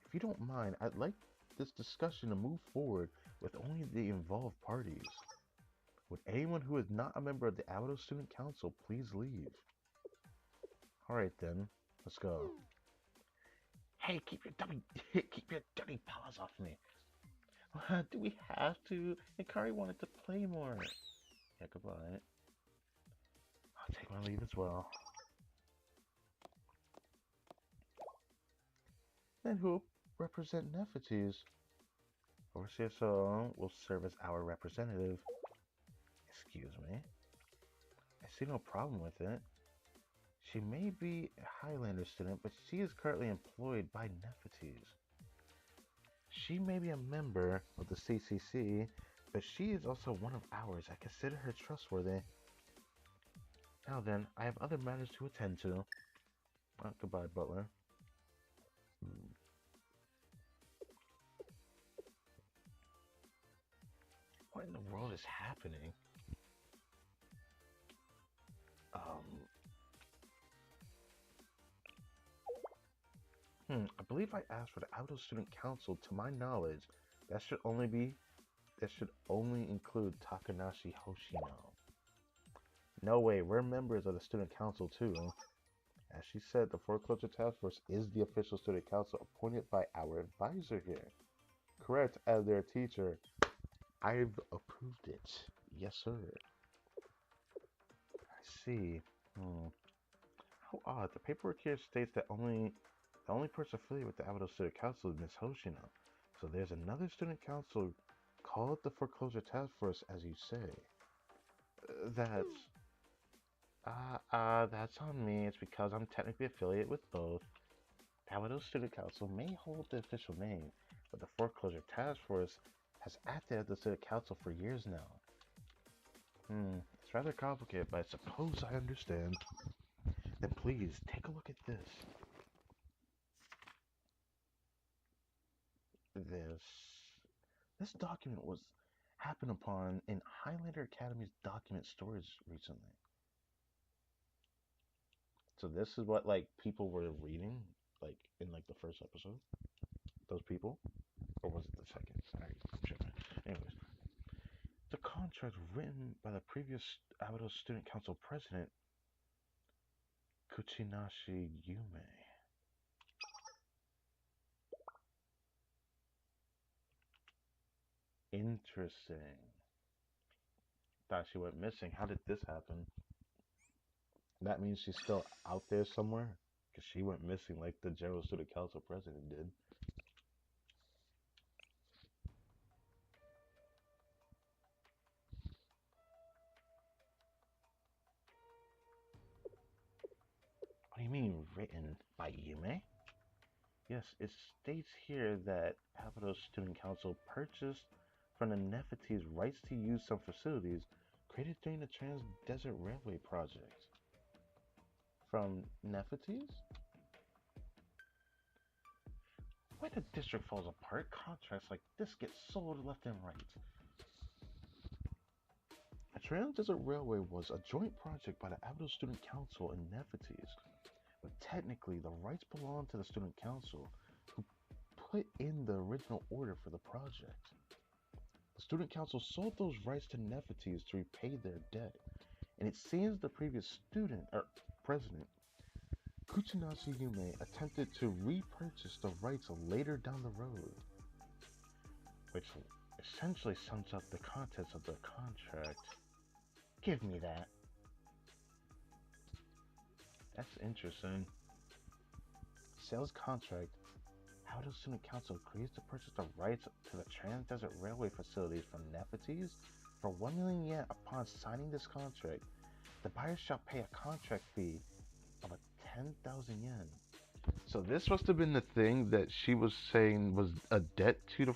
if you don't mind, I'd like this discussion to move forward with only the involved parties. Would anyone who is not a member of the Abydos Student Council please leave? Alright then, let's go. Hey, keep your dirty paws off me. Do we have to? Hikari wanted to play more. Yeah, goodbye. I'll take my leave as well. Then who will represent Nefertiti's? Overseer So will serve as our representative. Excuse me. I see no problem with it. She may be a Highlander student, but she is currently employed by Nefertiti's. She may be a member of the CCC, but she is also one of ours. I consider her trustworthy. Now then, I have other matters to attend to. Goodbye, Butler. What in the world is happening? I believe I asked for the Abydos Student Council. To my knowledge, that should only include Takanashi Hoshino. No way, we're members of the Student Council too. As she said, the Foreclosure Task Force is the official student council appointed by our advisor here. Correct, as their teacher. I've approved it. Yes, sir. I see. How odd. The paperwork here states that the only person affiliated with the Abydos Student Council is Miss Hoshino. So there's another student council called the Foreclosure Task Force, as you say. That's on me. It's because I'm technically affiliated with both. The Abydos Student Council may hold the official name, but the Foreclosure Task Force has acted as the student council for years now. It's rather complicated, but I suppose I understand. Then please, take a look at this. This document was happened upon in Highlander Academy's document storage recently. So this is what like people were reading, like in like the first episode. Those people, or was it the second? Sorry, I'm tripping. Anyways, the contract written by the previous Abydos Student Council president, Kuchinashi Yume. Interesting. Thought she went missing. How did this happen? That means she's still out there somewhere? Because she went missing like the General Student Council president did. What do you mean, written by Yume? Yes, it states here that Capital Student Council purchased from the Nefertiti's rights to use some facilities created during the Trans-Desert Railway project. From Nefertiti's? When the district falls apart, contracts like this get sold left and right. The Trans-Desert Railway was a joint project by the Capital Student Council and Nefertiti's, but technically the rights belong to the Student Council, who put in the original order for the project. The Student Council sold those rights to Nefertiti's to repay their debt, and it seems the previous president, Kuchinashi Yume, attempted to repurchase the rights later down the road, which essentially sums up the contents of the contract. Give me that. That's interesting. Sales contract. How does Student Council agrees to purchase the rights to the Trans-Desert Railway facilities from Nefertiti's for 1 million yen upon signing this contract? The buyer shall pay a contract fee of 10,000 yen. So this must have been the thing that she was saying was a debt to the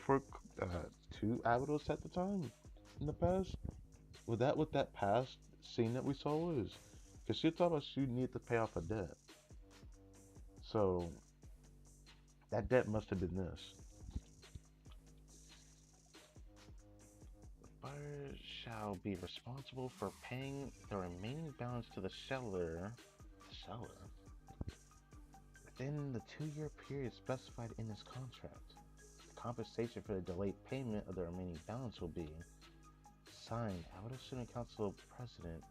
to Avalos at the time in the past. Was that what that past scene that we saw was? Because she thought she needed to pay off a debt. So that debt must have been this. The buyer shall be responsible for paying the remaining balance to the seller within the 2-year period specified in this contract. The compensation for the delayed payment of the remaining balance will be signed, Avalos Student Council President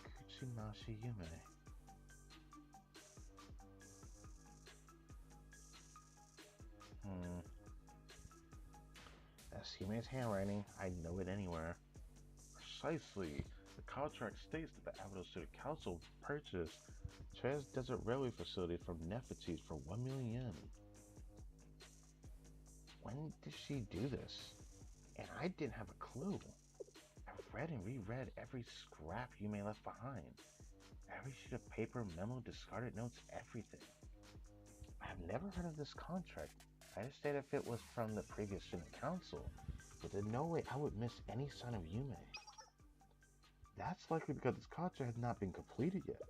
Kuchinashi Yume. That's Yume's handwriting. I know it anywhere. Precisely. The contract states that the Avalos Student Council purchased Trans-Desert Railway facility from Nefertiti's for 1 million yen. When did she do this? And I didn't have a clue. I've read and reread every scrap Yume left behind. Every sheet of paper, memo, discarded notes, everything. I've never heard of this contract. I understand if it was from the previous student council, but there's no way I would miss any sign of Yume. That's likely because this contract had not been completed yet.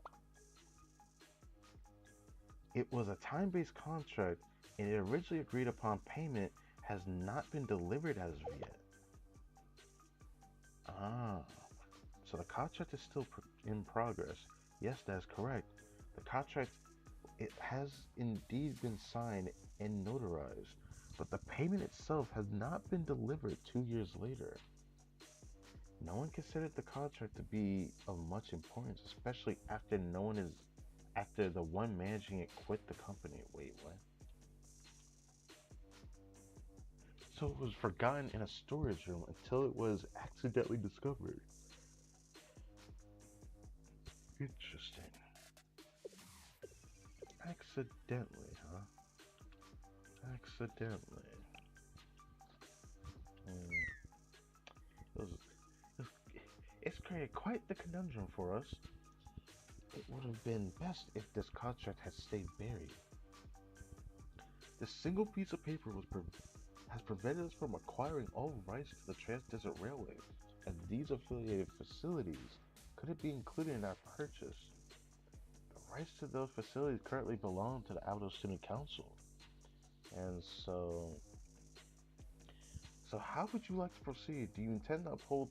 It was a time-based contract, and it originally agreed upon payment has not been delivered as of yet. So the contract is still in progress. Yes, that is correct. The contract, it has indeed been signed and notarized, but the payment itself has not been delivered 2 years later. No one considered the contract to be of much importance, especially after the one managing it quit the company. Wait, what? So it was forgotten in a storage room until it was accidentally discovered. Interesting. Accidentally, huh? Accidentally. It's created quite the conundrum for us. It would have been best if this contract had stayed buried. This single piece of paper has prevented us from acquiring all rights to the Trans-Desert Railway, and these affiliated facilities couldn't be included in our purchase. The rights to those facilities currently belong to the Avalos Student Council. And so how would you like to proceed? Do you intend to uphold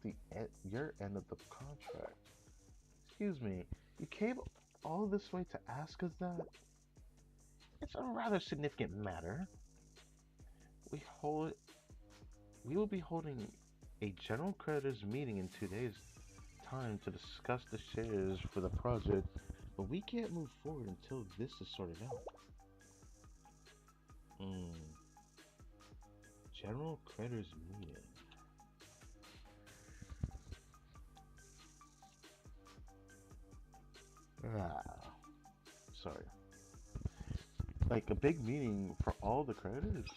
your end of the contract? Excuse me, you came all this way to ask us that? It's a rather significant matter. We will be holding a general creditors meeting in 2 days' time to discuss the shares for the project, but we can't move forward until this is sorted out. General creditors meeting. Ah, sorry. Like a big meeting for all the creditors?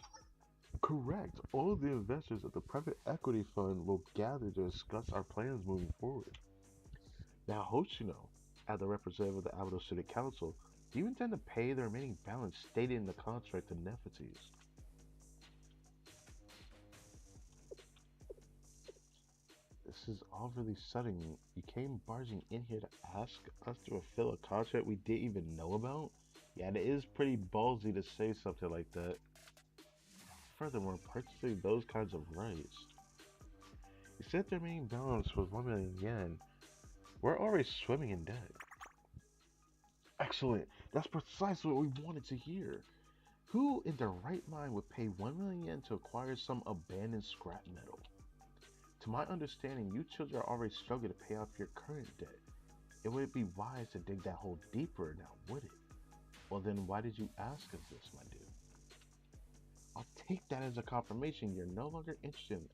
Correct. All of the investors of the private equity fund will gather to discuss our plans moving forward. Now, Hoshino, as the representative of the Abido City Council, do you intend to pay the remaining balance stated in the contract to Nefertiti? This is all really sudden. You came barging in here to ask us to fulfill a contract we didn't even know about? Yeah, it is pretty ballsy to say something like that. Furthermore, purchasing those kinds of rights. You said the remaining balance was 1 million yen. We're already swimming in debt. Excellent. That's precisely what we wanted to hear. Who in their right mind would pay 1 million yen to acquire some abandoned scrap metal? To my understanding, you children are already struggling to pay off your current debt. It wouldn't be wise to dig that hole deeper now, would it? Well then, why did you ask us this, my dude? I'll take that as a confirmation you're no longer interested in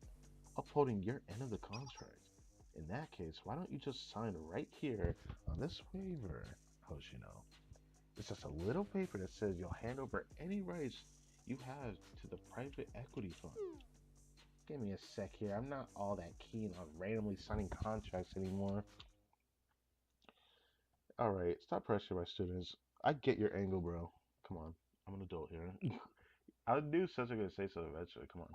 upholding your end of the contract. In that case, why don't you just sign right here on this waiver, Hoshino? It's just a little paper that says you'll hand over any rights you have to the private equity fund. Give me a sec here. I'm not all that keen on randomly signing contracts anymore. Alright, stop pressuring my students. I get your angle, bro. Come on. I'm an adult here. I knew Sensei was gonna say so eventually. Come on.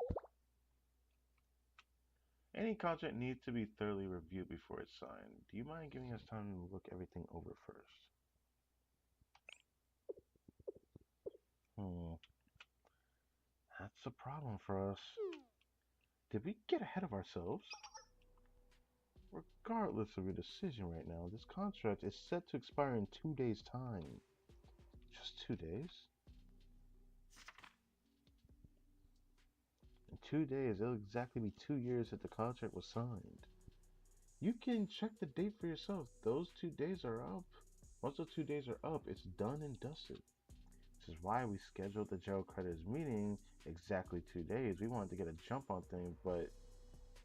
Any contract needs to be thoroughly reviewed before it's signed. Do you mind giving us time to look everything over first? Hmm. That's a problem for us. Did we get ahead of ourselves? Regardless of your decision right now, this contract is set to expire in 2 days' time. Just 2 days? In 2 days, it'll exactly be 2 years since the contract was signed. You can check the date for yourself. Those 2 days are up. Once those 2 days are up, it's done and dusted. This is why we scheduled the general creditors meeting exactly 2 days. We wanted to get a jump on things, but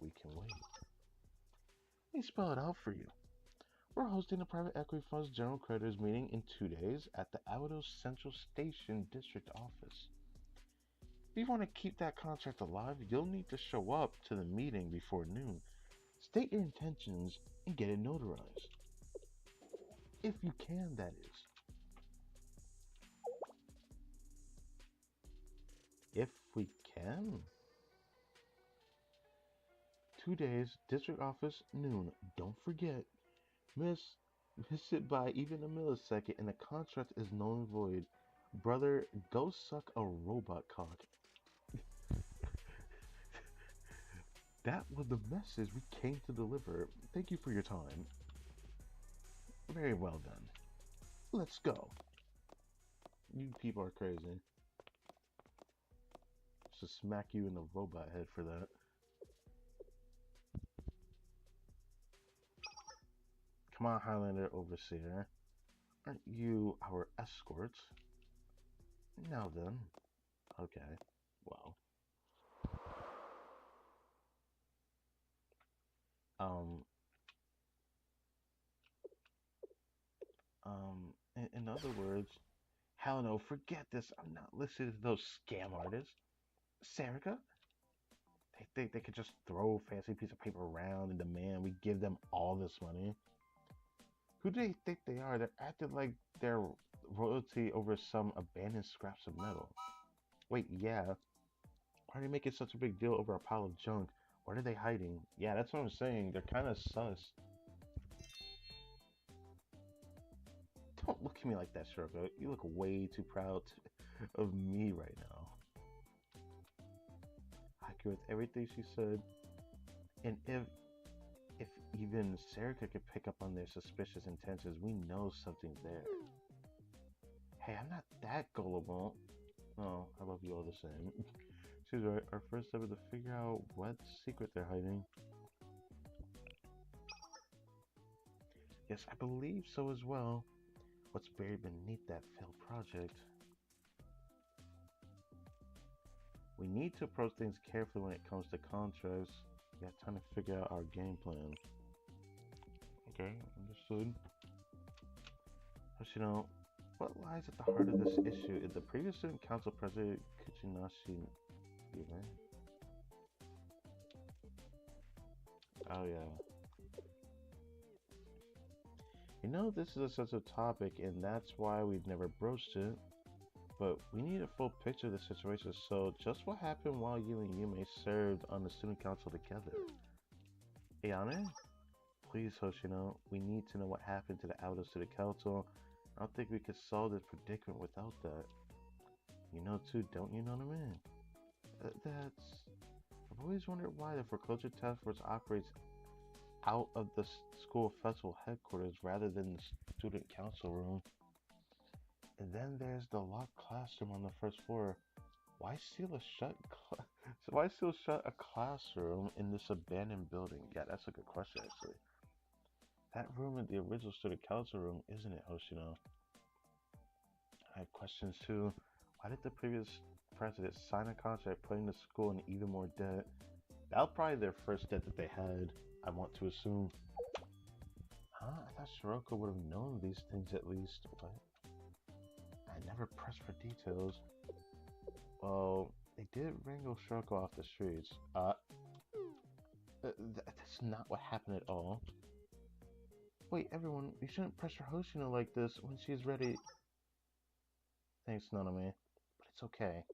we can wait. Let me spell it out for you. We're hosting the private equity fund's general creditors meeting in 2 days at the Abido Central Station District Office. If you want to keep that contract alive, you'll need to show up to the meeting before noon. State your intentions and get it notarized. If you can, that is. If we can? 2 days, district office, noon. Don't forget. Miss it by even a millisecond and the contract is null and void. Brother, go suck a robot cock. That was the message we came to deliver. Thank you for your time. Very well done. Let's go. You people are crazy. Just smack you in the robot head for that. Come on, Highlander Overseer. Aren't you our escort? Now then. Okay. Well. Um. In other words, hell no, forget this. I'm not listening to those scam artists. Serica? They think they could just throw a fancy piece of paper around and demand we give them all this money. Who do they think they are? They're acting like they're royalty over some abandoned scraps of metal. Wait, yeah. Why are they making such a big deal over a pile of junk? What are they hiding? Yeah, that's what I'm saying. They're kind of sus. Don't look at me like that, Shiroko. You look way too proud of me right now. I agree with everything she said. And if even Serica could pick up on their suspicious intentions, we know something's there. Hey, I'm not that gullible. Oh, I love you all the same. She's right. Our first step is to figure out what secret they're hiding. Yes, I believe so as well. What's buried beneath that failed project? We need to approach things carefully when it comes to contracts. We got time to figure out our game plan. Okay, understood. Hoshino, what lies at the heart of this issue? Is the previous student council president Kuchinashi Yume? Oh yeah. You know this is a sensitive topic and that's why we've never broached it. But we need a full picture of the situation, so just what happened while you and Yume served on the student council together? Ayane? Please, Hoshino, we need to know what happened to the Outer Student Council. I don't think we could solve this predicament without that. You know too, don't you, Nonoman? That's... I've always wondered why the Foreclosure Task Force operates out of the school festival headquarters rather than the student council room. And then there's the locked classroom on the first floor. Why seal a shut why seal shut a classroom in this abandoned building? Yeah, that's a good question actually. That room is the original student council room, isn't it, Hoshino? I have questions too. Why did the previous president sign a contract putting the school in even more debt? That was probably their first debt that they had, I want to assume. Huh? I thought Shiroko would have known these things at least, but I never pressed for details. Well, they did wrangle Shiroko off the streets. That's not what happened at all. Wait, everyone, you shouldn't pressure Hoshino like this when she's ready. Thanks, Naname, but it's okay.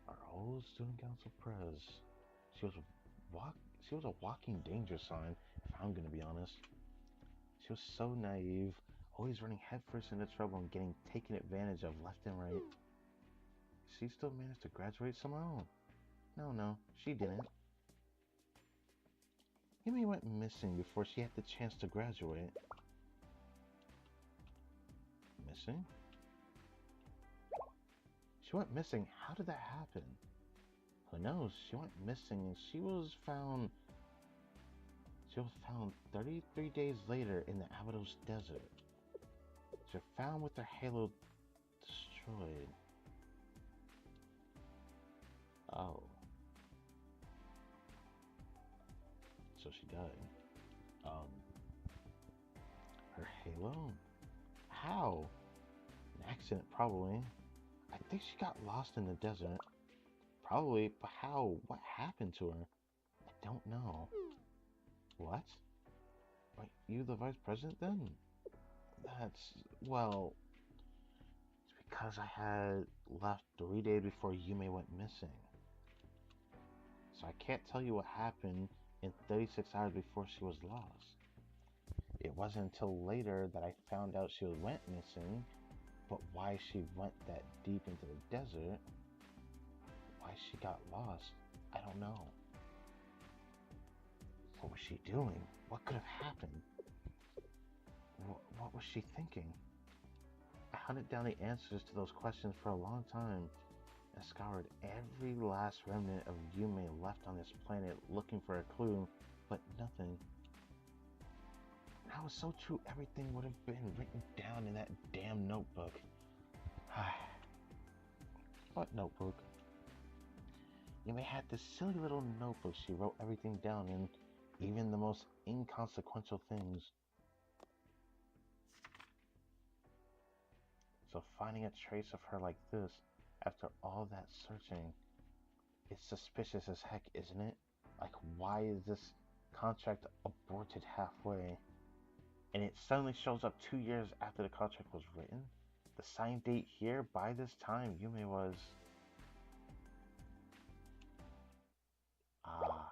Our old student council prez. She was she was a walking danger sign, if I'm gonna be honest. She was so naive, always running headfirst into trouble and getting taken advantage of left and right. She still managed to graduate somehow. No, she didn't. Yumi went missing before she had the chance to graduate. Missing? She went missing. How did that happen? Who knows? She went missing and she was found 33 days later in the Abydos Desert. She was found with her halo destroyed. Oh. So she died. Her halo? How? An accident, probably. I think she got lost in the desert. Probably, but how? What happened to her? I don't know. What? Wait, you the vice president then? That's, well, it's because I had left 3 days before Yume went missing. So I can't tell you what happened in 36 hours before she was lost. It wasn't until later that I found out she went missing, but why she went that deep into the desert, why she got lost, I don't know. What was she doing? What could have happened? What was she thinking? I hunted down the answers to those questions for a long time. I scoured every last remnant of Yume left on this planet looking for a clue, but nothing. That was so true, everything would have been written down in that damn notebook. What notebook? Yume had this silly little notebook she wrote everything down in, even the most inconsequential things. So finding a trace of her like this, after all that searching, it's suspicious as heck, isn't it? Like, why is this contract aborted halfway? And it suddenly shows up 2 years after the contract was written? The sign date here, by this time, Yume was... Ah,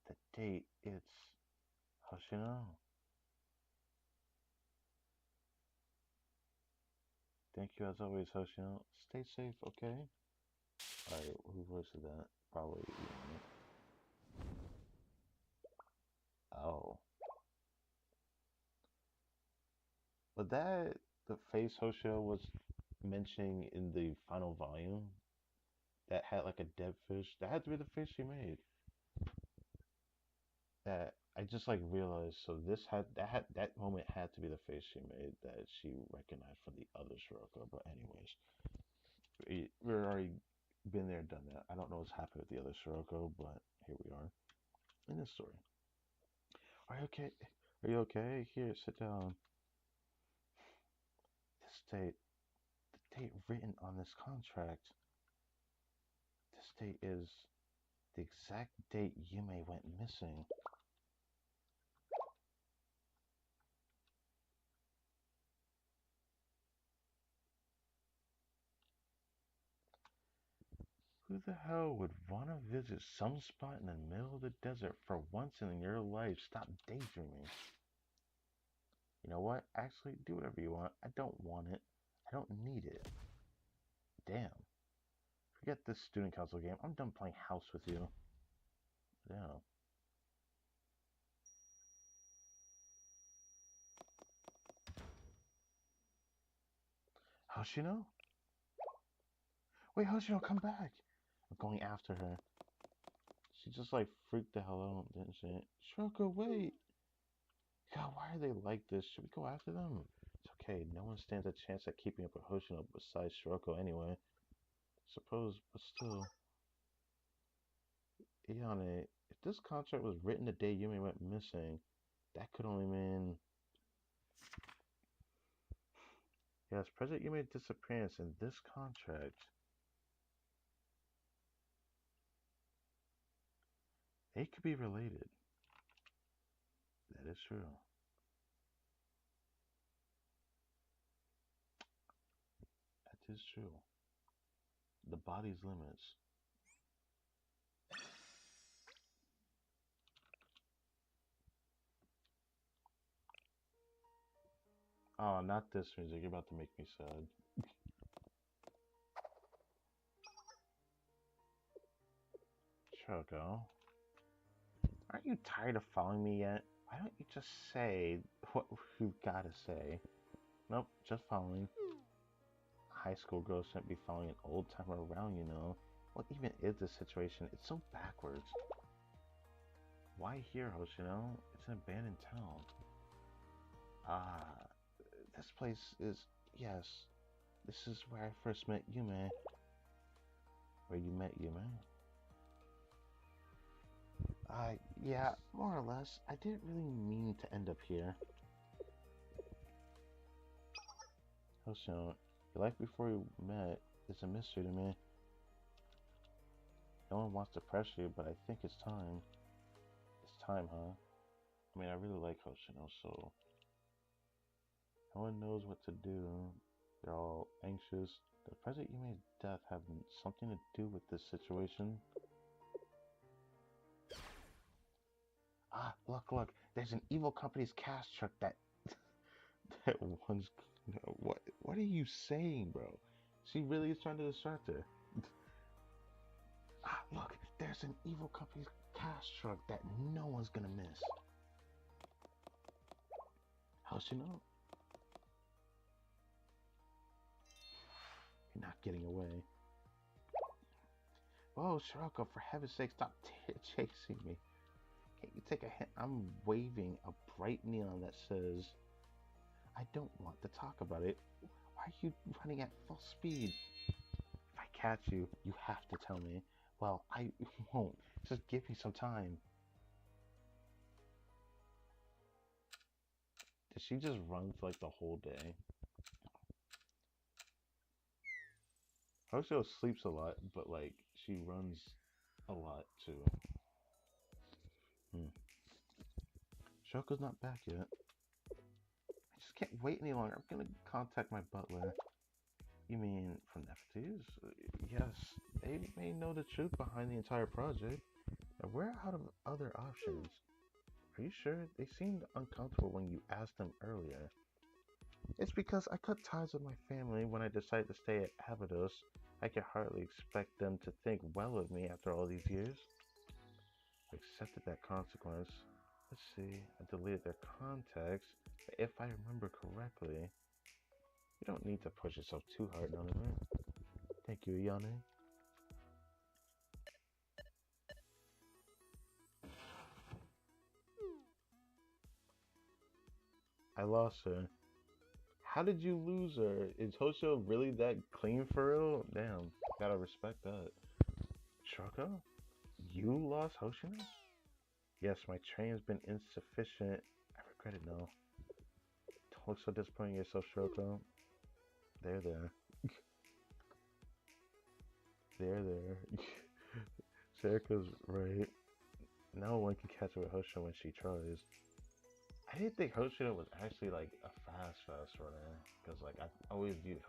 the date, it's... Hoshino. Thank you as always, Hoshino. Stay safe, okay? Alright, who voiced that? Probably Yume. Oh. But that the face Hoshino was mentioning in the final volume that had like a dead fish, that had to be the face she made. That I just like realized. So this had that moment had to be the face she made that she recognized from the other Shiroko. But anyways, we're already been there, done that. I don't know what's happened with the other Shiroko, but here we are in this story. Are you okay? Are you okay? Here, sit down. This date, the date written on this contract. This date is the exact date Yume went missing. Who the hell would want to visit some spot in the middle of the desert for once in your life? Stop daydreaming. You know what? Actually, do whatever you want. I don't want it. I don't need it. Damn. Forget this student council game. I'm done playing house with you. Damn. Hoshino? Wait, Hoshino, come back! I'm going after her. She just like freaked the hell out, didn't she? Shiroko, wait! God, why are they like this? Should we go after them? It's okay. No one stands a chance at keeping up with Hoshino besides Shiroko anyway. Suppose, but still. Iane, if this contract was written the day Yumi went missing, that could only mean... Yes, President Yumi's disappearance in this contract. They could be related. That is true. That is true. The body's limits. Oh, not this music. You're about to make me sad. Choco. Aren't you tired of following me yet? Why don't you just say what you've got to say? Nope, just following. High school girls shouldn't be following an old timer around, you know. What even is this situation? It's so backwards. Why here, Hoshino? It's an abandoned town. Ah, this place is... Yes, this is where I first met Yume. Where you met Yume? Yeah, more or less. I didn't really mean to end up here. Hoshino, your life before we met is a mystery to me. No one wants to pressure you, but I think it's time. It's time, huh? I mean, I really like Hoshino, so... No one knows what to do. They're all anxious. Does President Yume's death have something to do with this situation? Ah, look. There's an evil company's cash truck that... that one's... What are you saying, bro? She really is trying to distract her. Ah, look. There's an evil company's cash truck that no one's gonna miss. How's she know? You're not getting away. Whoa, Shiroko, for heaven's sake, stop chasing me. Can't you take a hint? I'm waving a bright neon that says, I don't want to talk about it. Why are you running at full speed? If I catch you, you have to tell me. Well, I won't. Just give me some time. Did she just run for like the whole day? Hoshio sleeps a lot, but like she runs a lot too. Shoko's not back yet. I just can't wait any longer. I'm gonna contact my butler. You mean from Nefertiti's? Yes, they may know the truth behind the entire project. And we're out of other options. Are you sure? They seemed uncomfortable when you asked them earlier. It's because I cut ties with my family when I decided to stay at Abydos. I can hardly expect them to think well of me after all these years. I accepted that consequence. Let's see, I deleted their contacts, but if I remember correctly, you don't need to push yourself too hard, none of it. Thank you, Yane. I lost her. How did you lose her? Is Hoshio really that clean for real? Damn, gotta respect that. Shoko? You lost Hoshino? Yes, my train's been insufficient. I regret it now. Don't look so disappointed in yourself, Shoko. There, there. There, there. Serica's right. No one can catch up with Hoshino when she tries. I didn't think Hoshino was actually like a fast runner. Because like I always viewed